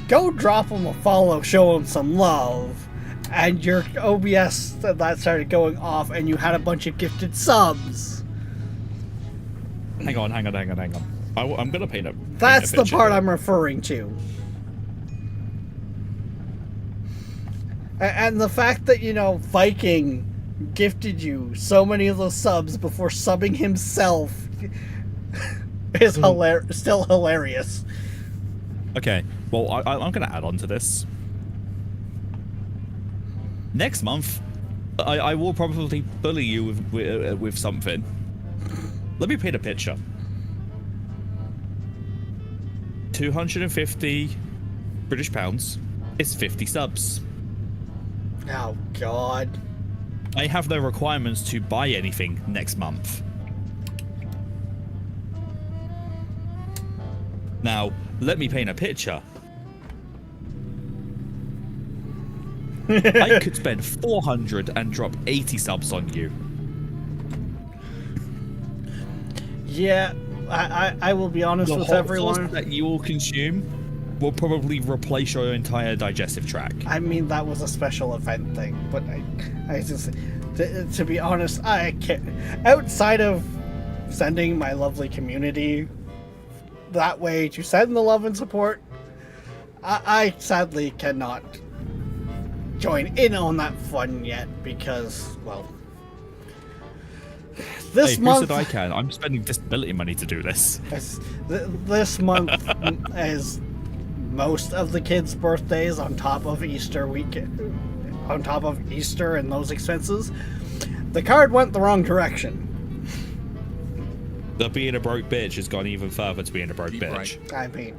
Go drop him a follow, show him some love. And your OBS that started going off, and you had a bunch of gifted subs. Hang on. I'm gonna paint a. That's paint a the part picture. I'm referring to. And the fact that, you know, Viking gifted you so many of those subs before subbing himself is still hilarious. Okay, well, I'm gonna add on to this. Next month, I will probably bully you with something. Let me paint a picture. 250 British pounds is 50 subs. Oh, God. I have no requirements to buy anything next month. Now, let me paint a picture. I could spend 400 and drop 80 subs on you. Yeah, I will be honest The with hot everyone. sauce that you will consume will probably replace your entire digestive tract. I mean, that was a special event thing, but I just, to be honest, I can't. Outside of sending my lovely community that way to send the love and support, I sadly cannot join in on that fun yet because, well, this Who month said I can? I'm spending disability money to do this. this month is most of the kids' birthdays on top of Easter weekend, on top of Easter and those expenses. The card went the wrong direction. The being a broke bitch has gone even further to being a broke Keep bitch. right. I mean,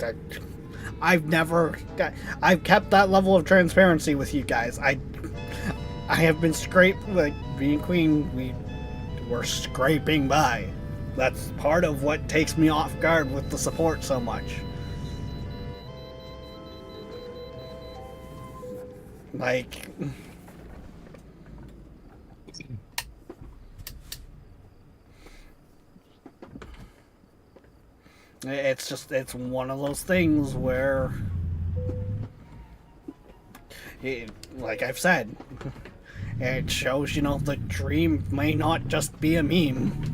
I've kept that level of transparency with you guys. I have been like me and Queen, we're scraping by. That's part of what takes me off guard with the support so much. Like, it's one of those things where, like I've said, it shows, you know, the dream may not just be a meme.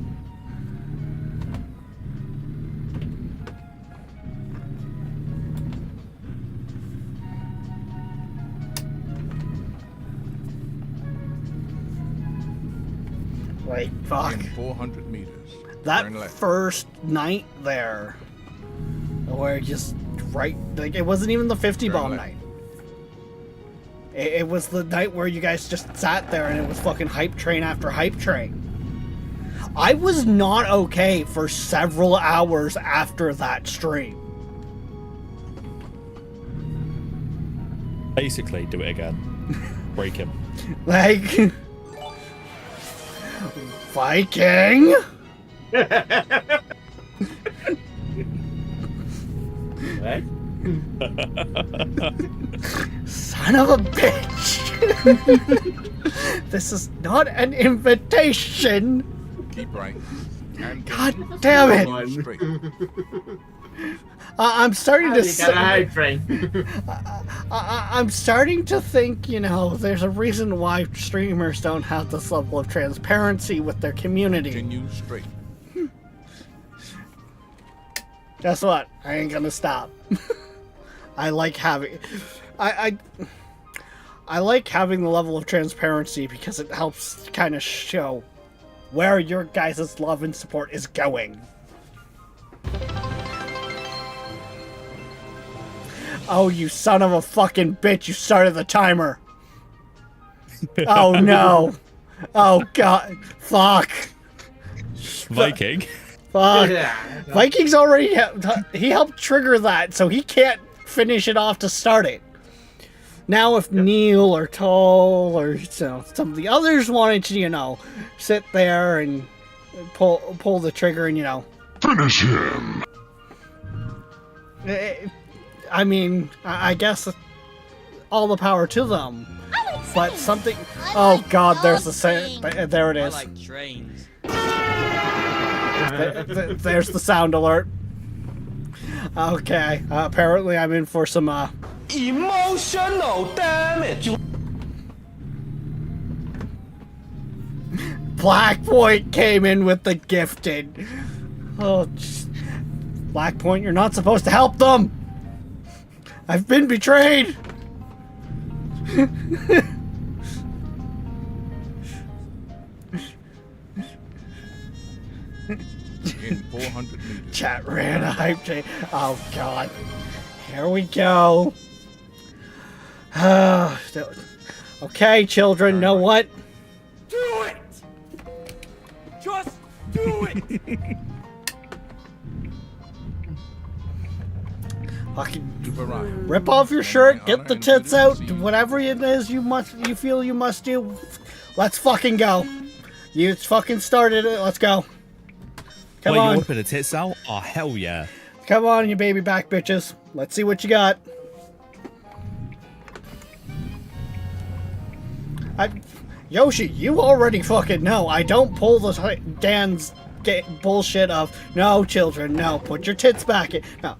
Like, fuck. In 400 meters. That Turn left. first night there, where just right, like, it wasn't even the 50 Turn bomb left. night. It was the night where you guys just sat there and it was fucking hype train after hype train. I was not okay for several hours after that stream. Basically, do it again. Break him. Like, Viking? What? Son of a bitch! This is not an invitation! Keep right. And God damn it! straight. I'm starting to You got a hype train. I'm starting to think, you know, there's a reason why streamers don't have this level of transparency with their community. Continue straight. Guess what? I ain't gonna stop. I like having I like having the level of transparency because it helps kind of show where your guys' love and support is going. Oh, you son of a fucking bitch, you started the timer. Oh no. Oh god. Fuck. Viking. Fuck. Yeah. Vikings already he helped trigger that, so he can't finish it off to start it. Now if Neil or Toll or, you know, some of the others wanted to, you know, sit there and pull the trigger and, you know, Finish him! I mean, I guess all the power to them. But something, oh god, there's the same, there it I is. like trains. There's the sound alert. Okay, apparently I'm in for some emotional damage. Blackpoint came in with the gifted. Oh, Blackpoint, you're not supposed to help them. I've been betrayed. In 400 meters. Chat ran a hype train. Oh god. Here we go. Okay, children, know what? Do it! Just do it! Fucking Super Ryan. rip off your shirt, get the tits out, whatever it is you feel you must do. Let's fucking go. You fucking started it. Let's go. Come Wait, on. you're whipping the tits out? Oh, hell yeah. Come on, you baby back bitches. Let's see what you got. Yoshi, you already fucking know. I don't pull the Dan's bullshit of, no, children, no, put your tits back in. No.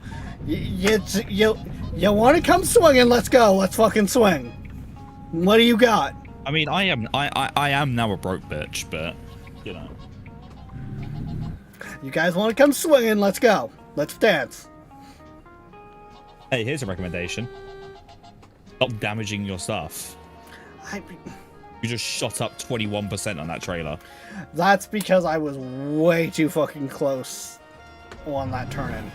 You want to come swinging? Let's go. Let's fucking swing. What do you got? I mean, I am now a broke bitch, but, you know. You guys want to come swinging? Let's go. Let's dance. Hey, here's a recommendation. Stop damaging your stuff. You just shot up 21% on that trailer. That's because I was way too fucking close on that turn-in.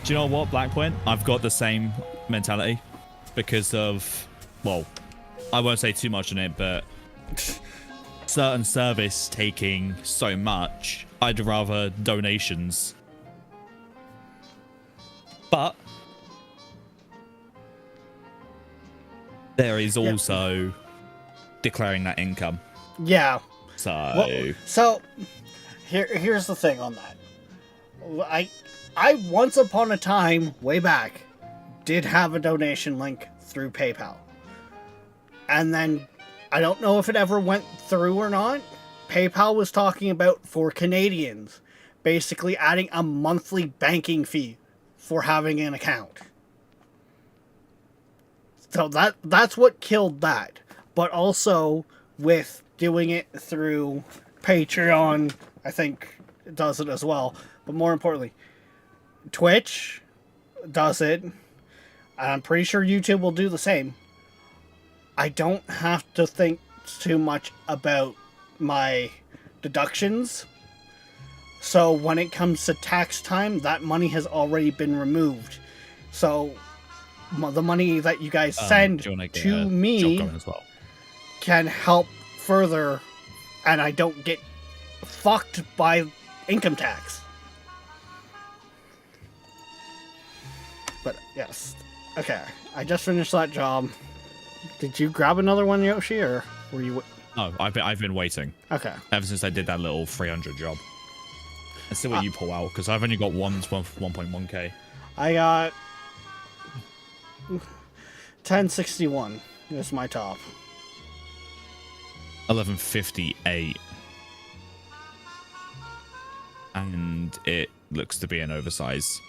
Do you know what, Blackpoint? I've got the same mentality because of, well, I won't say too much on it, but certain service taking so much, I'd rather donations. But there is also declaring that income. Yeah. So, Well, here's the thing on that. I once upon a time, way back, did have a donation link through PayPal. And then, I don't know if it ever went through or not. PayPal was talking about, for Canadians, basically adding a monthly banking fee for having an account. So that's what killed that. But also, with doing it through Patreon, I think it does it as well. But more importantly, Twitch does it. And I'm pretty sure YouTube will do the same. I don't have to think too much about my deductions. So when it comes to tax time, that money has already been removed. So the money that you guys send to me can help further, and I don't get fucked by income tax. But yes, okay. I just finished that job. Did you grab another one, Yoshi, or were you? No, I've been waiting. Okay. Ever since I did that little 300 job. Let's see what you pull out, because I've only got 1.1k. I got 1061 is my top. 1158. And it looks to be an oversize.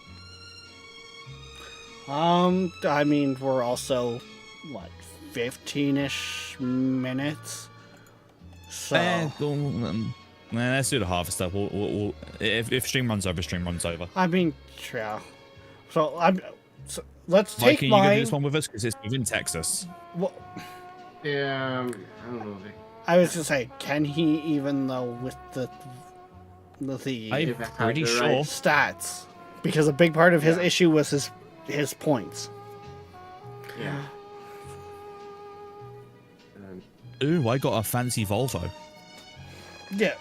I mean, we're also, what, 15-ish minutes? So... let's do the harvest stuff. We'll, if stream runs over, stream runs over. I mean, yeah. So, let's Mike, take can you mine... do this one with us? Because it's within Texas. Well, Yeah, I don't know. I was gonna say, can he, even though with the I'm pretty sure. stats? Because a big part of his issue was his points. Yeah. Ooh, I got a fancy Volvo. Yeah.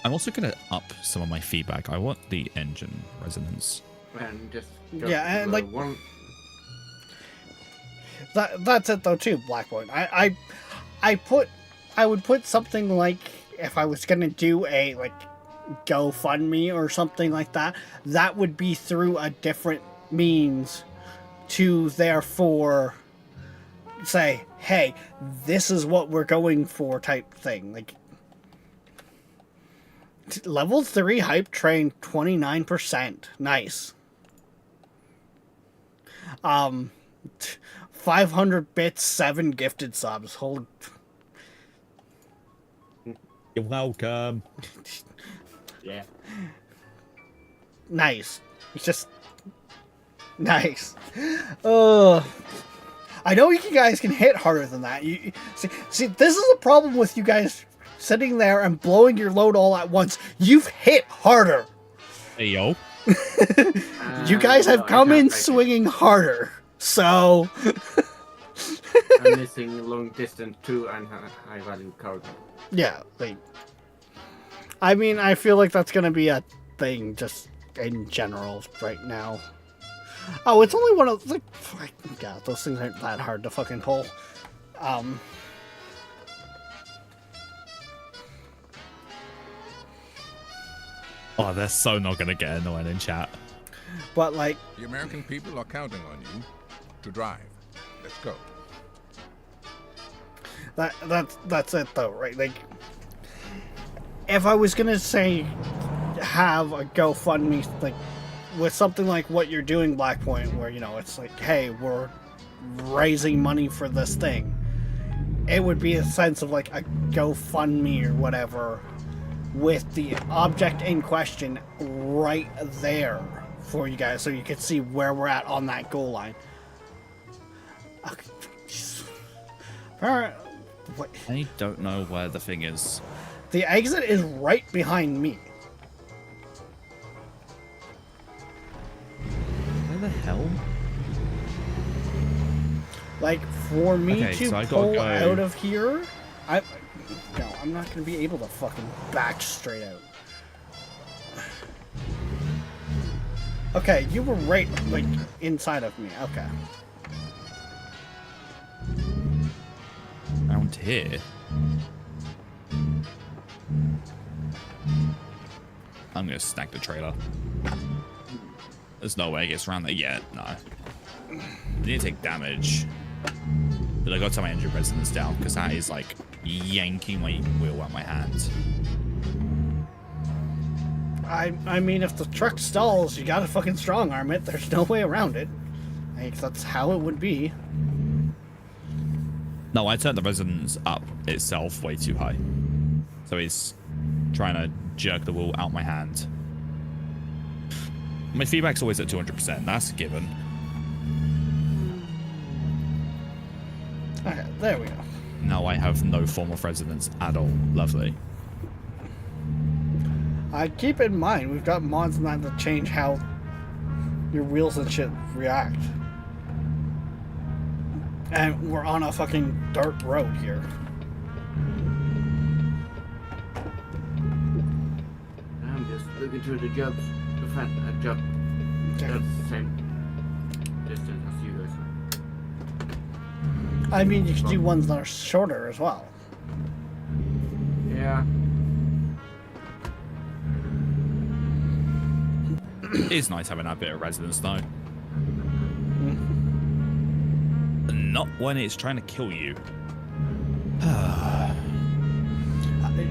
I'm also going to up some of my feedback. I want the engine resonance. And just Yeah, and like one. That's it though too, Blackboard. I would put something like, if I was gonna do a like GoFundMe or something like that, that would be through a different means to therefore say, hey, this is what we're going for type thing. Like, level 3 hype train 29%. Nice. 500 bits, 7 gifted subs. Hold. You're welcome. Yeah. Nice. It's just nice. I know you guys can hit harder than that. You see, this is a problem with you guys sitting there and blowing your load all at once. You've hit harder. Hey, yo. You guys have No, I come can't in break it. swinging harder. So I'm missing long distance too and high value cargo. yeah, like, I mean, I feel like that's gonna be a thing just in general right now. Oh, it's only one of the. God, those things aren't that hard to fucking pull. Oh, they're so not gonna get annoying in chat. But like, The American people are counting on you to drive. Let's go. that's it though, right? Like, if I was gonna say have a GoFundMe, like with something like what you're doing, Blackpoint, where, you know, it's like, hey, we're raising money for this thing, it would be a sense of like a GoFundMe or whatever with the object in question right there for you guys, so you can see where we're at on that goal line. Okay. Alright. What? I don't know where the thing is. The exit is right behind me. Where the hell? Like, for me Okay, to so I gotta pull go- out of here, I'm not gonna be able to fucking back straight out. Okay, you were right, like, inside of me. Okay. Around here. I'm gonna snag the trailer. There's no way it gets around there yet. No. I need to take damage. But I gotta turn my engine resonance down because that is like yanking my wheel out my hand. I mean, if the truck stalls, you gotta fucking strong arm it. There's no way around it. Like, that's how it would be. No, I turned the resonance up itself way too high. So he's trying to jerk the wheel out my hand. My feedback's always at 200%. That's a given. Okay, there we go. Now I have no form of resonance at all. Lovely. Keep in mind, we've got mods in that change how your wheels and shit react. And we're on a fucking dirt road here. I'm just looking through the jobs. The front job. That's the same distance as you guys. I mean, you could do ones that are shorter as well. Yeah. It is nice having that bit of resonance, though. Not when it's trying to kill you.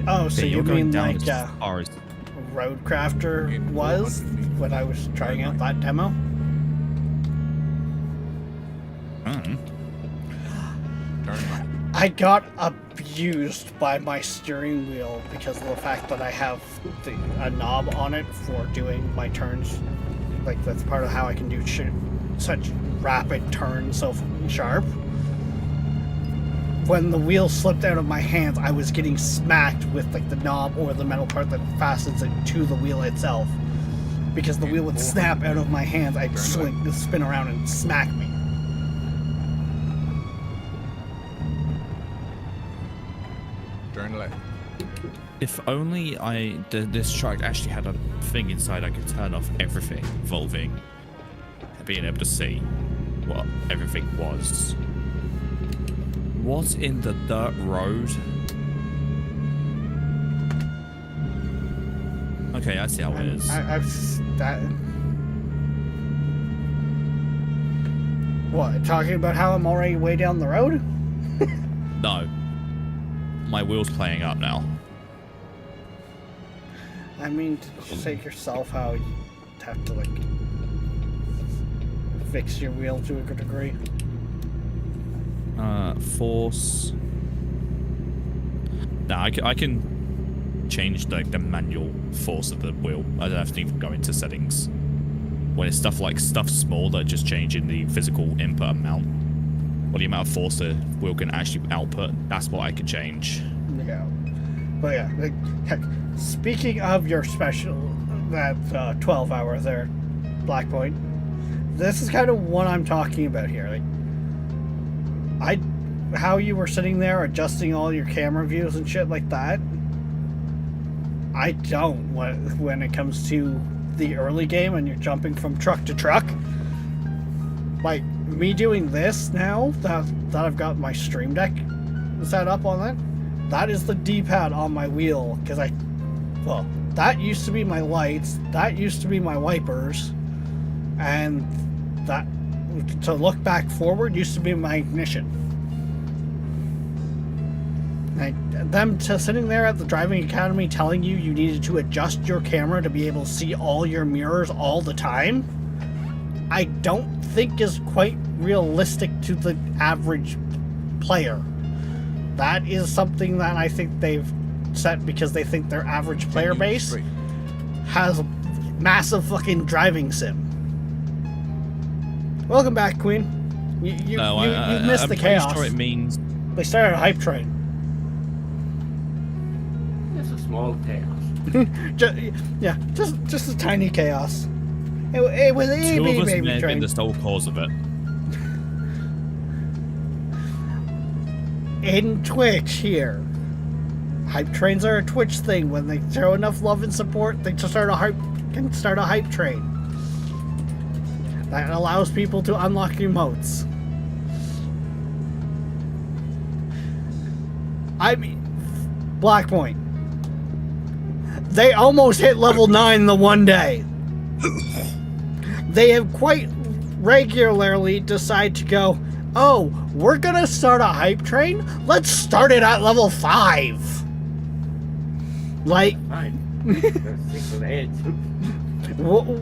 Oh, so Okay, you you're going mean down like as far as... Roadcrafter In was 400 feet, when I was trying out turn that demo? Turn right. I got abused by my steering wheel because of the fact that I have a knob on it for doing my turns. Like, that's part of how I can do such rapid turns so sharp. When the wheel slipped out of my hands, I was getting smacked with like the knob or the metal part that fastens it to the wheel itself. Because the wheel would snap out of my hands, I'd spin around and smack me. Turn left. If only this truck actually had a thing inside I could turn off everything involving being able to see what everything was. What in the dirt road? Okay, I see how it is. What, talking about how I'm already way down the road? No. My wheel's playing up now. I mean, to say yourself how you have to, like, fix your wheel to a good degree. Force. No, I can change the manual force of the wheel. I don't have to even go into settings. When it's stuff small that just changing the physical input amount, or the amount of force the wheel can actually output, that's what I can change. Yeah. But yeah, like, heck, speaking of your special, that 12 hour there, Black Point, this is kind of what I'm talking about here. Like, how you were sitting there adjusting all your camera views and shit like that, I don't when it comes to the early game and you're jumping from truck to truck. Like, me doing this now that I've got my Stream Deck set up on that is the D-pad on my wheel, because well, that used to be my lights, that used to be my wipers, and that, to look back forward, used to be my ignition. Like, them sitting there at the driving academy telling you needed to adjust your camera to be able to see all your mirrors all the time, I don't think is quite realistic to the average player. That is something that I think they've set because they think their average player base has a massive fucking driving sim. Welcome back, Queen. You missed the chaos. Sure it means they started a hype train. It's a small chaos. just a tiny chaos. It was a two of us baby may have train. been the sole cause of it. In Twitch here. Hype trains are a Twitch thing. When they throw enough love and support, they can start a hype train. That allows people to unlock emotes. I mean, Black Point. They almost hit level 9 the one day. They have quite regularly decide to go, oh, we're gonna start a hype train? Let's start it at level 5. Like, Fine.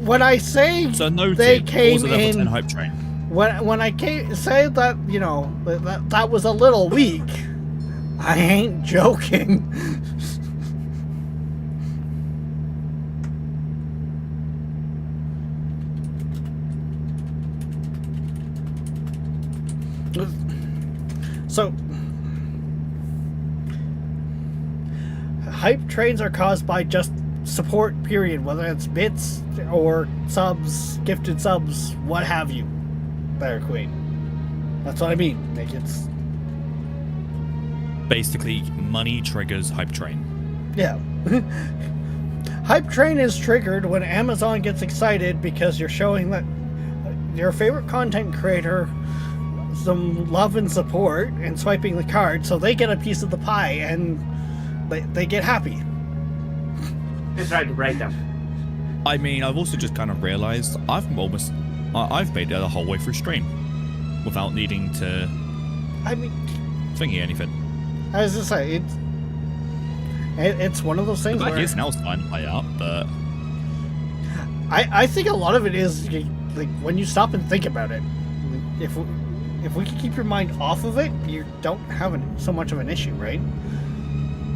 when I say so no they came was a level in 10 hype train. when I say that, you know, that was a little weak, I ain't joking. So, hype trains are caused by just support, period, whether it's bits or subs, gifted subs, what have you. Better Queen. That's what I mean. Like, it's basically money triggers hype train. Yeah. Hype train is triggered when Amazon gets excited because you're showing that your favorite content creator some love and support and swiping the card, so they get a piece of the pie and they get happy. Just try to break them. I mean, I've also just kind of realized I've made it the whole way through stream without needing to thingy anything. I was just saying, it's one of those things Like, where it's now starting to play up, but I think a lot of it is like when you stop and think about it. If we can keep your mind off of it, you don't have so much of an issue, right?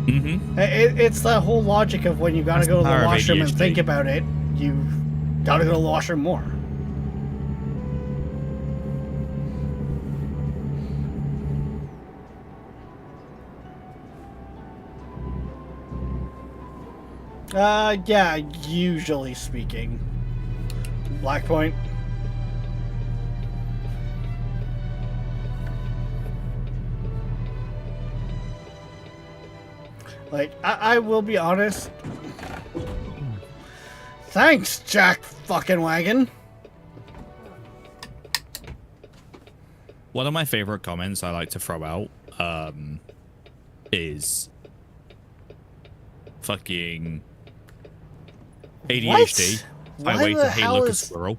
mm-hmm. It's the whole logic of when you gotta go to the power of washroom and ADHD. think about it, you gotta go to the washroom more. Yeah, usually speaking. Black Point. Like, I will be honest. Thanks, Jack fucking Wagon. One of my favorite comments I like to throw out is fucking ADHD. What? I wait Why to the hey hell look a is- squirrel.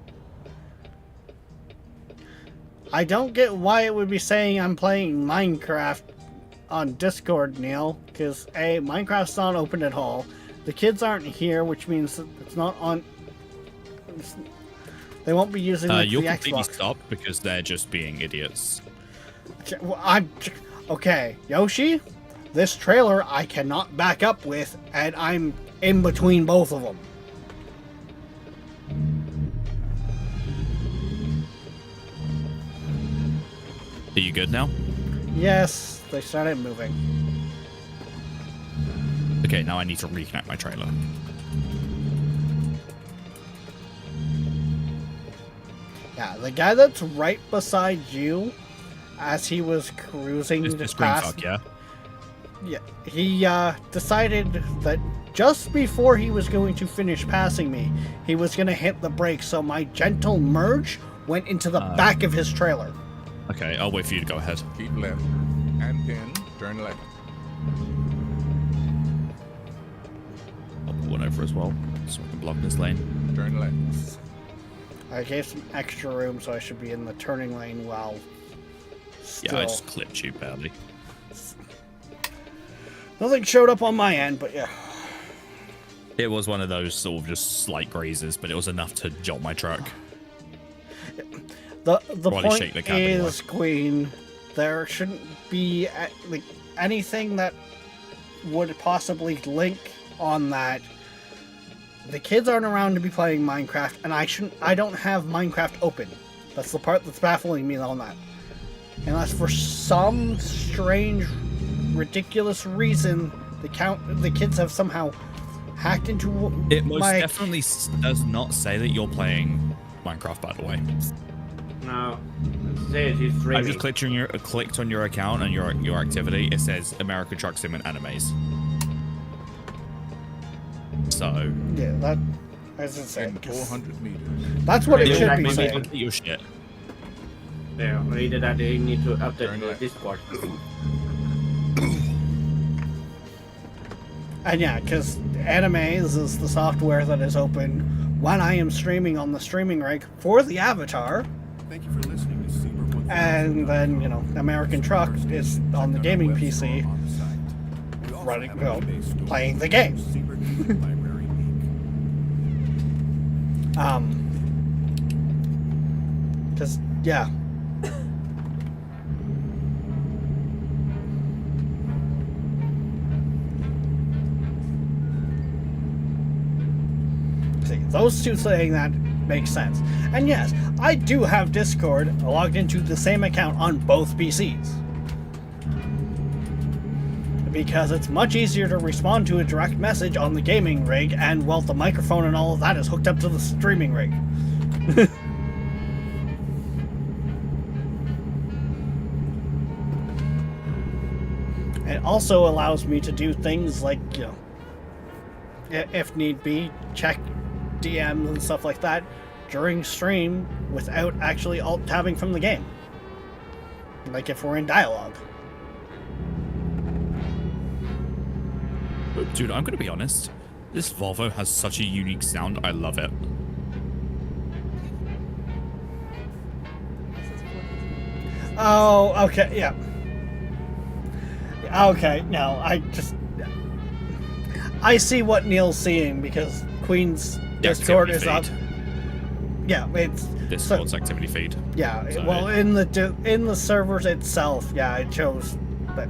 I don't get why it would be saying I'm playing Minecraft on Discord, Neil, because A, Minecraft's not open at all. The kids aren't here, which means that it's not on... They won't be using the You'll completely Xbox. stop because they're just being idiots. Okay, Yoshi, this trailer I cannot back up with, and I'm in between both of them. Are you good now? Yes, they started moving. Okay, now I need to reconnect my trailer. Yeah, the guy that's right beside you, as he was cruising It's screen past... fuck, yeah? Yeah, he decided that just before he was going to finish passing me, he was going to hit the brakes, so my gentle merge went into the back of his trailer. Okay, I'll wait for you to go ahead. Keep left. And then turn left. I'll put one over as well, so I can block this lane. Turn left. I gave some extra room, so I should be in the turning lane while still... Yeah, I just clipped you badly. Nothing showed up on my end, but yeah. It was one of those sort of just slight grazes, but it was enough to jolt my truck. The Probably point shake the cabin is, Queen, there shouldn't be like anything that would possibly link on that. The kids aren't around to be playing Minecraft, and I don't have Minecraft open. That's the part that's baffling me on that. Unless for some strange, ridiculous reason, the kids have somehow hacked into It most my... definitely does not say that you're playing Minecraft, by the way. No. It says he's I streaming. just clicked on your account and your activity. It says American Truck Sim and Animes. So Yeah, that... As I said, In 400 meters. that's what it Maybe should that be maybe saying. your shit. Yeah, either that they need to update Turn the left. Discord. And yeah, because Animes is the software that is open when I am streaming on the streaming rig for the avatar, Thank you for listening to Seabird 1000. and then, you know, American Truck is on the gaming Web store PC, on the site. We also running, have an well, eBay store. playing the game. Seabird Music Library Inc. Because, yeah. See, those two saying that makes sense. And yes, I do have Discord logged into the same account on both PCs. Because it's much easier to respond to a direct message on the gaming rig, and, well, the microphone and all of that is hooked up to the streaming rig. It also allows me to do things like, you know, if need be, check DMs and stuff like that during stream without actually alt-tabbing from the game. Like if we're in dialogue. Dude, I'm gonna be honest. This Volvo has such a unique sound. I love it. Oh, okay, yeah. Okay, no, I see what Neil's seeing because Queen's The Discord activity is up. feed. Yeah, it's Discord's activity feed. yeah. So- Well, in the servers itself, yeah, it shows that,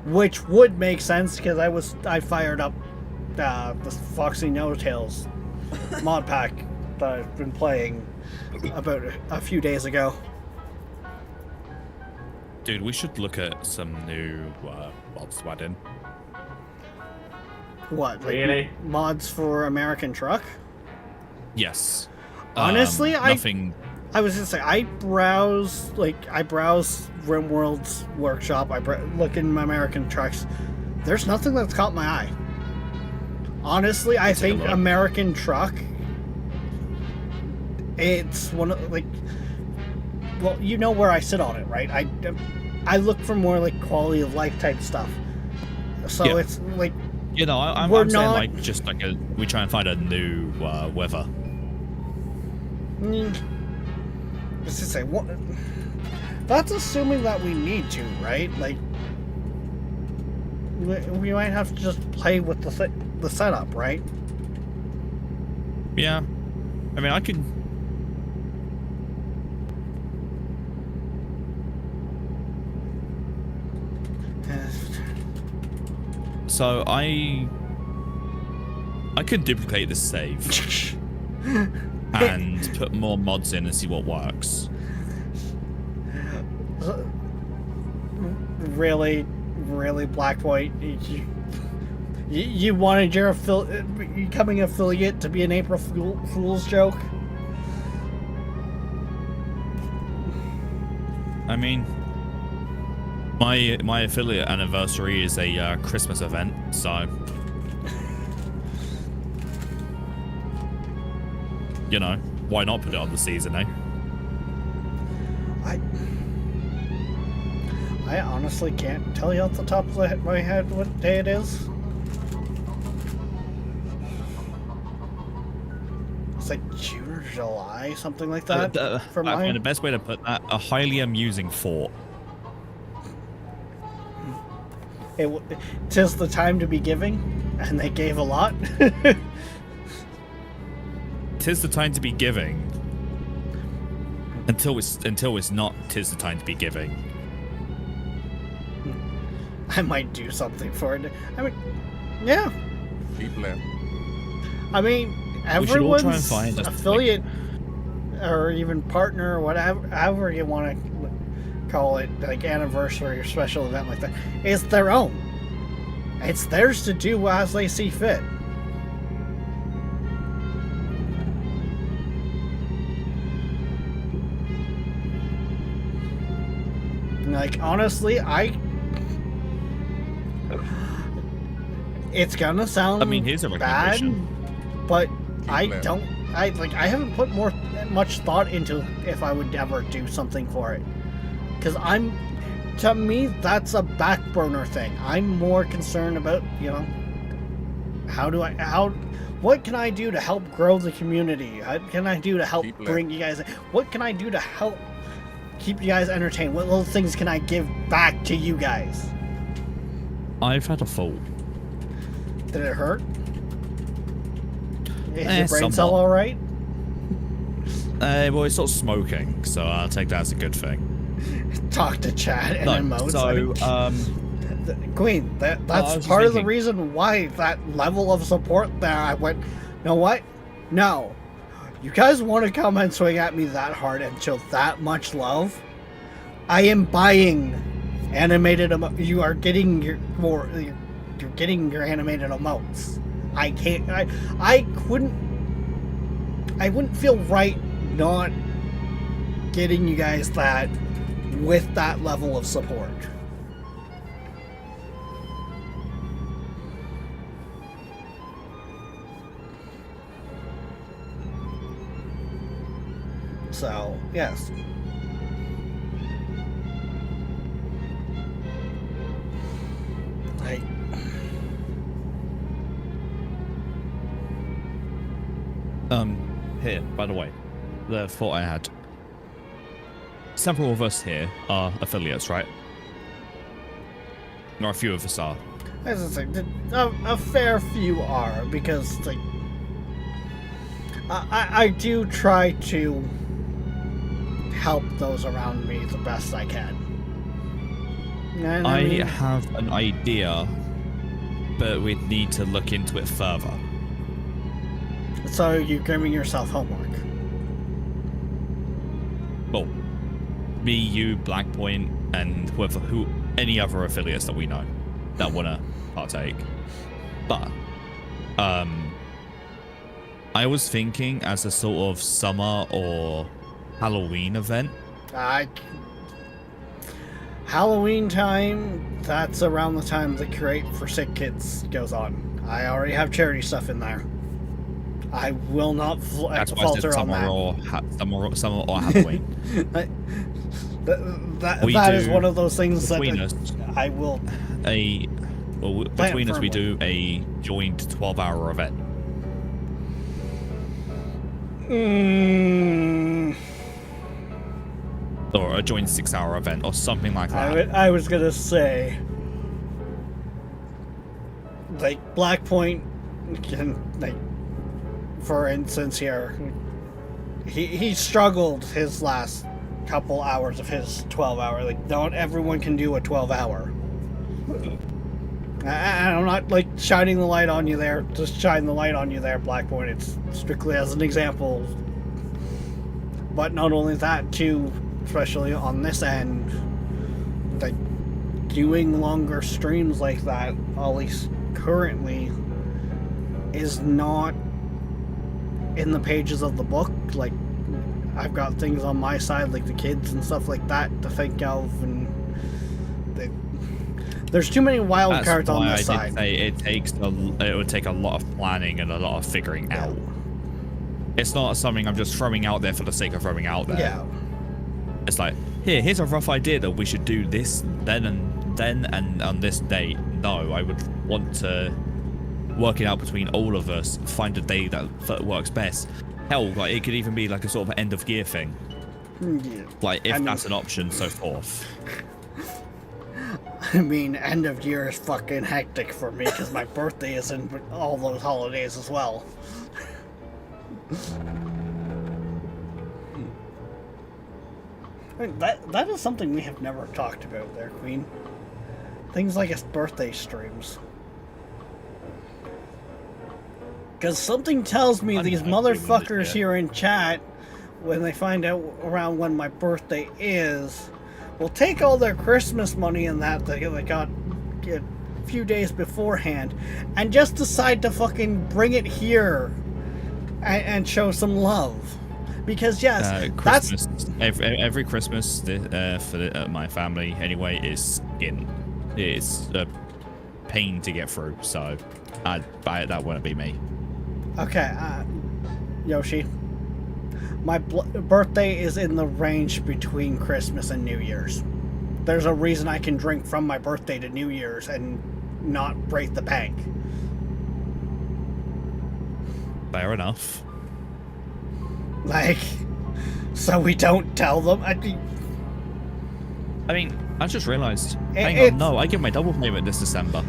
which would make sense because I fired up the Foxy No Tails mod pack that I've been playing about a few days ago. Dude, we should look at some new mods to add in. What? Like Really? mods for American Truck? Yes. Honestly, nothing. I was gonna say I browse RimWorld's workshop. Look in American Trucks. There's nothing that's caught my eye. Honestly, I Take a think look. American Truck. It's one of like. Well, you know where I sit on it, right? I look for more like quality of life type stuff. So Yeah. it's like You know, I'm We're saying not- like just like we try and find a new weather. Just to say, what? That's assuming that we need to, right? Like, we might have to just play with the setup, right? Yeah. I mean, I could... So I could duplicate this save and put more mods in and see what works. Really, Black White, you wanted your becoming affiliate to be an April Fool's joke? I mean, my affiliate anniversary is a Christmas event, so you know, why not put it on the season, eh? I honestly can't tell you off the top of my head what day it is. It's like June or July, something like that. For mine. And the best way to put that, a highly amusing thought. Tis the time to be giving, and they gave a lot. Tis the time to be giving. Until it's not. Tis the time to be giving. I might do something for it. I mean, yeah. Keep left. I mean, We should all try and everyone's find a affiliate or even partner or whatever, however you want to call it, like anniversary or special event like that, is their own. It's theirs to do as they see fit. Like, honestly, it's gonna sound here's a bad, recommendation. but left. I haven't put much thought into if I would ever do something for it. Because to me, that's a back burner thing. I'm more concerned about, what can I do to help grow the community? What can I do to help bring you guys in? What can I do to help keep you guys entertained? What little things can I give back to you guys? I've had a fall. Did it hurt? Is your brain somewhat. cell alright? Well, it's not smoking, so I'll take that as a good thing. Talk to chat and emotes. Queen, that's part of the reason why that level of support there, I went, you know what? No. You guys want to come and swing at me that hard and show that much love? I am buying animated you are getting you're getting your animated emotes. I wouldn't feel right not getting you guys that with that level of support. So, yes. Here, by the way, the thought I had. Several of us here are affiliates, right? Or a few of us are. As I say, a fair few are, because like I do try to help those around me the best I can. And I have an idea, but we'd need to look into it further. So you're giving yourself homework. Well, me, you, Blackpoint, and any other affiliates that we know that want to partake. But I was thinking as a sort of summer or Halloween event. Halloween time, that's around the time the Curate for Sick Kids goes on. I already have charity stuff in there. I will not falter on that. Summer or Halloween. that is one of those things that I will. Between us, we do a joint 12-hour event. Or a joint 6-hour event or something like that. I was gonna say, like, Black Point can, like, for instance here, he struggled his last couple hours of his 12-hour. Like, not everyone can do a 12-hour. I'm not, like, shining the light on you there. Just shine the light on you there, Black Point. It's strictly as an example. But not only that, too, especially on this end, like, doing longer streams like that, at least currently, is not in the pages of the book. Like, I've got things on my side, like the kids and stuff like that, to think of, and there's too many wild cards on this side. Say it would take a lot of planning and a lot of figuring out. It's not something I'm just throwing out there for the sake of throwing out there. Yeah. It's like, here's a rough idea that we should do this then and on this date. No, I would want to work it out between all of us, find a day that works best. Hell, like, it could even be like a sort of end of year thing. Yeah. Like, if that's an option, so forth. I mean, end of year is fucking hectic for me because my birthday is in all those holidays as well. I mean, that is something we have never talked about there, Queen. Things like his birthday streams. Because something tells me these motherfuckers here in chat, when they find out around when my birthday is, will take all their Christmas money and that they got a few days beforehand and just decide to fucking bring it here and show some love. Because yes, Christmas, every Christmas for my family anyway is skin. It's a pain to get through, so that wouldn't be me. Okay, Yoshi, my birthday is in the range between Christmas and New Year's. There's a reason I can drink from my birthday to New Year's and not break the bank. Fair enough. Like, so we don't tell them? I mean, I just realized. Hang on, no, I get my double payment this December.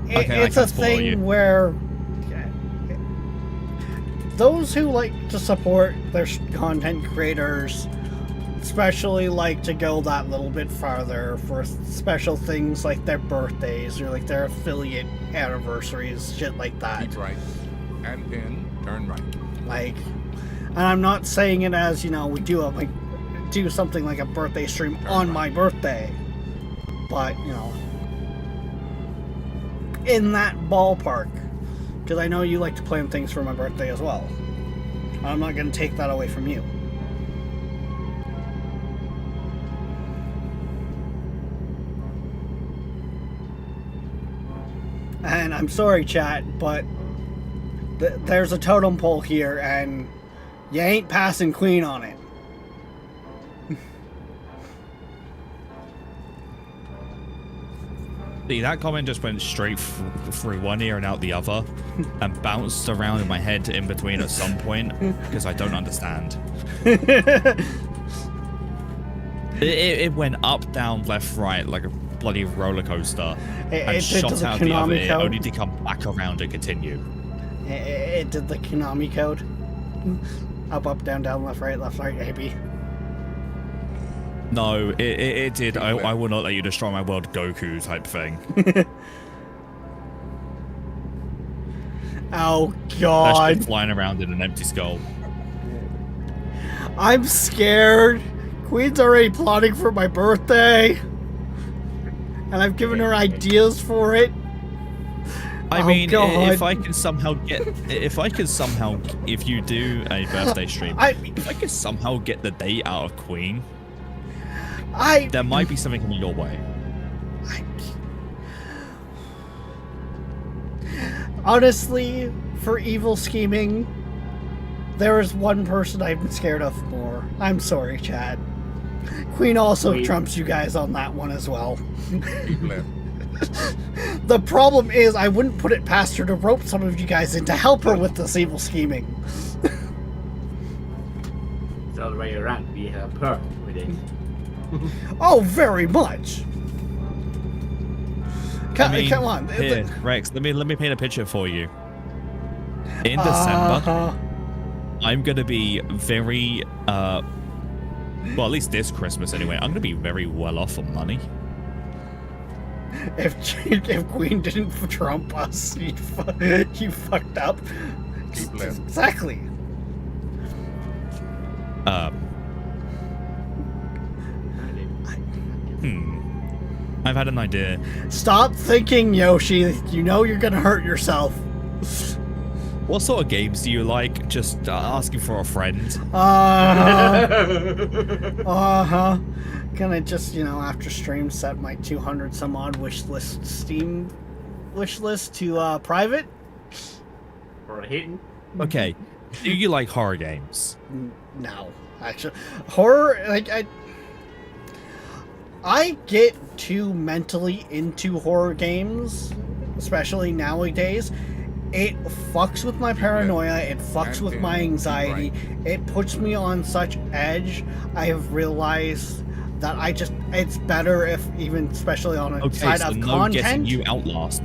It's a thing where those who like to support their content creators especially like to go that little bit farther for special things like their birthdays or like their affiliate anniversaries, shit like that. Keep right and in, turn right. Like, and I'm not saying it as, you know, we do something like a birthday stream on my birthday, but, you know, in that ballpark, because I know you like to plan things for my birthday as well. I'm not going to take that away from you. And I'm sorry, chat, but there's a totem pole here, and you ain't passing Queen on it. See, that comment just went straight through one ear and out the other, and bounced around in my head in between at some point, because I don't understand. It went up, down, left, right, like a bloody roller coaster, and shot out the other ear, only to come back around and continue. It did the Konami code. Up, down, left, right, A, B. No, it did. I will not let you destroy my world, Goku type thing. Oh, God. That's flying around in an empty skull. I'm scared. Queen's already plotting for my birthday. And I've given her ideas for it. I mean, God. if you do a birthday stream, if I could somehow get the date out of Queen, there might be something coming your way. Honestly, for evil scheming, there is one person I've been scared of more. I'm sorry, Chad. Queen also trumps you guys on that one as well. The problem is, I wouldn't put it past her to rope some of you guys in to help her with this evil scheming. it's all the way around. We have her with it. Oh, very much. Come, I mean, come on. here, Rex, let me paint a picture for you. In December, I'm gonna be very well, at least this Christmas anyway, I'm gonna be very well off on money. If Queen didn't trump us, you fucked up. Keep left. Exactly. I've had an idea. Stop thinking, Yoshi. You know you're gonna hurt yourself. What sort of games do you like? Just asking for a friend. Gonna just, after stream set my 200 some odd Steam wish list to private. Or a hidden. Okay. Do you like horror games? No, actually, horror, I get too mentally into horror games, especially nowadays. It fucks with my paranoia, it fucks with my anxiety, it puts me on such edge. I have realized that it's better if, even especially on a side so of no content. Getting you Outlast.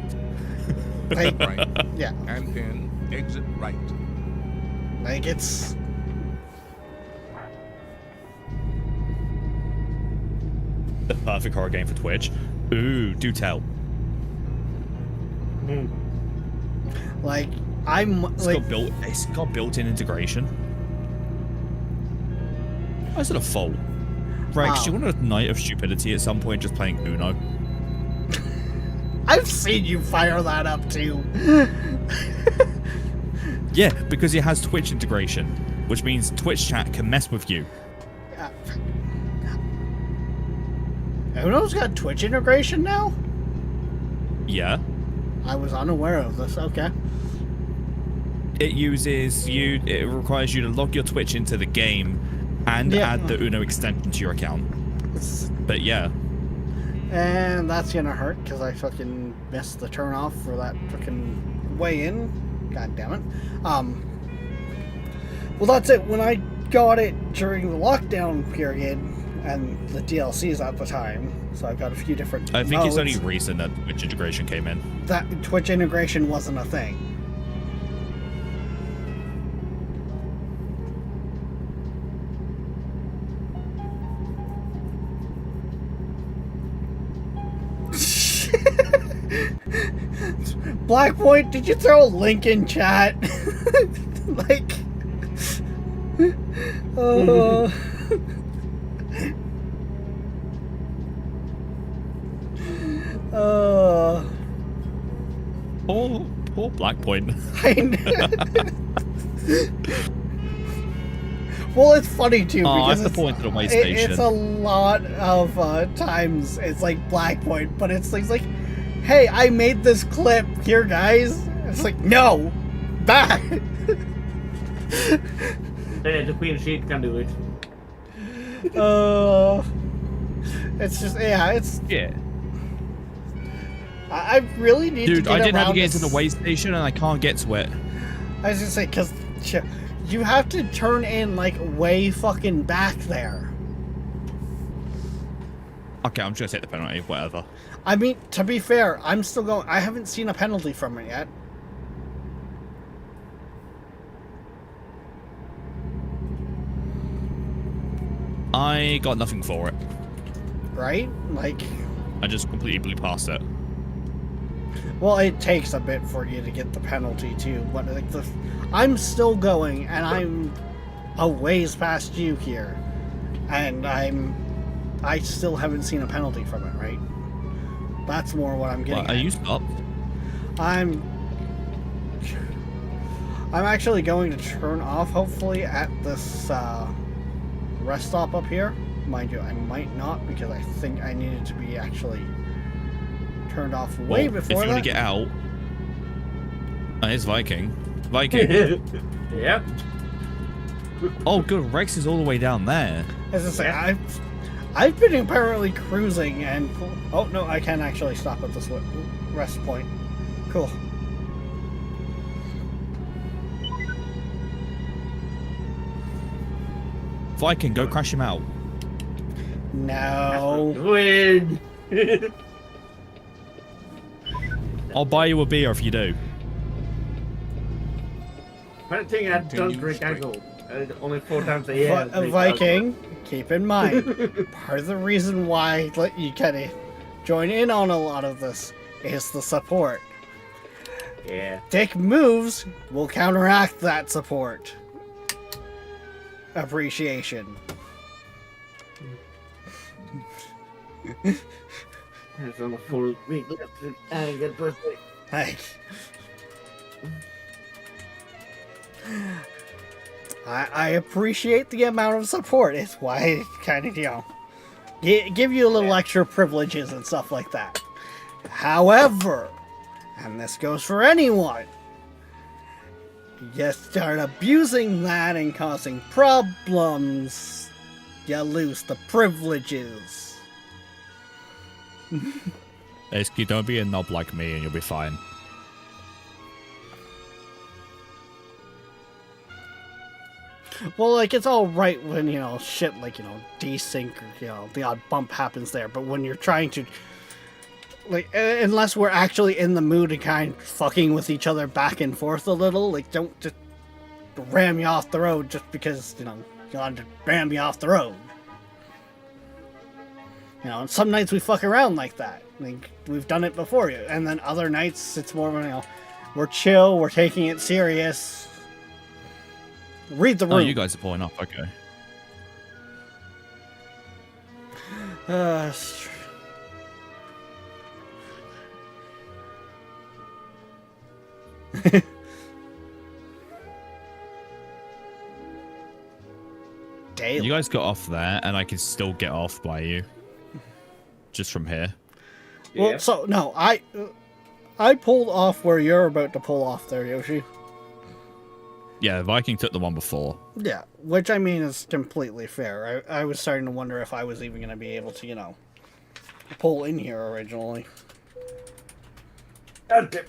Like, Right. yeah, And then exit right. like it's. The perfect horror game for Twitch. Ooh, do tell. Like, I'm It's got built-in integration. Why is it a fault? Rex, do you want a night of stupidity at some point just playing Uno? I've seen you fire that up too. Yeah, because it has Twitch integration, which means Twitch chat can mess with you. Uno's got Twitch integration now? Yeah. I was unaware of this. Okay. It requires you to log your Twitch into the game and add the Uno extension to your account. But yeah. And that's gonna hurt because I fucking missed the turn off for that fucking way in. God damn it. Well, that's it. When I got it during the lockdown period and the DLCs at the time, so I got a few different I think modes, it's only recent that Twitch integration came in. that Twitch integration wasn't a thing. Blackpoint, did you throw a link in chat? Like, Poor Blackpoint. Well, it's funny too because that's the point of the way station. It's a lot of times it's like Blackpoint, but it's like, hey, I made this clip here, guys. It's like, no, back. Then the Queen Sheet can do it. It's just it's. Yeah. I really need to Dude, get I didn't have to around get this. into the way station and I can't get to it. I was gonna say, because you have to turn in, like, way fucking back there. Okay, I'm just gonna take the penalty, whatever. I mean, to be fair, I'm still going. I haven't seen a penalty from it yet. I got nothing for it. Right? Like, I just completely blew past it. well, it takes a bit for you to get the penalty, too. But, like, I'm still going, and I'm a ways past you here. And I still haven't seen a penalty from it, right? That's more what I'm getting Are at. you stopped? I'm actually going to turn off, hopefully, at this rest stop up here. Mind you, I might not, because I think I needed to be actually turned off way Well, before if you want that. to get out... it's Viking. Viking. Yep. Oh, good. Rex is all the way down there. As I say, I've been apparently cruising and... Oh, no, I can actually stop at this rest point. Cool. Viking, go crash him out. No. Win. I'll buy you a beer if you do. One thing I don't drink alcohol. Only 4 times a year. I But drink Viking, keep in mind, part of the reason why you kind of join in on a lot of this is the support. alcohol. Yeah. Dick moves will counteract that support. Appreciation. It's on a full week left and get birthday. Like, I appreciate the amount of support. It's why I kind of, give you a little extra privileges and stuff like that. However, and this goes for anyone, you start abusing that and causing problems, you lose the privileges. Basically, don't be a knob like me and you'll be fine. Well, like, it's all right when, shit like, desync or, the odd bump happens there. But when you're trying to, like, unless we're actually in the mood and kind of fucking with each other back and forth a little, like, don't just ram you off the road just because, you want to ram you off the road. And some nights we fuck around like that. Like, we've done it before. And then other nights, it's more, we're chill, we're taking it serious. Read the room. Oh, you guys are pulling up, okay. Daily. You guys got off there, and I can still get off by you. Just from here. Well, Yeah. so, no, I pulled off where you're about to pull off there, Yoshi. Yeah, Viking took the one before. Yeah, which I mean is completely fair. I was starting to wonder if I was even going to be able to, pull in here originally. Okay.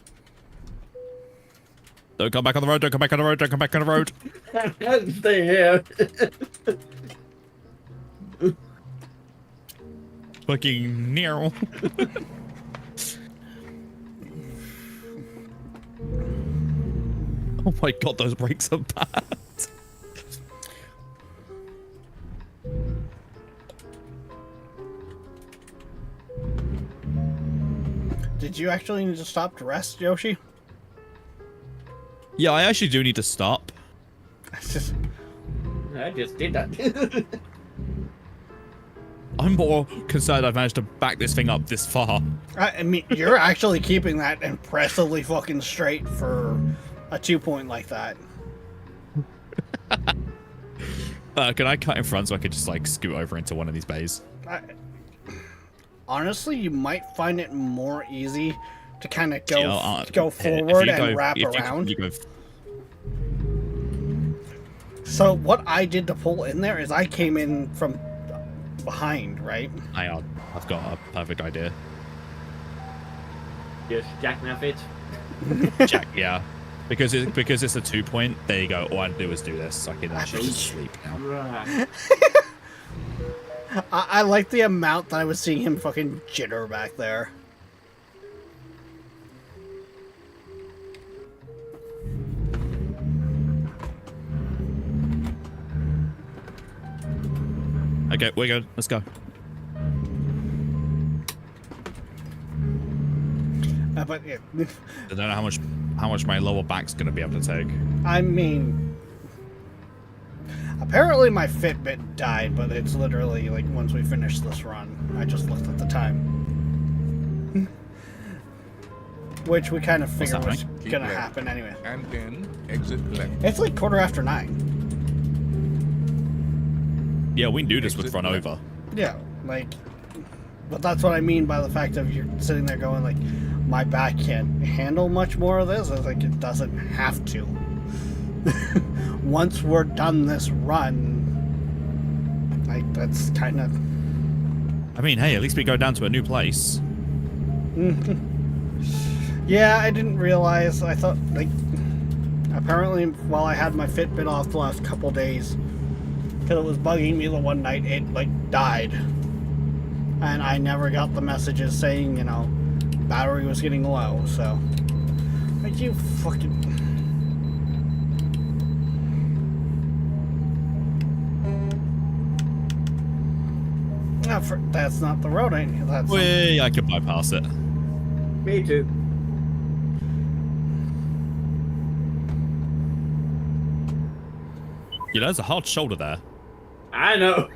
Don't come back on the road, don't come back on the road, don't come back on the road. Stay here. Fucking Nero. Oh my god, those brakes are bad. Did you actually need to stop to rest, Yoshi? Yeah, I actually do need to stop. It's just... I just did that. I'm more concerned I've managed to back this thing up this far. I mean, you're actually keeping that impressively fucking straight for a 2-point like that. Can I cut in front so I could just, like, scoot over into one of these bays? Honestly, you might find it more easy to kind of go Yeah, go forward if you and wrap if around. You go, So what I did to pull in there is I came in from behind, right? I've got a perfect idea. Just jackknife it. Jack, yeah. Because it's a 2-point, there you go. All I do is do this. I can actually just sleep now. Right. I like the amount that I was seeing him fucking jitter back there. Okay, we're good. Let's go. But yeah, I don't know how much my lower back's gonna be able to take. I mean, apparently my Fitbit died, but it's literally like once we finish this run. I just looked at the time, which we kind of figured was Keep gonna left. happen anyway. And then exit left. It's like 9:15. Yeah, we can do this with Exit run left. over. Yeah, like, but that's what I mean by the fact of you're sitting there going like, my back can't handle much more of this. It's like it doesn't have to. Once we're done this run, like that's kind of. I mean, hey, at least we go down to a new place. Yeah, I didn't realize. I thought like, apparently, while I had my Fitbit off the last couple days, because it was bugging me the one night it like died, and I never got the messages saying, you know, battery was getting low. So, like, you fucking. That's not the road. That's Wait, I could bypass it. Me too. You know, there's a hard shoulder there. I know.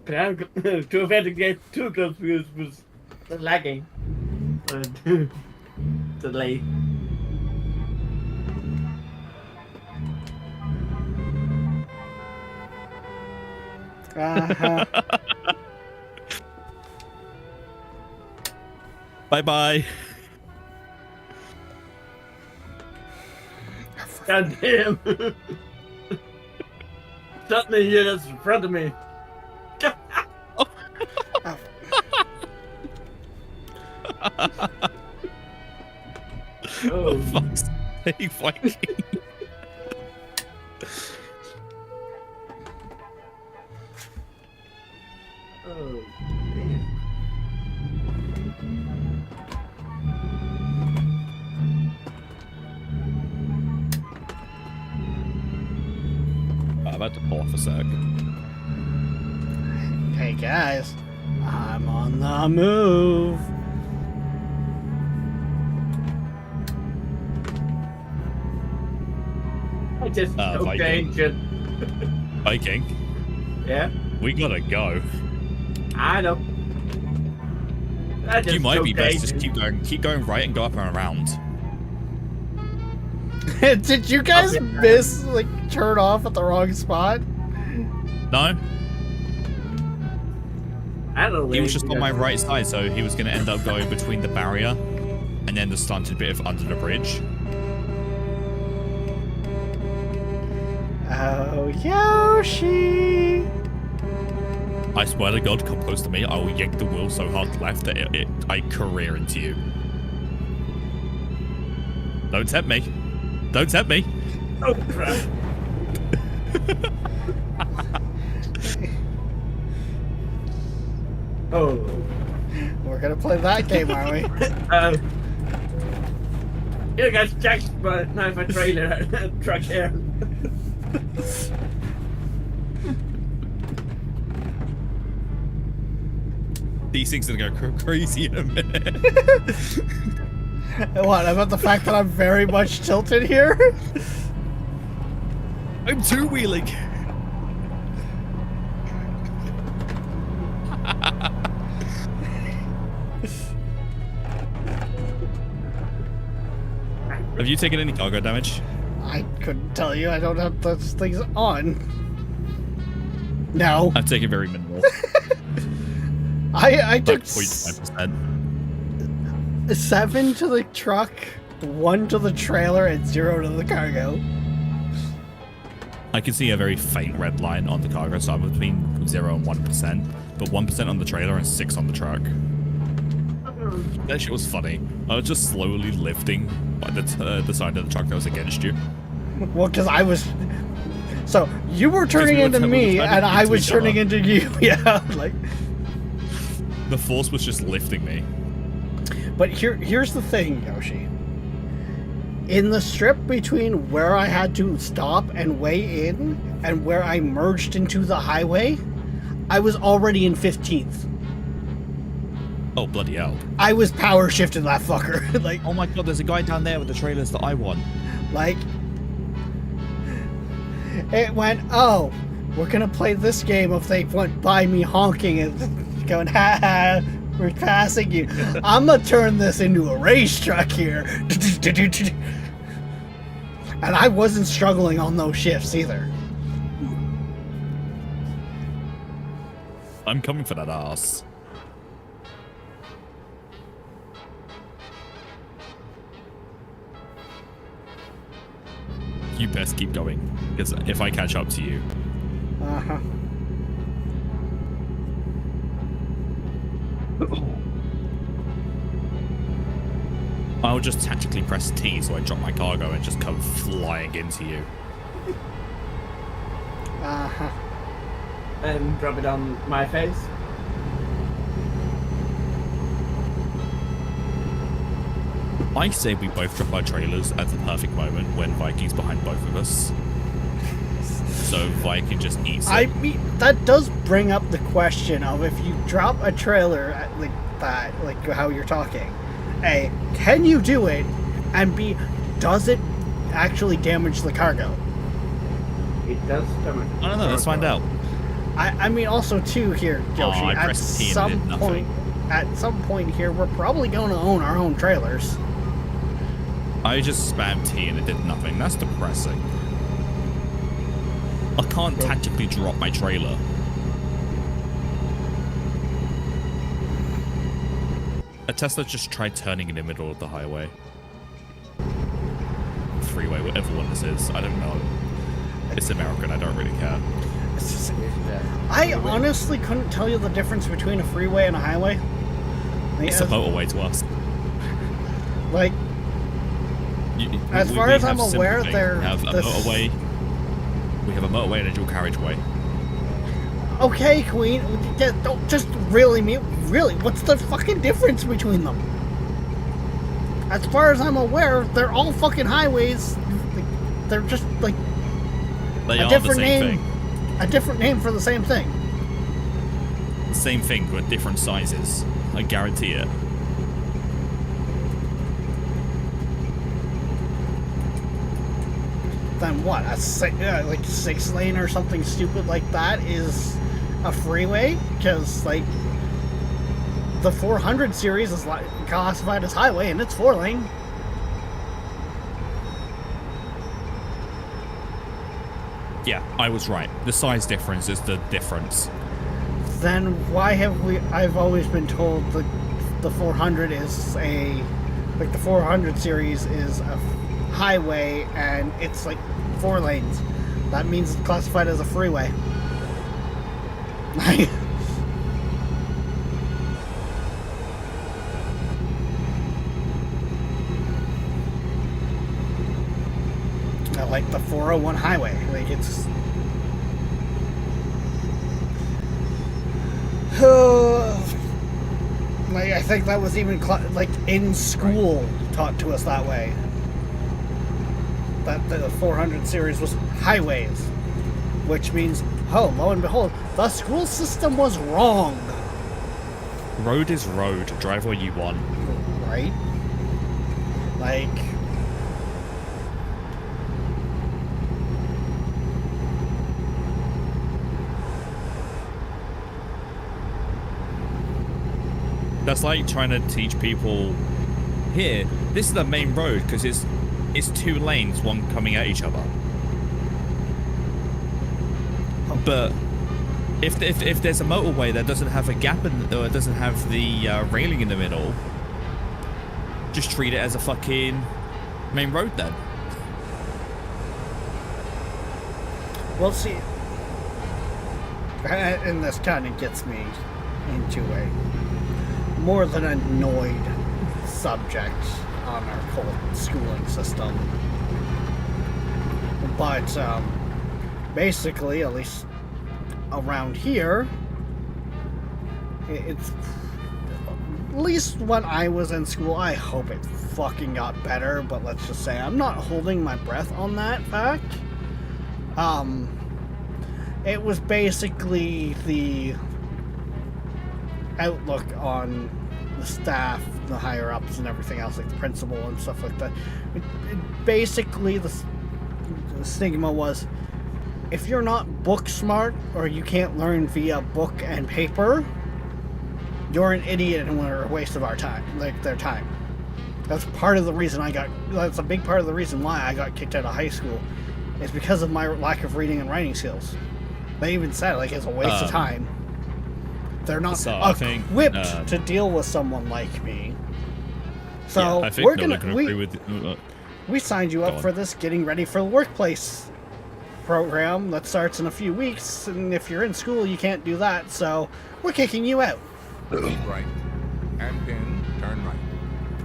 Too afraid to get too close because it was lagging. Delay. Uh-huh. Bye-bye. God damn. Something here that's in front of me. Oh, Fuck's sake, Viking. oh, man. I'm about to pull off a sec. Hey guys, I'm on the move. I just okay, Viking. shit. Viking, Yeah, we gotta go. I know. I just You might be okay, best just keep going right and go up and around. Did you guys miss, like, turn off at the wrong spot? No? I don't know. He was just on my right side, so he was gonna end up going between the barrier and then the stunted bit of under the bridge. Oh, Yoshi! I swear to God, come close to me, I will yank the wheel so hard left that I career into you. Don't tempt me. Don't tempt me. Oh crap! Oh. We're gonna play that game, are we? You guys jacked my knife and trailer truck here. These things are gonna go crazy in a minute. What, about the fact that I'm very much tilted here? I'm two-wheeling. Have you taken any cargo damage? I couldn't tell you. I don't have those things on. No. I've taken very minimal. I Like took 0.5%. 7 to the truck, 1 to the trailer, and 0 to the cargo. I can see a very faint red line on the cargo, so I'm between 0 and 1%, but 1% on the trailer and 6 on the truck. That shit was funny. I was just slowly lifting by the side of the truck that was against you. Well, because I was... So, you were turning into me, and I was turning into you. Yeah, like... The force was just lifting me. But here's the thing, Yoshi. In the strip between where I had to stop and weigh in, and where I merged into the highway, I was already in 15th. Oh, bloody hell. I was power shifting that fucker. Like, Oh my god, there's a guy down there with the trailers that I want. like... It went, oh, we're gonna play this game if they went by me honking and going, ha ha, we're passing you. I'm gonna turn this into a racetrack here. And I wasn't struggling on those shifts either. I'm coming for that ass. You best keep going, because if I catch up to you... Uh-huh. I'll just tactically press T so I drop my cargo and just come flying into you. Uh-huh. And drop it on my face. I say we both drop our trailers at the perfect moment when Viking's behind both of us. So Viking just eats it. I mean, that does bring up the question of if you drop a trailer at, like that, like how you're talking. A, can you do it? And B, does it actually damage the cargo? It does damage. I don't know, let's find out. I mean, also too here, Yoshi. I at pressed T and it did nothing. at some point here, we're probably going to own our own trailers. I just spammed T and it did nothing. That's depressing. I can't tactically drop my trailer. A Tesla just tried turning in the middle of the highway. Freeway, whatever one this is. I don't know. It's American, I don't really care. I honestly couldn't tell you the difference between a freeway and a highway. Like, It's a motorway to us. Like, as far as I'm aware, we they're have a motorway. We have a motorway and a dual carriageway. Okay, Queen. Don't just really, what's the fucking difference between them? As far as I'm aware, they're all fucking highways. They're just like They a are different the same name. thing. A different name for the same thing. The same thing, but different sizes. I guarantee it. Then what? Like 6 lane or something stupid like that is a freeway? Because like the 400 series is classified as highway and it's 4 lane. Yeah, I was right. The size difference is the difference. Then why have I've always been told that the 400 is the 400 series is a highway and it's like 4 lanes. That means it's classified as a freeway. Like the 401 highway. Like it's like I think that was even like in school taught to us that way. That the 400 series was highways, which means, oh, lo and behold, the school system was wrong. Road is road. Drive where you want. Right? Like, that's like trying to teach people here. This is the main road because it's 2 lanes, one coming at each other. But if there's a motorway that doesn't have a gap or it doesn't have the railing in the middle, just treat it as a fucking main road then. we'll see. And this kind of gets me into a more than annoyed subject on our whole schooling system. But basically, at least around here, it's at least when I was in school. I hope it fucking got better, but let's just say I'm not holding my breath on that fact. It was basically the outlook on the staff, the higher ups, and everything else, like the principal and stuff like that. Basically, the stigma was, if you're not book smart or you can't learn via book and paper, you're an idiot and we're a waste of our time, like their time. That's part of the reason that's a big part of the reason why I got kicked out of high school, is because of my lack of reading and writing skills. They even said, like, it's a waste of time. They're not equipped to deal with someone like me. So yeah, I think we're no, gonna agree with we signed you up for this getting ready for the workplace program that starts in a few weeks, and if you're in school you can't do that, so we're kicking you out. Keep right. And then turn right.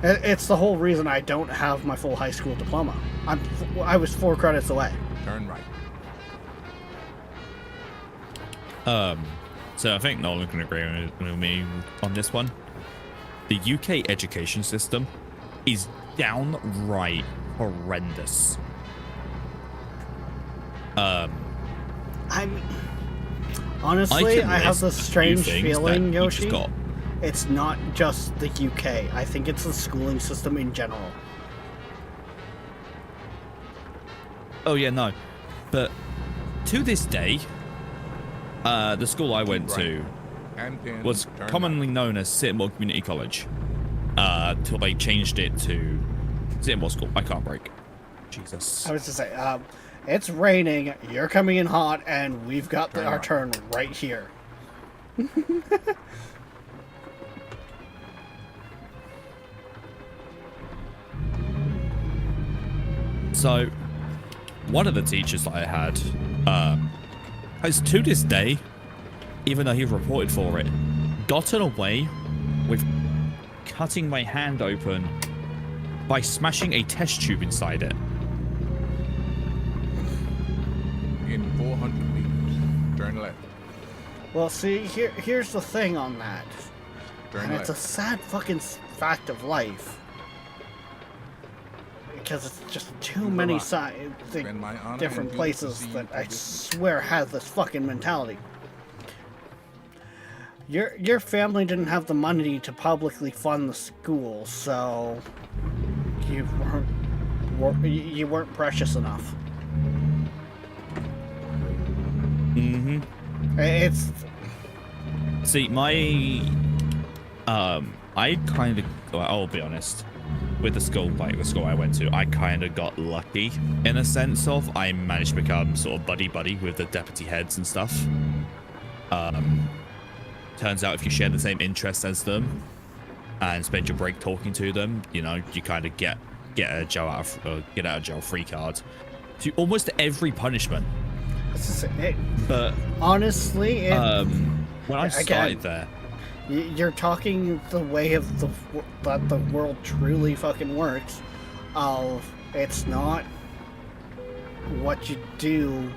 It's the whole reason I don't have my full high school diploma. I was 4 credits away. Turn right. So I think Nolan can agree with me on this one. The UK education system is downright horrendous. Honestly, I have this strange feeling, that Yoshi. you just got. It's not just the UK. I think it's the schooling system in general. Oh yeah, no. But to this day, the school I went to And pin, was turn commonly known as Sittingbourne Community College. Till they changed it to Sittingbourne School. I can't break. Jesus. I was to say, it's raining, you're coming in hot, and we've got Turn our right. turn right here. So, one of the teachers that I had, has to this day, even though he reported for it, gotten away with cutting my hand open by smashing a test tube inside it. In 400 meters. Turn left. Well, see, here's the thing on that. Turn And left. it's a sad fucking fact of life. Because it's just too many Been my honor different and duty to places see you that through I this. swear has this fucking mentality. Your family didn't have the money to publicly fund the school, so you weren't precious enough. Mm-hmm. It's See, I kind of, I'll be honest, with the school I went to, I kind of got lucky in a sense of I managed to become sort of buddy with the deputy heads and stuff. Turns out if you share the same interests as them and spend your break talking to them, you know, you kind of get a get out of jail free card to almost every punishment. But honestly, when I started there, you're talking the way of that the world truly fucking works. Of it's not what you do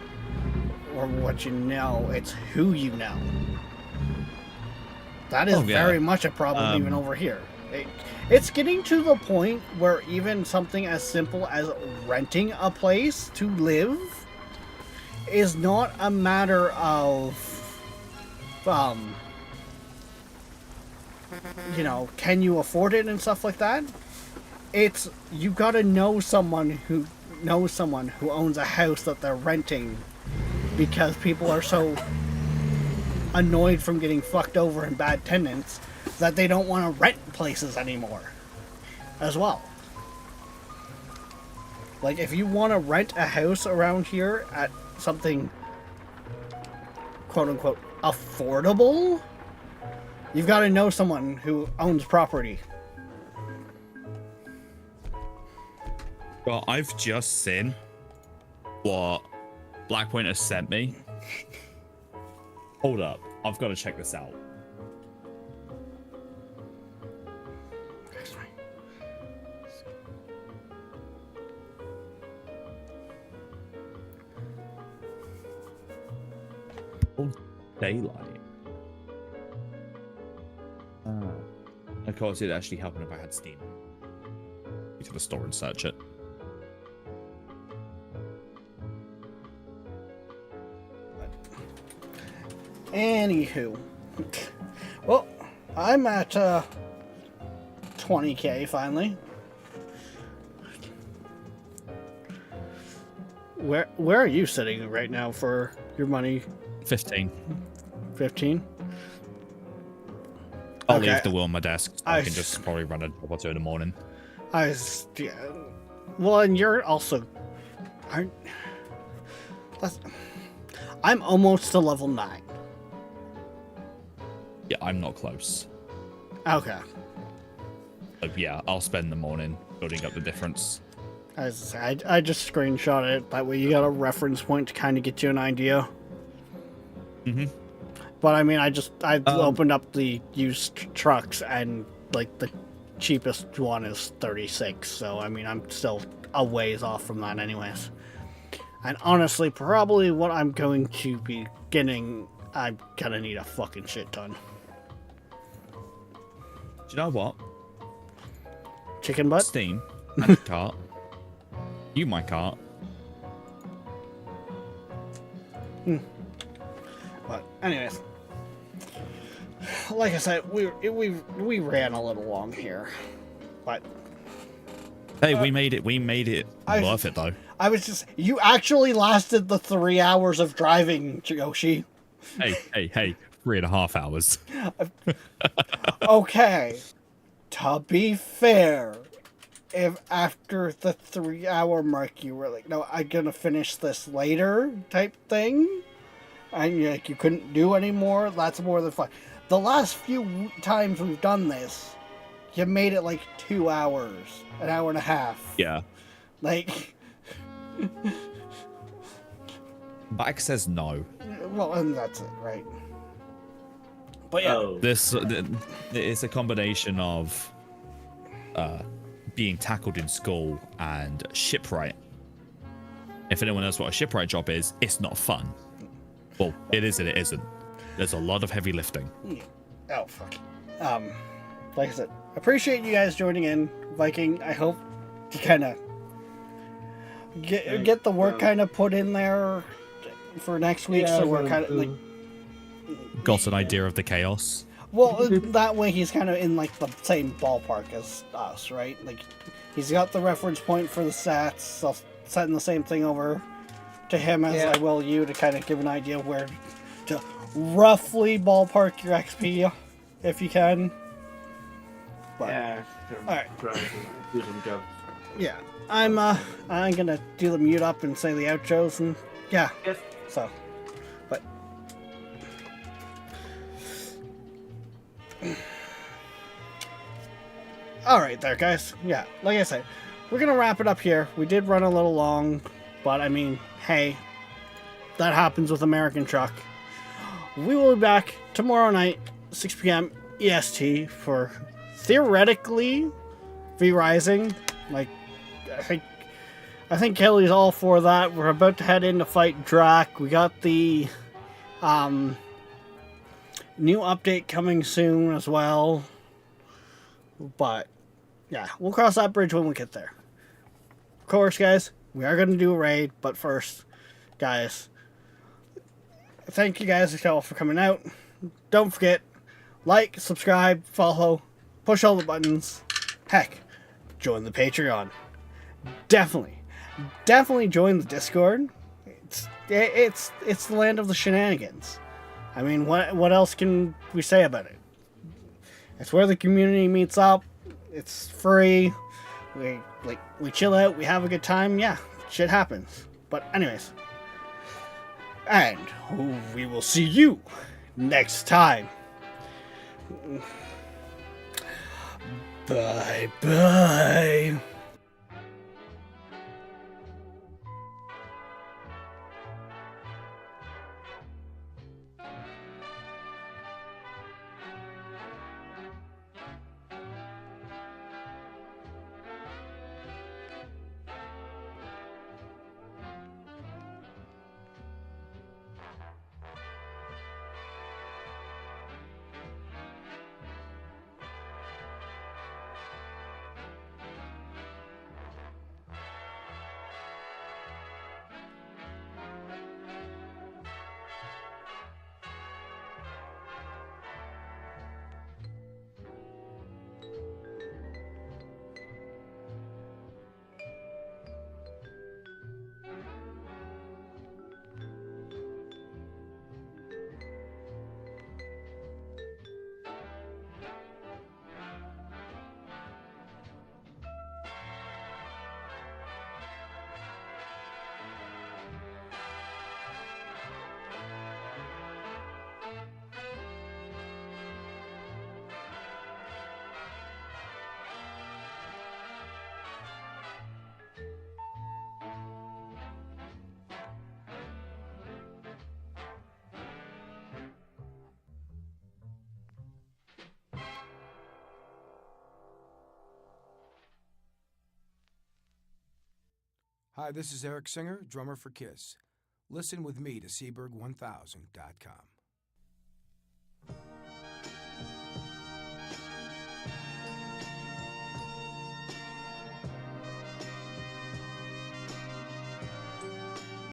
or what you know; it's who you know. That is very much a problem even over here. It's getting to the point where even something as simple as renting a place to live is not a matter of you know, can you afford it and stuff like that. It's you gotta know someone who owns a house that they're renting, because people are so annoyed from getting fucked over in bad tenants that they don't want to rent places anymore as well. Like, if you want to rent a house around here at something quote-unquote affordable, you've got to know someone who owns property. Well, I've just seen what Blackpoint has sent me. Hold up, I've got to check this out. Daylight. Of course, it'd actually happen if I had Steam. Go to the store and search it. Anywho, well, I'm at 20k finally. Where are you sitting right now for your money? 15. 15? I'll Okay. leave the wheel on my desk. So I can just probably run a job or two in the morning. Yeah. Well, and you're also... I'm almost to level 9. Yeah, I'm not close. Okay. But yeah, I'll spend the morning building up the difference. As I say, I just screenshot it. That way you got a reference point to kind of get you an idea. Mm-hmm. But I mean, I opened up the used trucks, and like the cheapest one is 36, so I mean, I'm still a ways off from that anyways. And honestly, probably what I'm going to be getting, I'm gonna need a fucking shit ton. Do you know what? Chicken butt? Steam, Magic Cart, you my cart. But anyways, like I said, we ran a little long here, but Hey, we made it. We made it worth it though. I was just, you actually lasted the 3 hours of driving, Yoshi. Hey, 3.5 hours. Okay, to be fair, if after the 3 hour mark you were like, no, I'm gonna finish this later type thing, and you're like, you couldn't do anymore, that's more than fine. The last few times we've done this, you made it like 2 hours, an hour and a half. Yeah. Like, Back says no. well, and that's it, right? But yeah. Oh. This it's a combination of being tackled in school and shipwright. If anyone knows what a shipwright job is, it's not fun. Well, it is and it isn't. There's a lot of heavy lifting. Oh, fuck. Like I said, appreciate you guys joining in, Viking. I hope you kind of get the work kind of put in there for next week, so we're kind of like, Got an idea of the chaos. well, that way he's kind of in like the same ballpark as us, right? Like, he's got the reference point for the stats, so setting the same thing over to him as I will you, to kind of give an idea of where to roughly ballpark your XP, if you can. But, Yeah. Alright. Try to do some jobs. yeah, I'm gonna do the mute up and say the outros, and yeah, Yes. so, but all right there, guys. Yeah, like I said, we're gonna wrap it up here. We did run a little long, but I mean, hey, that happens with American Truck. We will be back tomorrow night, 6 p.m. EST, for theoretically V-Rising. Like, I think Kelly's all for that. We're about to head in to fight Drac. We got the new update coming soon as well. But yeah, we'll cross that bridge when we get there. Of course, guys, we are going to do a raid, but first, guys, thank you guys all for coming out. Don't forget, like, subscribe, follow, push all the buttons. Heck, join the Patreon. Definitely join the Discord. It's the land of the shenanigans. I mean, what else can we say about it? It's where the community meets up. It's free. We chill out. We have a good time. Yeah, shit happens. But anyways, and we will see you next time. Bye bye. Hi, this is Eric Singer, drummer for Kiss. Listen with me to Seaberg1000.com.